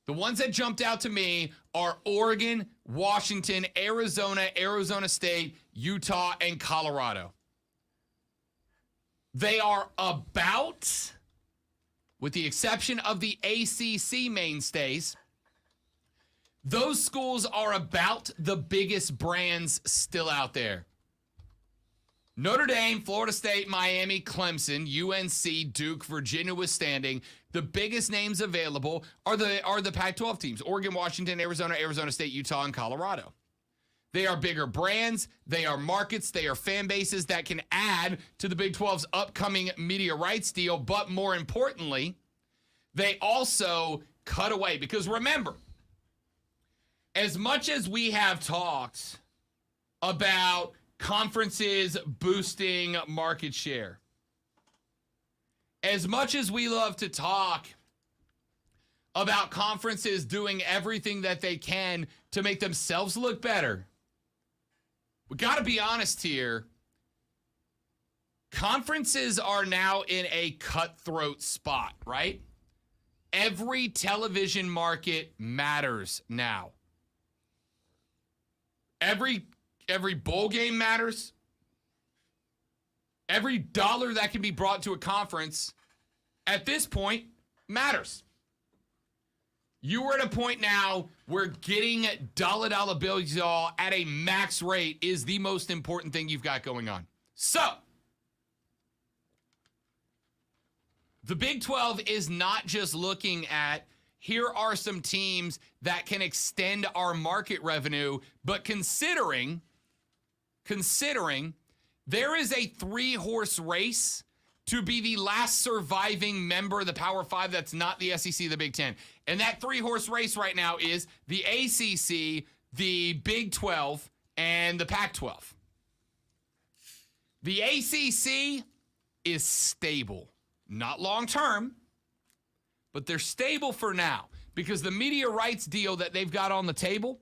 The ones that jumped out to me are Oregon, Washington, Arizona, Arizona State, Utah, and Colorado. They are about, with the exception of the ACC mainstays, those schools are about the biggest brands still out there. Notre Dame, Florida State, Miami, Clemson, UNC, Duke, Virginia withstanding, the biggest names available are the Pac-12 teams: Oregon, Washington, Arizona, Arizona State, Utah, and Colorado. They are bigger brands, they are markets, they are fan bases that can add to the Big 12's upcoming media rights deal, but more importantly, they also cut away. Because remember, as much as we have talked about conferences boosting market share, as much as we love to talk about conferences doing everything that they can to make themselves look better, we got to be honest here. Conferences are now in a cutthroat spot, right? Every television market matters now. Every bowl game matters. Every dollar that can be brought to a conference at this point matters. You are at a point now where getting dollar bills, y'all, at a max rate is the most important thing you've got going on. So, the Big 12 is not just looking at, here are some teams that can extend our market revenue, but considering there is a 3-horse race to be the last surviving member of the Power 5 that's not the SEC, the Big 10. And that 3-horse race right now is the ACC, the Big 12, and the Pac-12. The ACC is stable. Not long term, but they're stable for now because the media rights deal that they've got on the table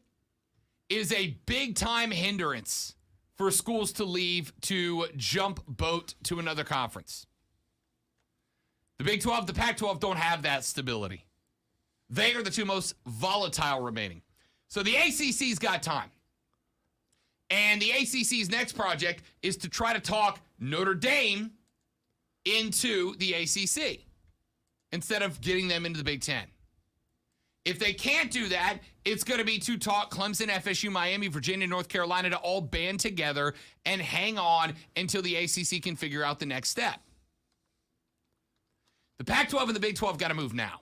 is a big-time hindrance for schools to leave to jump boat to another conference. The Big 12, the Pac-12 don't have that stability. They are the two most volatile remaining. So the ACC's got time. And the ACC's next project is to try to talk Notre Dame into the ACC instead of getting them into the Big 10. If they can't do that, it's going to be to talk Clemson, FSU, Miami, Virginia, North Carolina to all band together and hang on until the ACC can figure out the next step. The Pac-12 and the Big 12 got to move now.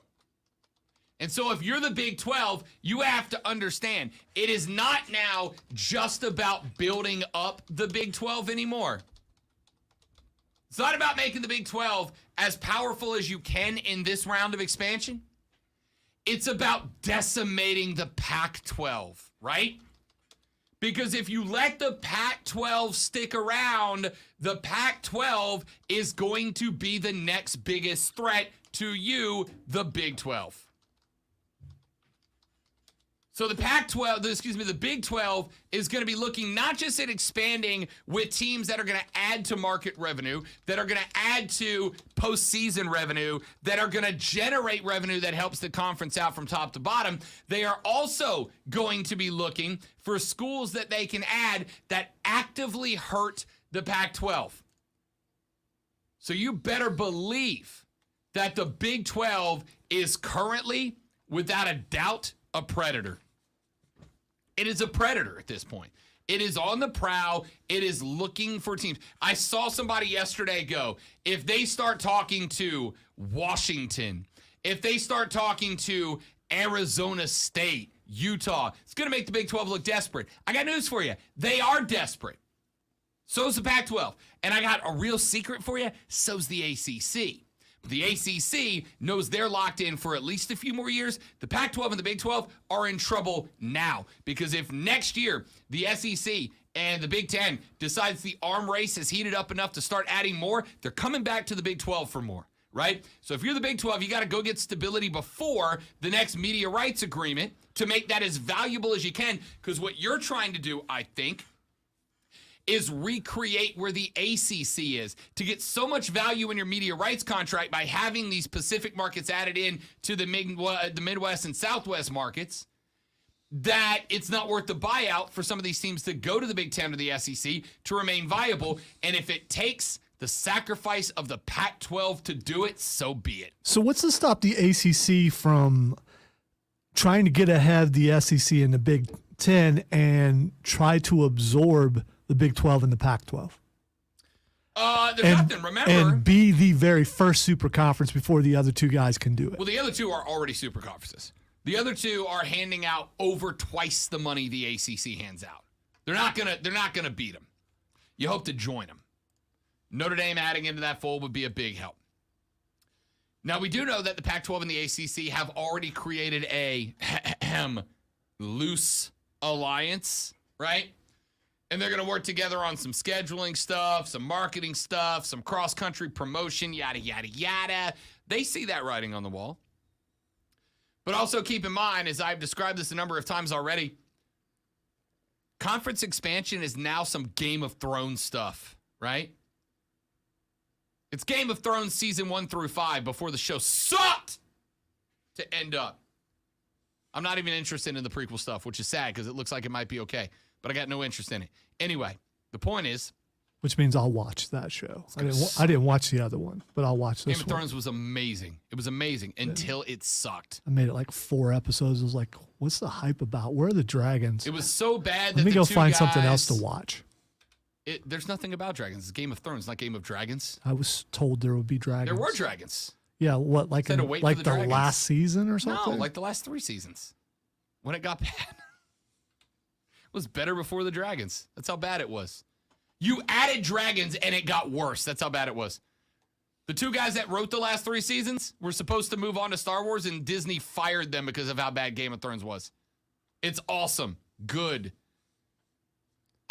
And so if you're the Big 12, you have to understand it is not now just about building up the Big 12 anymore. It's not about making the Big 12 as powerful as you can in this round of expansion. It's about decimating the Pac-12, right? Because if you let the Pac-12 stick around, the Pac-12 is going to be the next biggest threat to you, the Big 12. So the the Big 12 is going to be looking not just at expanding with teams that are going to add to market revenue, that are going to add to postseason revenue, that are going to generate revenue that helps the conference out from top to bottom. They are also going to be looking for schools that they can add that actively hurt the Pac-12. So you better believe that the Big 12 is currently, without a doubt, a predator. It is a predator at this point. It is on the prowl. It is looking for teams. I saw somebody yesterday go, if they start talking to Washington, if they start talking to Arizona State, Utah, it's going to make the Big 12 look desperate. I got news for you. They are desperate. So's the Pac-12. And I got a real secret for you. So's the ACC. The ACC knows they're locked in for at least a few more years. The Pac-12 and the Big 12 are in trouble now because if next year the SEC and the Big 10 decides the arm race has heated up enough to start adding more, they're coming back to the Big 12 for more, right? So if you're the Big 12, you got to go get stability before the next media rights agreement to make that as valuable as you can because what you're trying to do, I think, is recreate where the ACC is to get so much value in your media rights contract by having these Pacific markets added in to the Midwest and Southwest markets, that it's not worth the buyout for some of these teams to go to the Big Ten or the SEC to remain viable. And if it takes the sacrifice of the Pac-12 to do it, so be it. So what's to stop the ACC from trying to get ahead of the SEC and the Big Ten and try to absorb the Big 12 and the Pac-12? There's nothing, remember. And be the very first super conference before the other two guys can do it. Well, the other two are already super conferences. The other two are handing out over twice the money the ACC hands out. They're not gonna beat them. You hope to join them. Notre Dame adding into that fold would be a big help. Now, we do know that the Pac-12 and the ACC have already created a loose alliance, right? And they're going to work together on some scheduling stuff, some marketing stuff, some cross-country promotion, yada, yada, yada. They see that writing on the wall. But also keep in mind, as I've described this a number of times already, conference expansion is now some Game of Thrones stuff, right? It's Game of Thrones season 1 through 5 before the show sucked to end up. I'm not even interested in the prequel stuff, which is sad because it looks like it might be okay, but I got no interest in it. Anyway, the point is, which means I'll watch that show. I didn't watch the other one, but I'll watch this one. Game of Thrones was amazing. It was amazing until it sucked. I made it like 4 episodes. I was like, what's the hype about? Where are the dragons? It was so bad that Let me the go two find guys, something else to watch. There's nothing about dragons. It's Game of Thrones, not Game of Dragons. I was told there would be dragons. There were dragons. Yeah, what, like Instead of waiting for the dragons. last season or something? No, like the last 3 seasons. When it got bad. It was better before the dragons. That's how bad it was. You added dragons and it got worse. That's how bad it was. The 2 guys that wrote the last 3 seasons were supposed to move on to Star Wars, and Disney fired them because of how bad Game of Thrones was. It's awesome. Good.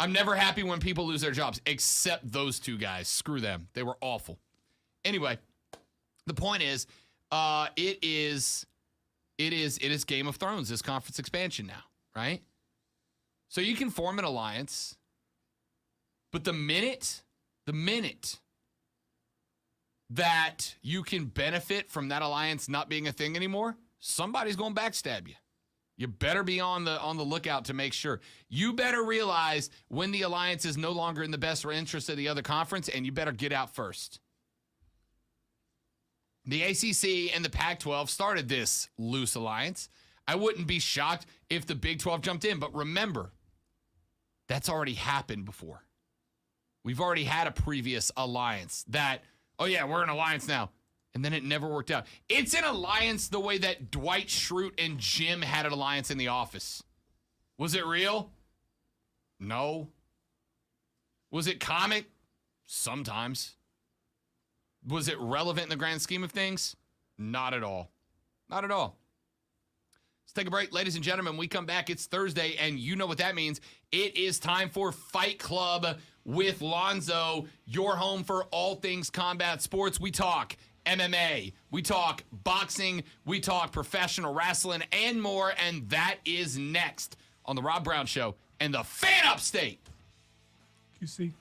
I'm never happy when people lose their jobs, except those 2 guys. Screw them. They were awful. Anyway, the point is, it is Game of Thrones, this conference expansion now, right? So you can form an alliance, but the minute that you can benefit from that alliance not being a thing anymore, somebody's going to backstab you. You better be on the lookout to make sure. You better realize when the alliance is no longer in the best interest of the other conference, and you better get out first. The ACC and the Pac-12 started this loose alliance. I wouldn't be shocked if the Big 12 jumped in, but remember, that's already happened before. We've already had a previous alliance that, oh yeah, we're an alliance now. And then it never worked out. It's an alliance the way that Dwight Schrute and Jim had an alliance in The Office. Was it real? No. Was it comic? Sometimes. Was it relevant in the grand scheme of things? Not at all. Not at all. Let's take a break, ladies and gentlemen. When we come back, it's Thursday, and you know what that means. It is time for Fight Club with Lonzo, your home for all things combat sports. We talk MMA, we talk boxing, we talk professional wrestling, and more, and that is next on The Rob Brown Show and the Fan Upstate. You see?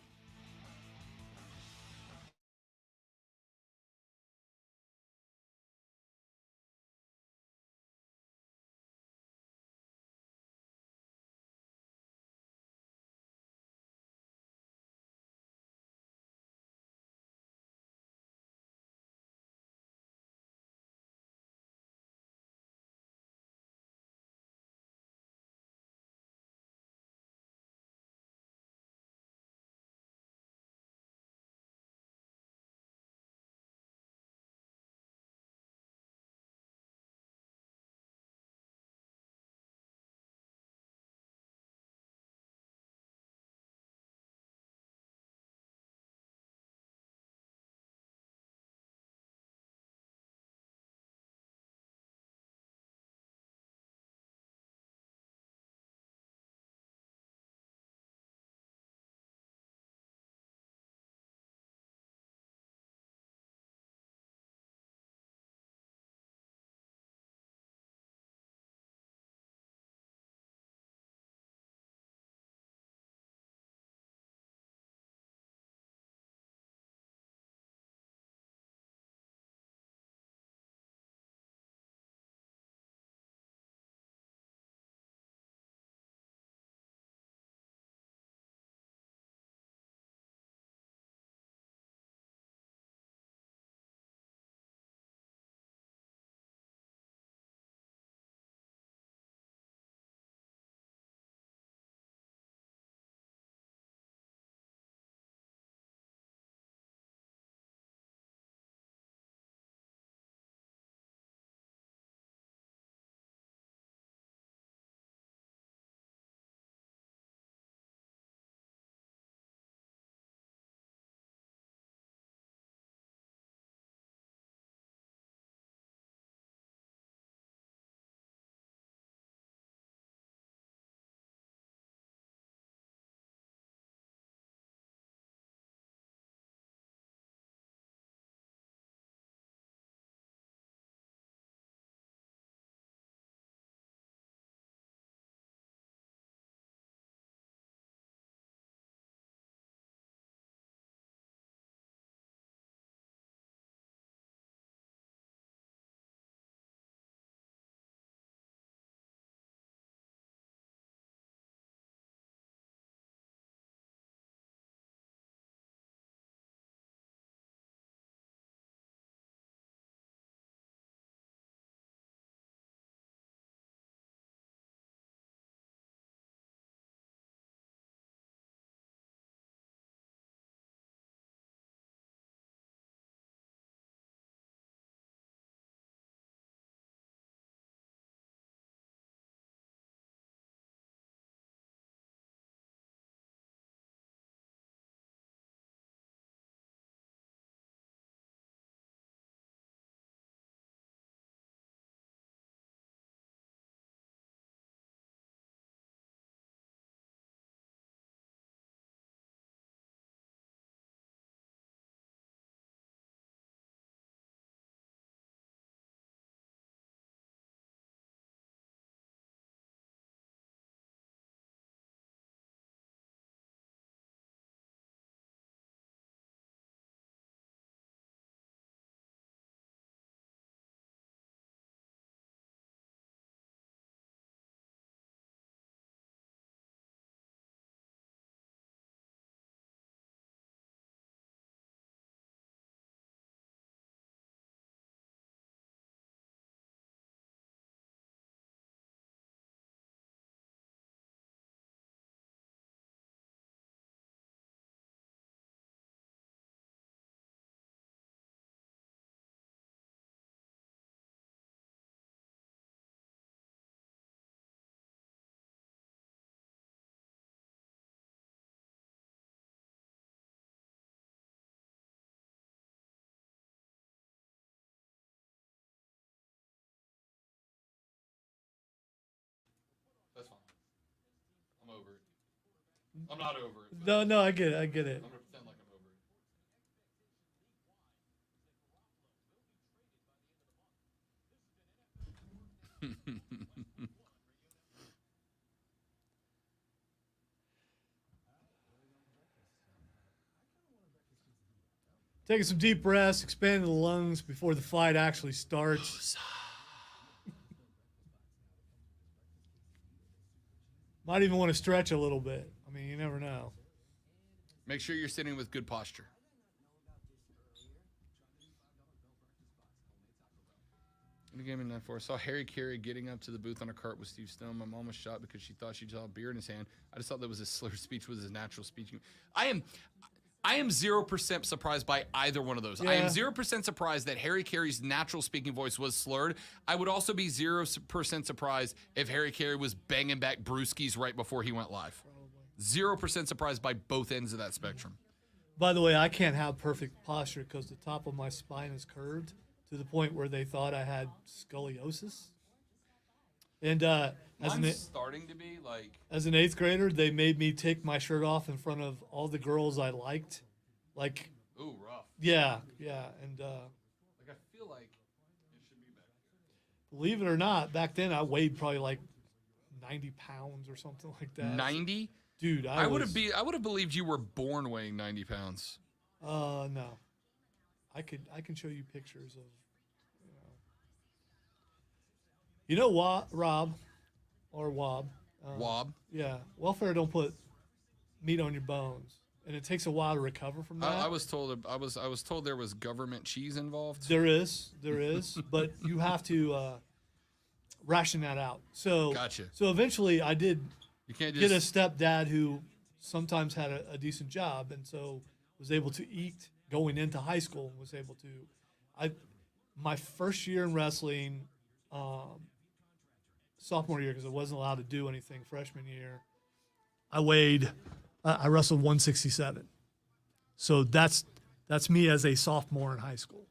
I'm not over it. No, I get it. I'm gonna pretend like I'm over it. Taking some deep breaths, expanding the lungs before the fight actually starts. Might even want to stretch a little bit. I mean, you never know. Make sure you're sitting with good posture. In the game in 9-4, I saw Harry Carey getting up to the booth on a cart with Steve Stone. My mom was shot because she thought she saw a beer in his hand. I just thought that was his slurred speech with his natural speech. I am 0% surprised by either one of those. I am 0% surprised that Harry Carey's natural speaking voice was slurred. I would also be 0% surprised if Harry Carey was banging back brewskis right before he went live. 0% surprised by both ends of that spectrum. By the way, I can't have perfect posture because the top of my spine is curved to the point where they thought I had scoliosis. And Mine's starting to be like... As an 8th grader, they made me take my shirt off in front of all the girls I liked. Like, Ooh, rough. yeah. And Like, I feel like it should be back here. believe it or not, back then I weighed probably like 90 pounds or something like that. 90? Dude, I would have believed you were born weighing 90 pounds. No. I can show you pictures of, you know what, Rob, or Wob. Wob. Yeah, welfare don't put meat on your bones, and it takes a while to recover from that. I was told there was government cheese involved. There is, but you have to ration that out. So Gotcha. So eventually, I did You can't get a just stepdad who sometimes had a decent job, and so was able to eat going into high school. Was able to, my first year in wrestling, sophomore year, because I wasn't allowed to do anything freshman year, I wrestled 167. So that's me as a sophomore in high school.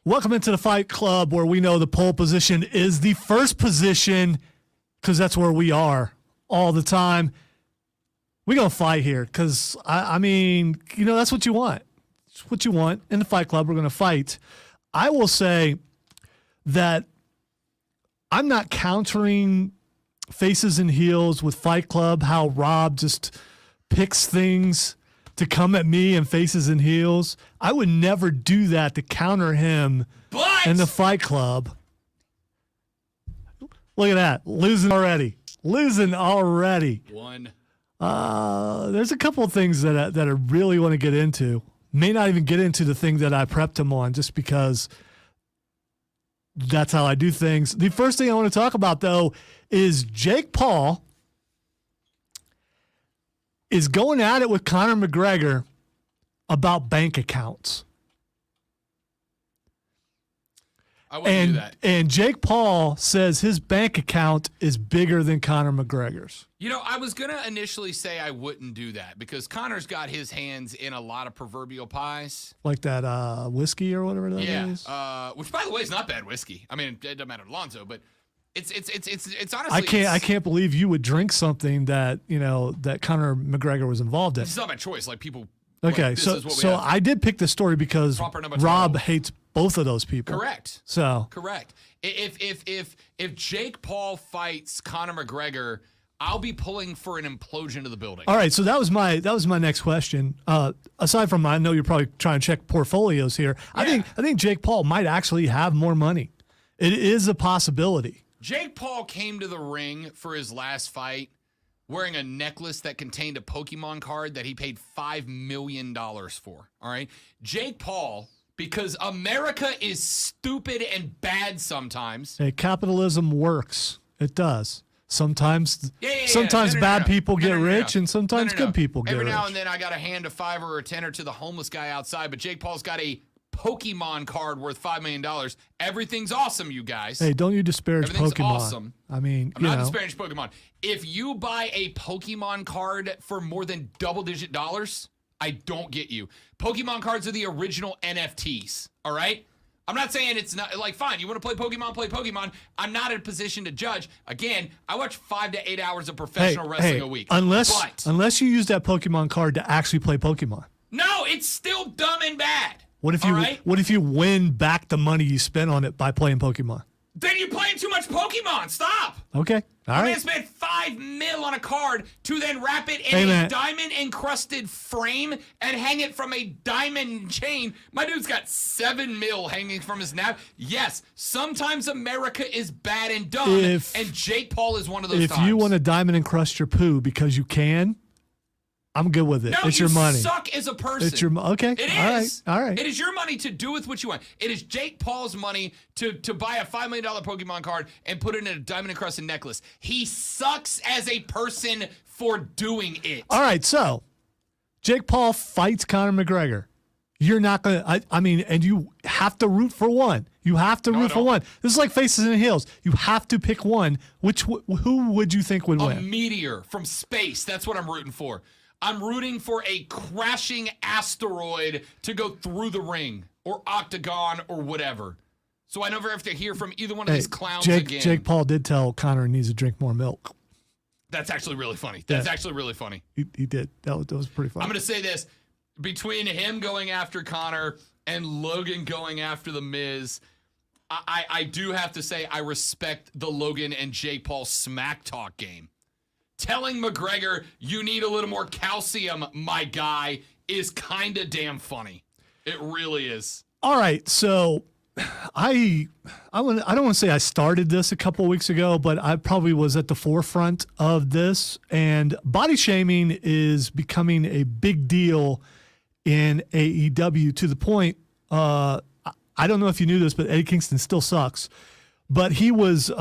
Welcome into the Fight Club, where we know the pole position is the first position because that's where we are all the time. We're going to fight here because, I mean, that's what you want. It's what you want. In the Fight Club, we're going to fight. I will say that I'm not countering faces and heels with Fight Club, how Rob just picks things to come at me in faces and heels. I would never do that to counter him in the Fight Club. Look at that. Losing already. one. There's a couple of things that I really want to get into. May not even get into the thing that I prepped him on just because that's how I do things. The first thing I want to talk about, though, is Jake Paul is going at it with Conor McGregor about bank accounts. I wouldn't do that. And Jake Paul says his bank account is bigger than Conor McGregor's. I was going to initially say I wouldn't do that because Conor's got his hands in a lot of proverbial pies. Like that whiskey or whatever that is? Yeah, which, by the way, is not bad whiskey. I mean, it doesn't matter to Alonzo, but it's honestly... I can't believe you would drink something that, that Conor McGregor was involved in. It's not my choice. Like, people... Okay, like, so I did pick this story because Rob hates both of those people. Correct. So correct. If Jake Paul fights Conor McGregor, I'll be pulling for an implosion of the building. All right, so that was my next question. Aside from, I know you're probably trying to check portfolios here. Yeah. I think Jake Paul might actually have more money. It is a possibility. Jake Paul came to the ring for his last fight wearing a necklace that contained a Pokemon card that he paid $5 million for. All right. Jake Paul, because America is stupid and bad sometimes. Hey, capitalism works. It does. Sometimes No. bad people get rich and sometimes good people get rich. Every now and then I got to hand a $5 or a $10 to the homeless guy outside, but Jake Paul's got a Pokemon card worth $5 million. Everything's awesome, you guys. Hey, don't you disparage Everything's Pokemon. Awesome. I mean, I'm not disparaging Pokemon. If you buy a Pokemon card for more than double-digit dollars, I don't get you. Pokemon cards are the original NFTs, all right? I'm not saying it's not, like, fine, you want to play Pokemon. I'm not in a position to judge. Again, I watch 5 to 8 hours of professional wrestling a week. Unless you use that Pokemon card to actually play Pokemon. No, it's still dumb and bad. What if you win back the money you spent on it by playing Pokemon? Then you're playing too much Pokemon. Stop. Okay. All right. Man spent $5 million on a card to then wrap it in a diamond-encrusted frame and hang it from a diamond chain. My dude's got $7 million hanging from his neck. Yes, sometimes America is bad and dumb, and Jake Paul is one of those times. If you want to diamond encrust your poo because you can, I'm good with it. No, it's your money. You suck as a person. It's your okay. It is. All right. It is your money to do with what you want. It is Jake Paul's money to buy a $5 million Pokemon card and put it in a diamond encrusted necklace. He sucks as a person for doing it. All right, so Jake Paul fights Conor McGregor. You're not gonna. I mean, and you have to root for one. You have to root for one. This is like faces and heels. You have to pick one. Who would you think would win? A meteor from space. That's what I'm rooting for. I'm rooting for a crashing asteroid to go through the ring or octagon or whatever. So I never have to hear from either one of these clowns again. Jake Paul did tell Conor he needs to drink more milk. That's actually really funny. That's actually really funny. He did. That was pretty funny. I'm going to say this. Between him going after Conor and Logan going after The Miz, I do have to say I respect the Logan and Jake Paul smack talk game. Telling McGregor, you need a little more calcium, my guy, is kind of damn funny. It really is. All right, so I don't want to say I started this a couple weeks ago, but I probably was at the forefront of this. And body shaming is becoming a big deal in AEW to the point, I don't know if you knew this, but Eddie Kingston still sucks. But he was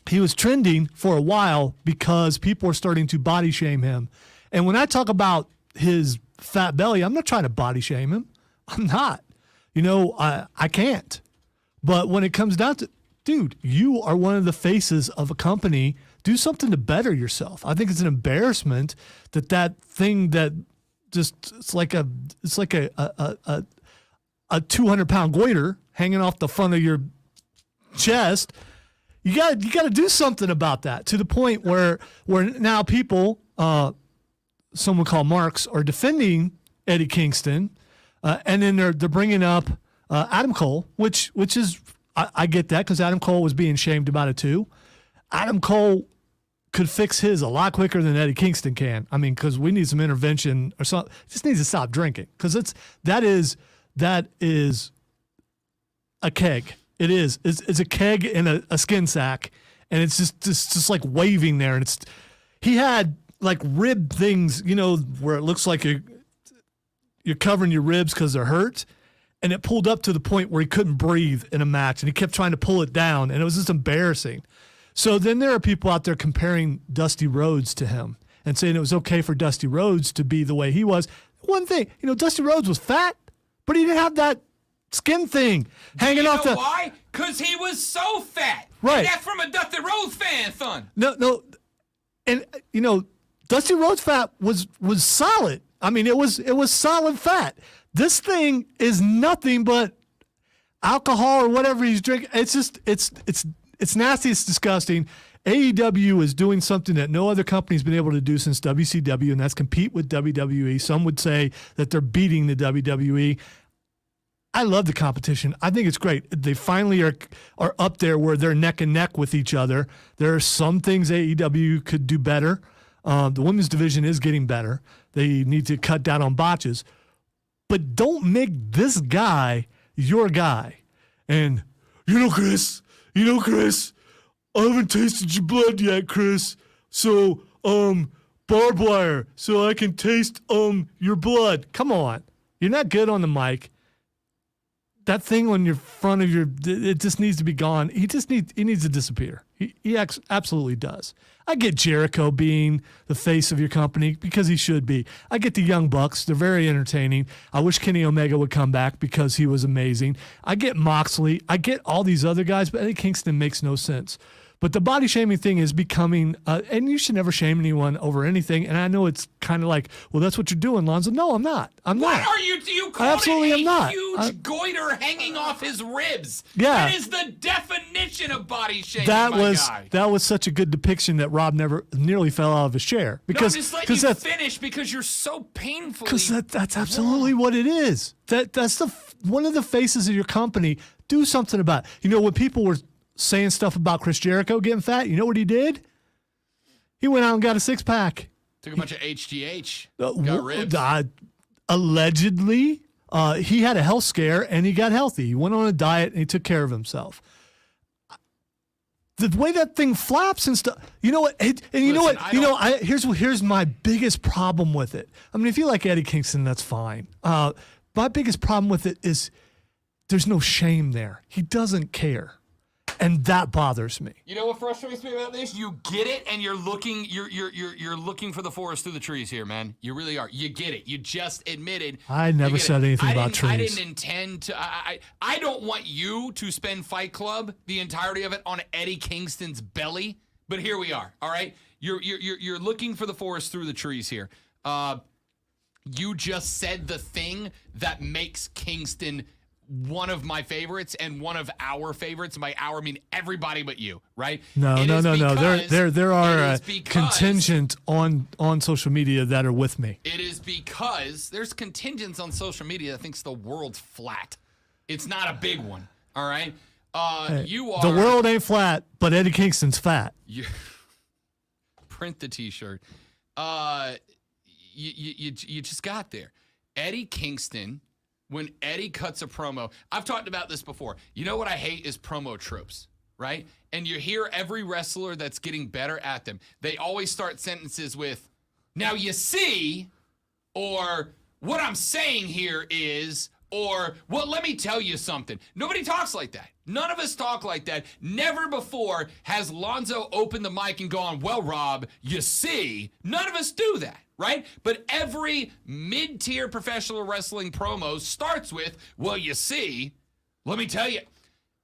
he was trending for a while because people were starting to body shame him. And when I talk about his fat belly, I'm not trying to body shame him. I'm not. You know, I can't. But when it comes down to, dude, you are one of the faces of a company. Do something to better yourself. I think it's an embarrassment that thing that just it's like a 200-pound goiter hanging off the front of your chest. You got to do something about that to the point where now people, some would call marks, are defending Eddie Kingston, and then they're bringing up Adam Cole, which is I get that because Adam Cole was being shamed about it too. Adam Cole could fix his a lot quicker than Eddie Kingston can. I mean, because we need some intervention or something. Just needs to stop drinking because that is a keg. It is. It's a keg in a skin sack, and it's just like waving there. And he had like rib things, you know, where it looks like you're covering your ribs because they're hurt, and it pulled up to the point where he couldn't breathe in a match, and he kept trying to pull it down, and it was just embarrassing. So then there are people out there comparing Dusty Rhodes to him and saying it was okay for Dusty Rhodes to be the way he was. One thing, you know, Dusty Rhodes was fat, but he didn't have that skin thing hanging off the. Why? Because he was so fat. Right. And that's from a Dusty Rhodes fan, son. No, and you know, Dusty Rhodes fat was solid. I mean, it was solid fat. This thing is nothing but alcohol or whatever he's drinking. It's just it's nasty. It's disgusting. AEW is doing something that no other company's been able to do since WCW, and that's compete with WWE. Some would say that they're beating the WWE. I love the competition. I think it's great. They finally are up there where they're neck and neck with each other. There are some things AEW could do better. The women's division is getting better. They need to cut down on botches. But don't make this guy your guy. And, Chris, I haven't tasted your blood yet, Chris. So, barbed wire, so I can taste your blood. Come on. You're not good on the mic. That thing on your front of it just needs to be gone. He needs to disappear. He absolutely does. I get Jericho being the face of your company because he should be. I get the Young Bucks. They're very entertaining. I wish Kenny Omega would come back because he was amazing. I get Moxley. I get all these other guys, but Eddie Kingston makes no sense. But the body shaming thing is becoming, and you should never shame anyone over anything. And I know it's kind of like, well, that's what you're doing, Lonzo. No, I'm not. I'm What not. are you? You I called absolutely it am not. huge goiter hanging off his ribs. Yeah. That is the definition of body shaming, That my was guy. that was such a good depiction that Rob nearly fell out of his chair No, because just let you that's finish because you're so painfully. because that's absolutely what it is. That's one of the faces of your company. Do something about it. You know, when people were saying stuff about Chris Jericho getting fat, you know what he did? He went out and got a 6-pack. Took a bunch of HGH. Got ribs. Allegedly, he had a health scare and he got healthy. He went on a diet and he took care of himself. The way that thing flaps and stuff, you know what? And you know what? Here's my biggest problem with it. I mean, if you like Eddie Kingston, that's fine. My biggest problem with it is there's no shame there. He doesn't care. And that bothers me. You know what frustrates me about this? You get it, and you're looking for the forest through the trees here, man. You really are. You get it. You just admitted. I never said anything about trees. I didn't intend to. I don't want you to spend Fight Club the entirety of it on Eddie Kingston's belly. But here we are. All right, you're looking for the forest through the trees here. You just said the thing that makes Kingston one of my favorites and one of our favorites. By our, I mean everybody but you, right? No. There are contingent on social media that are with me. It is because there's contingents on social media that thinks the world's flat. It's not a big one, all right? You are... The world ain't flat, but Eddie Kingston's fat. Print the T-shirt. You just got there. Eddie Kingston... When Eddie cuts a promo, I've talked about this before. You know what I hate is promo tropes, right? And you hear every wrestler that's getting better at them. They always start sentences with, now you see, or what I'm saying here is, or, well, let me tell you something. Nobody talks like that. None of us talk like that. Never before has Lonzo opened the mic and gone, well, Rob, you see. None of us do that, right? But every mid-tier professional wrestling promo starts with, well, you see, let me tell you.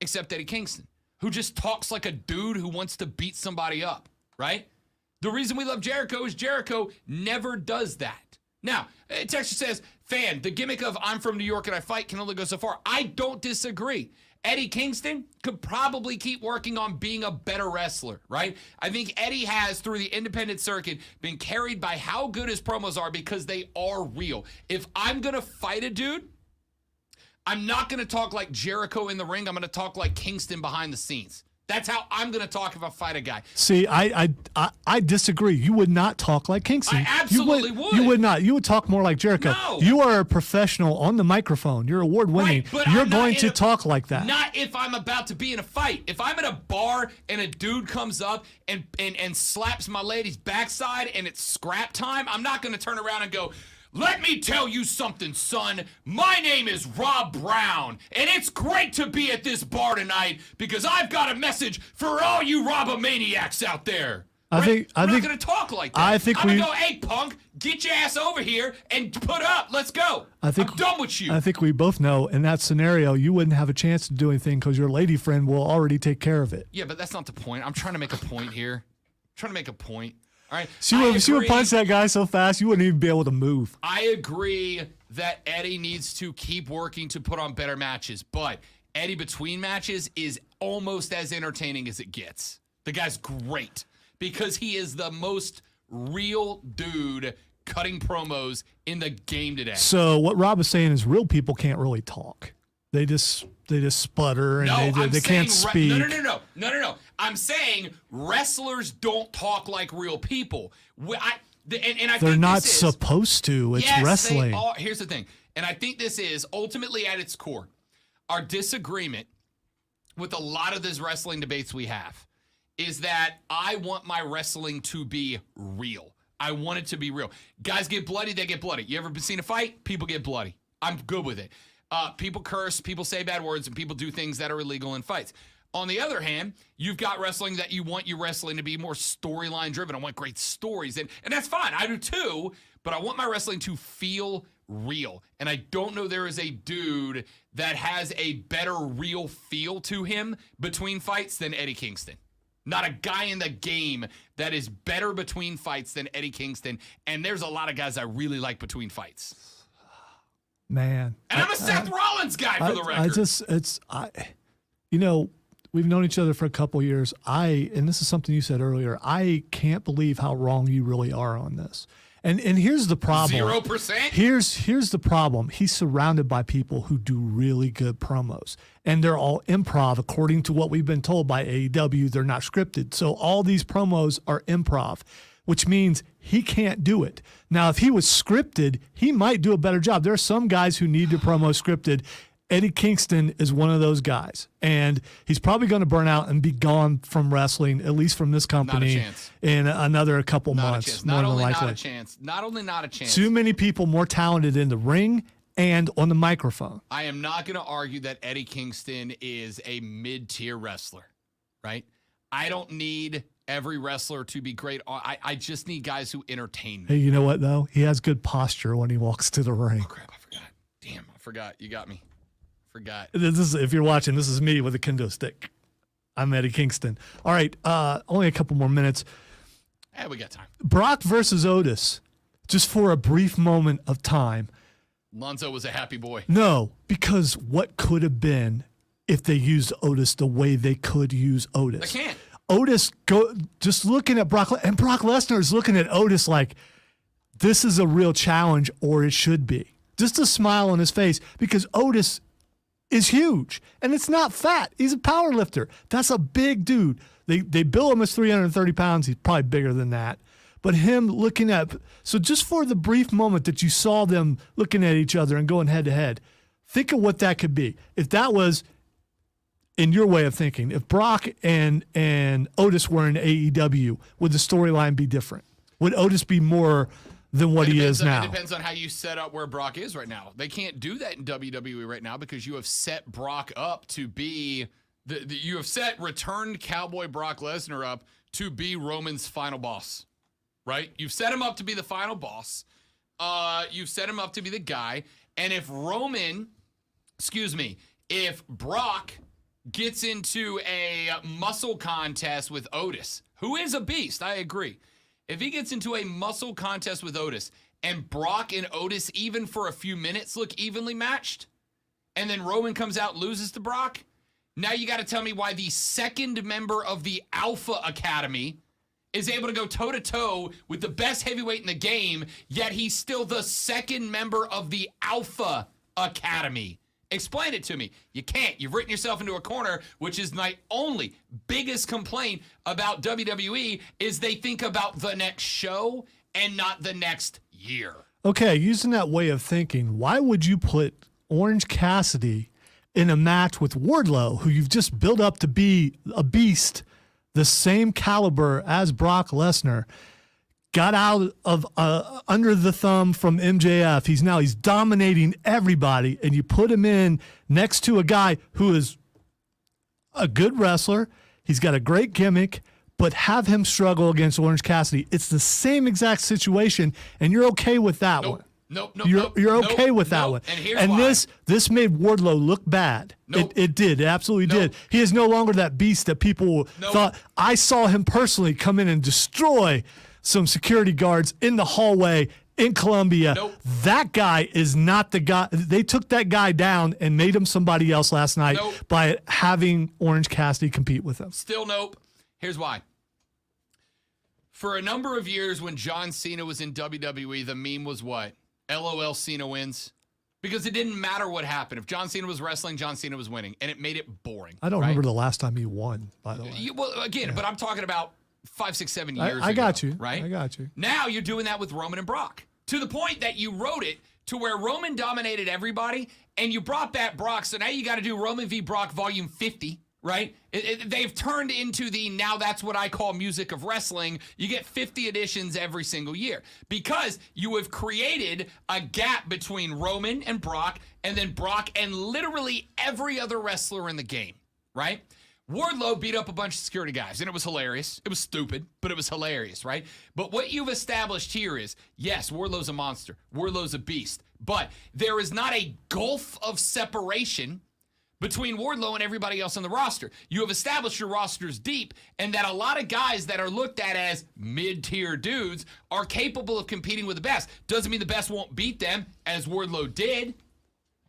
Except Eddie Kingston, who just talks like a dude who wants to beat somebody up, right? The reason we love Jericho is Jericho never does that. Now, Texas says, fan, the gimmick of I'm from New York and I fight can only go so far. I don't disagree. Eddie Kingston could probably keep working on being a better wrestler, right? I think Eddie has, through the independent circuit, been carried by how good his promos are because they are real. If I'm going to fight a dude, I'm not going to talk like Jericho in the ring. I'm going to talk like Kingston behind the scenes. That's how I'm going to talk if I fight a guy. See, I disagree. You would not talk like Kingston. I absolutely would. You would not. You would talk more like Jericho. No. You are a professional on the microphone. You're award-winning. Right, but You're I'm not going to in a- talk like that. Not if I'm about to be in a fight. If I'm at a bar and a dude comes up and slaps my lady's backside and it's scrap time, I'm not going to turn around and go, let me tell you something, son. My name is Rob Brown, and it's great to be at this bar tonight because I've got a message for all you Robomaniacs out there. I'm not going to talk like that. I'm going to go, hey, punk, get your ass over here and put up. Let's go. I'm done with you. I think we both know in that scenario, you wouldn't have a chance to do anything because your lady friend will already take care of it. Yeah, but that's not the point. I'm trying to make a point here. All right. She would punch that guy so fast you wouldn't even be able to move. I agree that Eddie needs to keep working to put on better matches, but Eddie between matches is almost as entertaining as it gets. The guy's great because he is the most real dude cutting promos in the game today. So what Rob is saying is real people can't really talk. They just sputter and they can't speak. No. I'm saying wrestlers don't talk like real people. I They're think not supposed to. It's wrestling. They are. Here's the thing. And I think this is ultimately at its core our disagreement with a lot of these wrestling debates we have is that I want my wrestling to be real. I want it to be real. Guys get bloody, they get bloody. You ever seen a fight? People get bloody. I'm good with it. People curse, people say bad words, and people do things that are illegal in fights. On the other hand, you've got wrestling that you want your wrestling to be more storyline driven. I want great stories, and that's fine. I do too, but I want my wrestling to feel real. And I don't know there is a dude that has a better real feel to him between fights than Eddie Kingston. Not a guy in the game that is better between fights than Eddie Kingston. And there's a lot of guys I really like between fights. Man. And I'm a Seth Rollins guy for the record. We've known each other for a couple years. And this is something you said earlier, I can't believe how wrong you really are on this. And here's the problem. 0%? Here's the problem. He's surrounded by people who do really good promos. And they're all improv, according to what we've been told by AEW. They're not scripted. So all these promos are improv, which means he can't do it. Now, if he was scripted, he might do a better job. There are some guys who need to promo scripted. Eddie Kingston is one of those guys, and he's probably going to burn out and be gone from wrestling, at least from this company, in another couple months. Not only not a chance. Not only not a chance. Too many people more talented in the ring and on the microphone. I am not going to argue that Eddie Kingston is a mid-tier wrestler, right? I don't need every wrestler to be great. I just need guys who entertain me. Hey, you know what, though? He has good posture when he walks to the ring. Oh, crap, I forgot. Damn, I forgot. You got me. Forgot. This is, if you're watching, this is me with a kendo stick. I'm Eddie Kingston. All right, only a couple more minutes. Yeah, we got time. Brock versus Otis, just for a brief moment of time. Lonzo was a happy boy. No, because what could have been if they used Otis the way they could use Otis? They can't. Otis, just looking at Brock, and Brock Lesnar is looking at Otis like, this is a real challenge, or it should be. Just a smile on his face, because Otis is huge, and it's not fat. He's a power lifter. That's a big dude. They bill him as 330 pounds. He's probably bigger than that. But him looking at, so just for the brief moment that you saw them looking at each other and going head to head, think of what that could be. If that was, in your way of thinking, if Brock and Otis were in AEW, would the storyline be different? Would Otis be more than what he is now? It depends on how you set up where Brock is right now. They can't do that in WWE right now because you have set Brock up to be you have set returned Cowboy Brock Lesnar up to be Roman's final boss, right? You've set him up to be the final boss. You've set him up to be the guy. And if if Brock gets into a muscle contest with Otis, who is a beast, I agree. If he gets into a muscle contest with Otis and Brock and Otis, even for a few minutes, look evenly matched, and then Roman comes out and loses to Brock, now you got to tell me why the second member of the Alpha Academy is able to go toe-to-toe with the best heavyweight in the game, yet he's still the second member of the Alpha Academy. Explain it to me. You can't. You've written yourself into a corner, which is my only biggest complaint about WWE is they think about the next show and not the next year. Okay, using that way of thinking, why would you put Orange Cassidy in a match with Wardlow, who you've just built up to be a beast, the same caliber as Brock Lesnar, got out of under the thumb from MJF. He's dominating everybody, and you put him in next to a guy who is a good wrestler. He's got a great gimmick, but have him struggle against Orange Cassidy. It's the same exact situation, and you're okay with that one. Nope. You're okay with that one. And here's why. This made Wardlow look bad. Nope. It did. It absolutely did. He is no longer that beast that people thought. I saw him personally come in and destroy some security guards in the hallway in Columbia. Nope. That guy is not the guy. They took that guy down and made him somebody else last night by having Orange Cassidy compete with him. Still nope. Here's why. For a number of years when John Cena was in WWE, the meme was what? LOL, Cena wins. Because it didn't matter what happened. If John Cena was wrestling, John Cena was winning. And it made it boring. I don't remember the last time he won, by the way. But I'm talking about 5, 6, 7 years ago. I got you. Right? I got you. Now you're doing that with Roman and Brock. To the point that you wrote it to where Roman dominated everybody, and you brought back Brock, so now you got to do Roman v. Brock Volume 50, right? They've turned into the now that's what I call music of wrestling. You get 50 editions every single year because you have created a gap between Roman and Brock, and then Brock and literally every other wrestler in the game, right? Wardlow beat up a bunch of security guys, and it was hilarious. It was stupid, but it was hilarious, right? But what you've established here is, yes, Wardlow's a monster. Wardlow's a beast. But there is not a gulf of separation between Wardlow and everybody else on the roster. You have established your rosters deep, and that a lot of guys that are looked at as mid-tier dudes are capable of competing with the best. Doesn't mean the best won't beat them, as Wardlow did,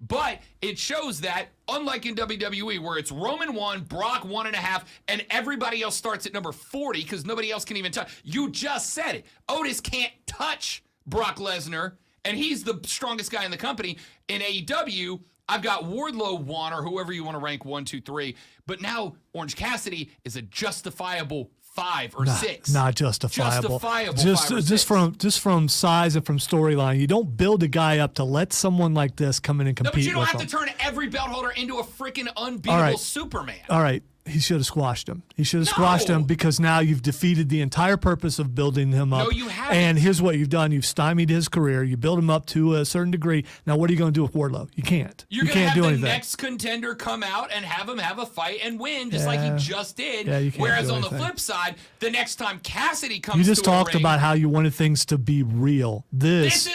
but it shows that, unlike in WWE, where it's Roman 1, Brock 1.5, and everybody else starts at number 40 because nobody else can even touch. You just said it. Otis can't touch Brock Lesnar, and he's the strongest guy in the company. In AEW, I've got Wardlow 1, or whoever you want to rank 1, 2, 3. But now Orange Cassidy is a justifiable 5 or 6. Not justifiable. Justifiable Just 5 or 6. just from size and from storyline. You don't build a guy up to let someone like this come in and No, compete but you don't with have him. to turn every belt holder into a freaking unbeatable Superman. All right. He should have squashed him. He should have squashed him because now you've defeated the entire purpose of building him up. No, you haven't. And here's what you've done. You've stymied his career. You build him up to a certain degree. Now, what are you going to do with Wardlow? You can't. You're you going to can't have do the anything. next contender come out and have him have a fight and win, just like he just did. Yeah, you can't Whereas do on the anything. flip side, the next time Cassidy comes You just to a talked ring, about how you wanted things to be real. This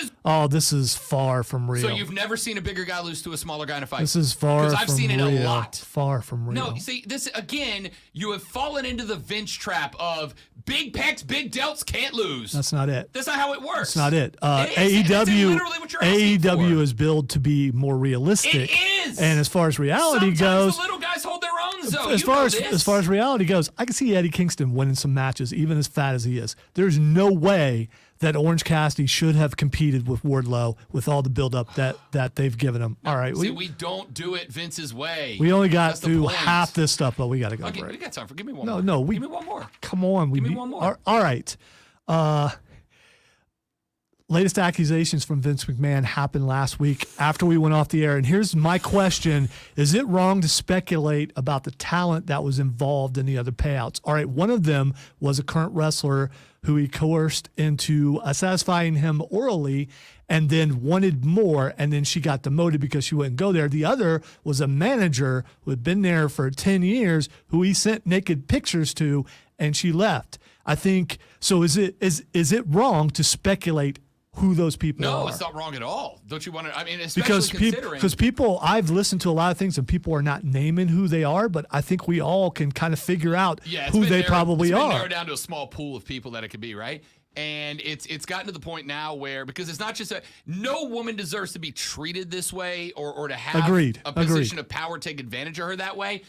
is far from real. So you've never seen a bigger guy lose to a smaller guy in a fight? This is far from real. Because I've seen it a lot. Far from real. No, see, this, again, you have fallen into the Vince trap of big pecs, big delts, can't lose. That's not it. That's not how it works. That's not it. It is. That's AEW literally what you're asking AEW for. is built to be more realistic. It is. And as far as reality Sometimes goes, the little guys hold their own zone. as far as reality goes, I can see Eddie Kingston winning some matches, even as fat as he is. There's no way that Orange Cassidy should have competed with Wardlow with all the build-up that they've given him. All right, See, we don't do it Vince's way. we only got That's the through point. half this stuff, but we got to go. Okay, break. we got time for. Give me one No, more. no, give me one more. Come on, Give me one more. All right. Latest accusations from Vince McMahon happened last week after we went off the air. And here's my question. Is it wrong to speculate about the talent that was involved in the other payouts? All right, one of them was a current wrestler who he coerced into satisfying him orally and then wanted more, and then she got demoted because she wouldn't go there. The other was a manager who had been there for 10 years who he sent naked pictures to, and she left. I think, so is it wrong to speculate who those people are? No, it's not wrong at all. Don't you want to? I mean, especially because people, I've listened to a lot of things and people are not naming who they are, but I think we all can kind of figure out who they probably it's been are. narrowed down to a small pool of people that it could be, right? And it's gotten to the point now where, because it's not just no woman deserves to be treated this way or to have a position of power take advantage of her that way.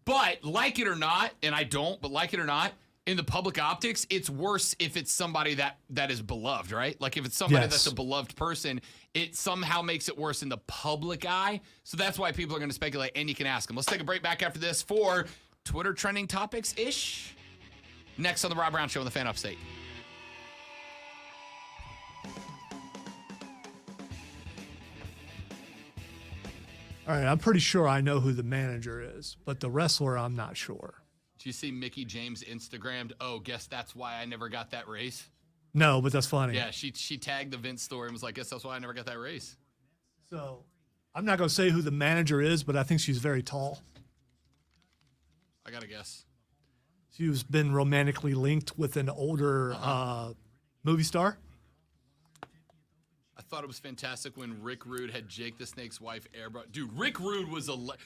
But like it or not, and I don't, but like it or not, in the public optics, it's worse if it's somebody that is beloved, right? Like if it's somebody that's a beloved person, it somehow makes it worse in the public eye. So that's why people are going to speculate, and you can ask them. Let's take a break back after this for Twitter trending topics-ish. Next on the Rob Brown Show on the Fan Upstate. All right, I'm pretty sure I know who the manager is, but the wrestler, I'm not sure. Did you see Mickey James Instagrammed, oh, guess that's why I never got that raise? No, but that's funny. Yeah, she tagged the Vince story and was like, guess that's why I never got that raise. So I'm not going to say who the manager is, but I think she's very tall. I got to guess. She's been romantically linked with an older movie star. I thought it was fantastic when Rick Rude had Jake the Snake's wife airbrush. Dude, Rick Rude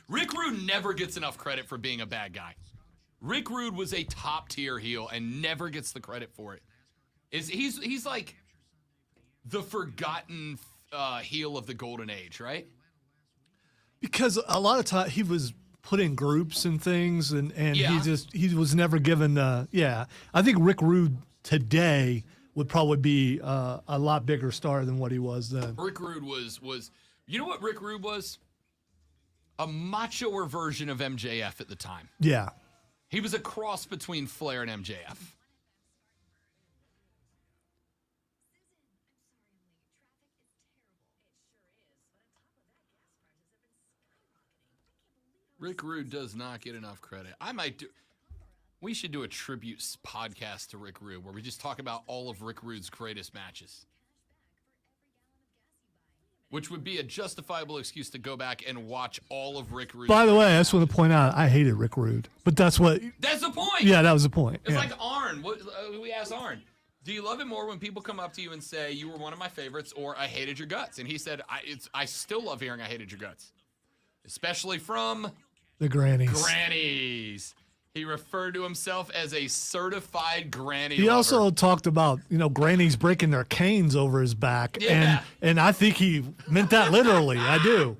Rick Rude never gets enough credit for being a bad guy. Rick Rude was a top tier heel and never gets the credit for it. He's like the forgotten heel of the golden age, right? Because a lot of time he was put in groups and things, and he was never given. I think Rick Rude today would probably be a lot bigger star than what he was then. Rick Rude was you know what Rick Rude was? A machoer version of MJF at the time. Yeah. He was a cross between Flair and MJF. Rick Rude does not get enough credit. We should do a tribute podcast to Rick Rude where we just talk about all of Rick Rude's greatest matches. Which would be a justifiable excuse to go back and watch all of Rick Rude's By the way, I matches. just want to point out, I hated Rick Rude, but that's the point. Yeah, that was the point. It's Yeah. like Arn. We asked Arn, do you love it more when people come up to you and say you were one of my favorites or I hated your guts? And he said, I still love hearing I hated your guts. especially from The grannies. grannies. He referred to himself as a certified granny He lover. also talked about, grannies breaking their canes over his back. Yeah. And I think he meant that literally. I do.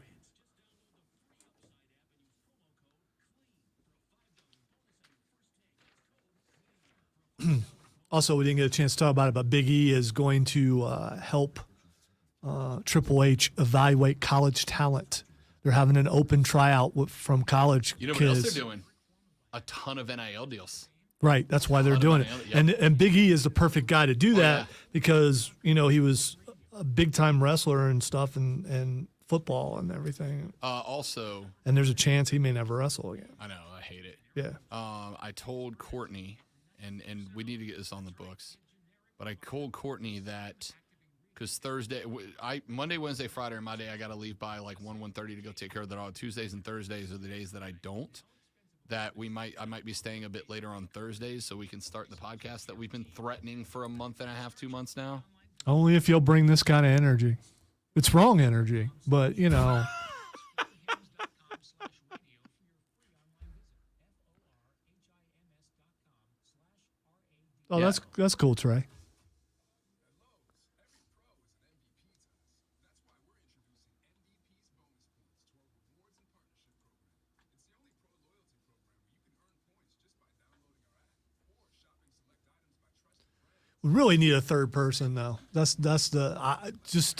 Also, we didn't get a chance to talk about it, but Big E is going to help Triple H evaluate college talent. They're having an open tryout from college You know what kids. else they're doing? A ton of NIL deals. Right, that's why they're doing it. Yep. And Big E is the perfect guy to do that yeah. because, he was a big-time wrestler and stuff and football and everything. Also, And there's a chance he may never wrestle again. I know, I hate it. Yeah. I told Courtney, and we need to get this on the books, but I told Courtney that because Monday, Wednesday, Friday are my day. I got to leave by like 1:30 to go take care of the dog. Tuesdays and Thursdays are the days that I don't. That I might be staying a bit later on Thursdays so we can start the podcast that we've been threatening for a month and a half, 2 months now. Only if you'll bring this kind of energy. It's wrong energy, but, Oh, Yeah. that's cool, Trey. We really need a third person, though. That's just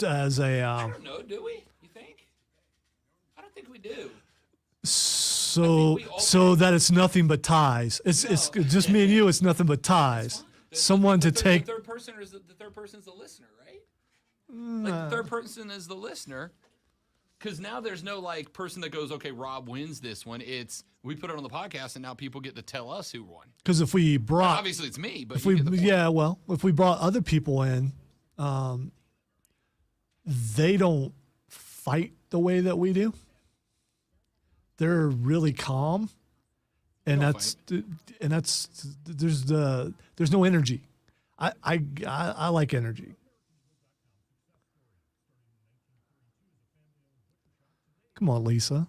as a I don't know, do we? You think? I don't think we do. so that it's nothing but ties. It's just me and you. It's nothing but ties. Someone to take. The third person is the third person is the listener, right? Like the third person is the listener. Because now there's no like person that goes, okay, Rob wins this one. It's we put it on the podcast, and now people get to tell us who won. Because if we brought, Obviously, it's me, but if you we get the point. if we brought other people in, they don't fight the way that we do. They're really calm, and Don't there's no energy. I like energy. Come on, Lisa.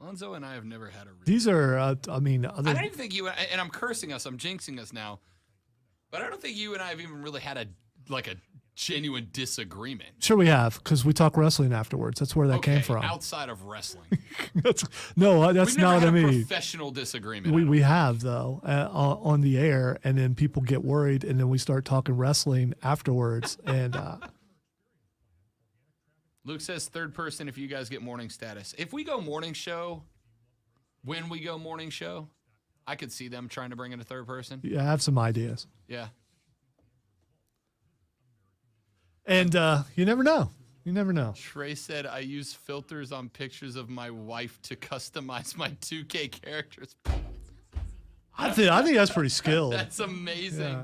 Lonzo and I have never had a. These are, I don't even think you and I'm cursing us. I'm jinxing us now, but I don't think you and I have even really had a genuine disagreement. Sure we have, because we talk wrestling afterwards. That's where that came from. Outside of wrestling, that's we've not never what had I a mean. professional disagreement. We have, though, on the air, and then people get worried, and then we start talking wrestling afterwards. And Luke says third person if you guys get morning status. If we go morning show, when we go morning show, I could see them trying to bring in a third person. yeah, I have some ideas. Yeah. And you never know. You never know. Trey said, I use filters on pictures of my wife to customize my 2K characters. I think that's pretty skilled. That's amazing. Yeah.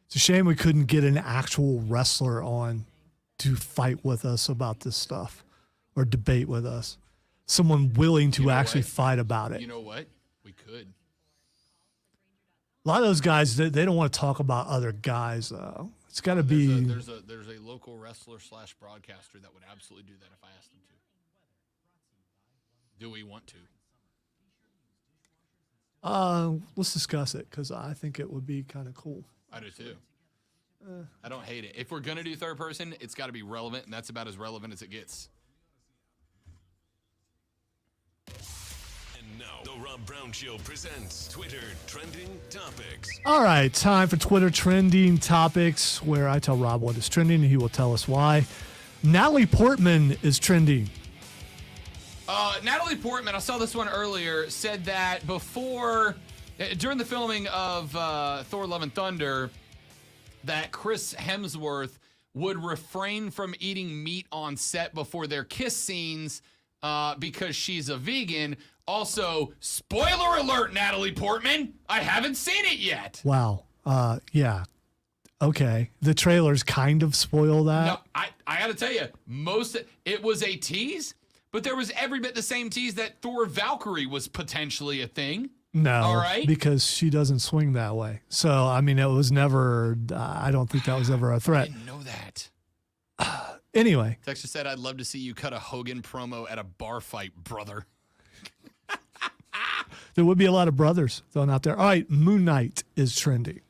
It's a shame we couldn't get an actual wrestler on to fight with us about this stuff or debate with us. Someone willing to actually fight about it. You know what? We could. A lot of those guys, they don't want to talk about other guys, though. It's got to be. There's a local wrestler / broadcaster that would absolutely do that if I asked him to. Do we want to? Let's discuss it, because I think it would be kind of cool. I do too. I don't hate it. If we're going to do third person, it's got to be relevant, and that's about as relevant as it gets. And now, the Rob Brown Show presents Twitter Trending Topics. All right, time for Twitter Trending Topics, where I tell Rob what is trending, and he will tell us why. Natalie Portman is trending. Natalie Portman, I saw this one earlier, said that during the filming of Thor: Love and Thunder, that Chris Hemsworth would refrain from eating meat on set before their kiss scenes because she's a vegan. Also, spoiler alert, Natalie Portman, I haven't seen it yet. Wow. Yeah. Okay. The trailers kind of spoil that. No, I got to tell you, it was a tease, but there was every bit the same tease that Thor Valkyrie was potentially a thing. No, All right. because she doesn't swing that way. So, I mean, it was never, I don't think that was ever a I threat. didn't know that. Anyway, Texture said, I'd love to see you cut a Hogan promo at a bar fight, brother. there would be a lot of brothers thrown out there. All right, Moon Knight is trending.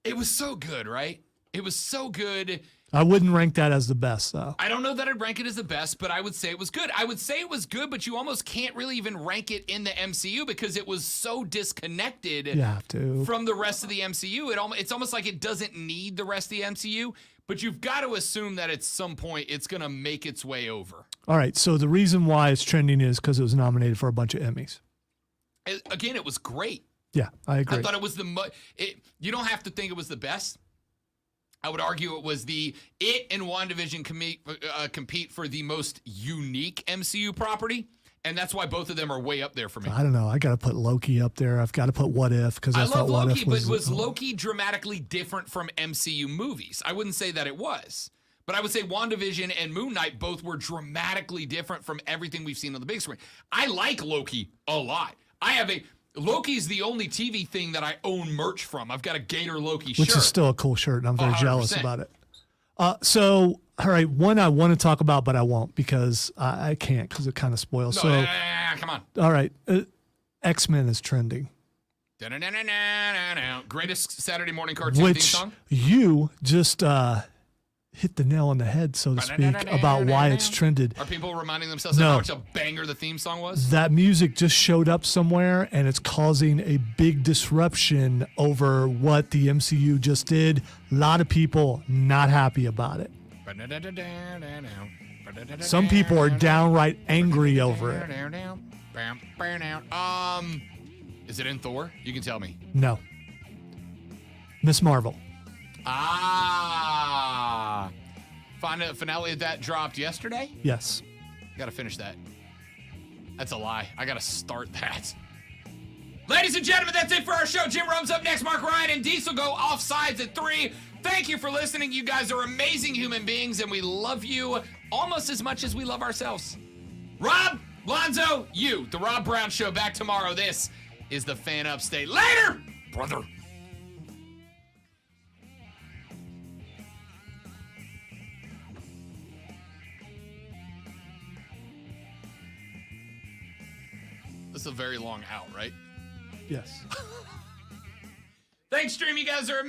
It was so good, right? It was so good. I wouldn't rank that as the best, though. I don't know that I'd rank it as the best, but I would say it was good. I would say it was good, but you almost can't really even rank it in the MCU because it was so disconnected You have to. from the rest of the MCU. It's almost like it doesn't need the rest of the MCU, but you've got to assume that at some point it's going to make its way over. All right, so the reason why it's trending is because it was nominated for a bunch of Emmys. Again, it was great. Yeah, I agree. I thought it was you don't have to think it was the best. I would argue it was It and WandaVision compete for the most unique MCU property, and that's why both of them are way up there for me. I don't know. I got to put Loki up there. I've got to put What If because I I love thought What Loki, If but was Loki dramatically different from MCU movies? I wouldn't say that it was, but I would say WandaVision and Moon Knight both were dramatically different from everything we've seen on the big screen. I like Loki a lot. Loki's the only TV thing that I own merch from. I've got a Gator Loki shirt. which is still a cool shirt, and I'm very 100%. jealous about it. So, all right, one I want to talk about, but I won't because I can't because it kind of spoils. No, So, come on. all right, X-Men is trending, Greatest Saturday morning cartoon theme which song. you just hit the nail on the head, so to speak, about why it's trended. Are people reminding themselves No. of how much a banger the theme song was? That music just showed up somewhere, and it's causing a big disruption over what the MCU just did. A lot of people not happy about it. Some people are downright angry over it. Is it in Thor? You can tell me. No. Miss Marvel. Finale of that dropped yesterday? Yes. Gotta finish that. That's a lie. I gotta start that. Ladies and gentlemen, that's it for our show. Jim Rome's up next. Mark Ryan and Diesel go off sides at 3. Thank you for listening. You guys are amazing human beings, and we love you almost as much as we love ourselves. Rob, Lonzo, you, The Rob Brown Show, back tomorrow. This is the Fan Upstate. Later, brother. This is a very long out, right? Yes. Thanks, stream. You guys are amazing.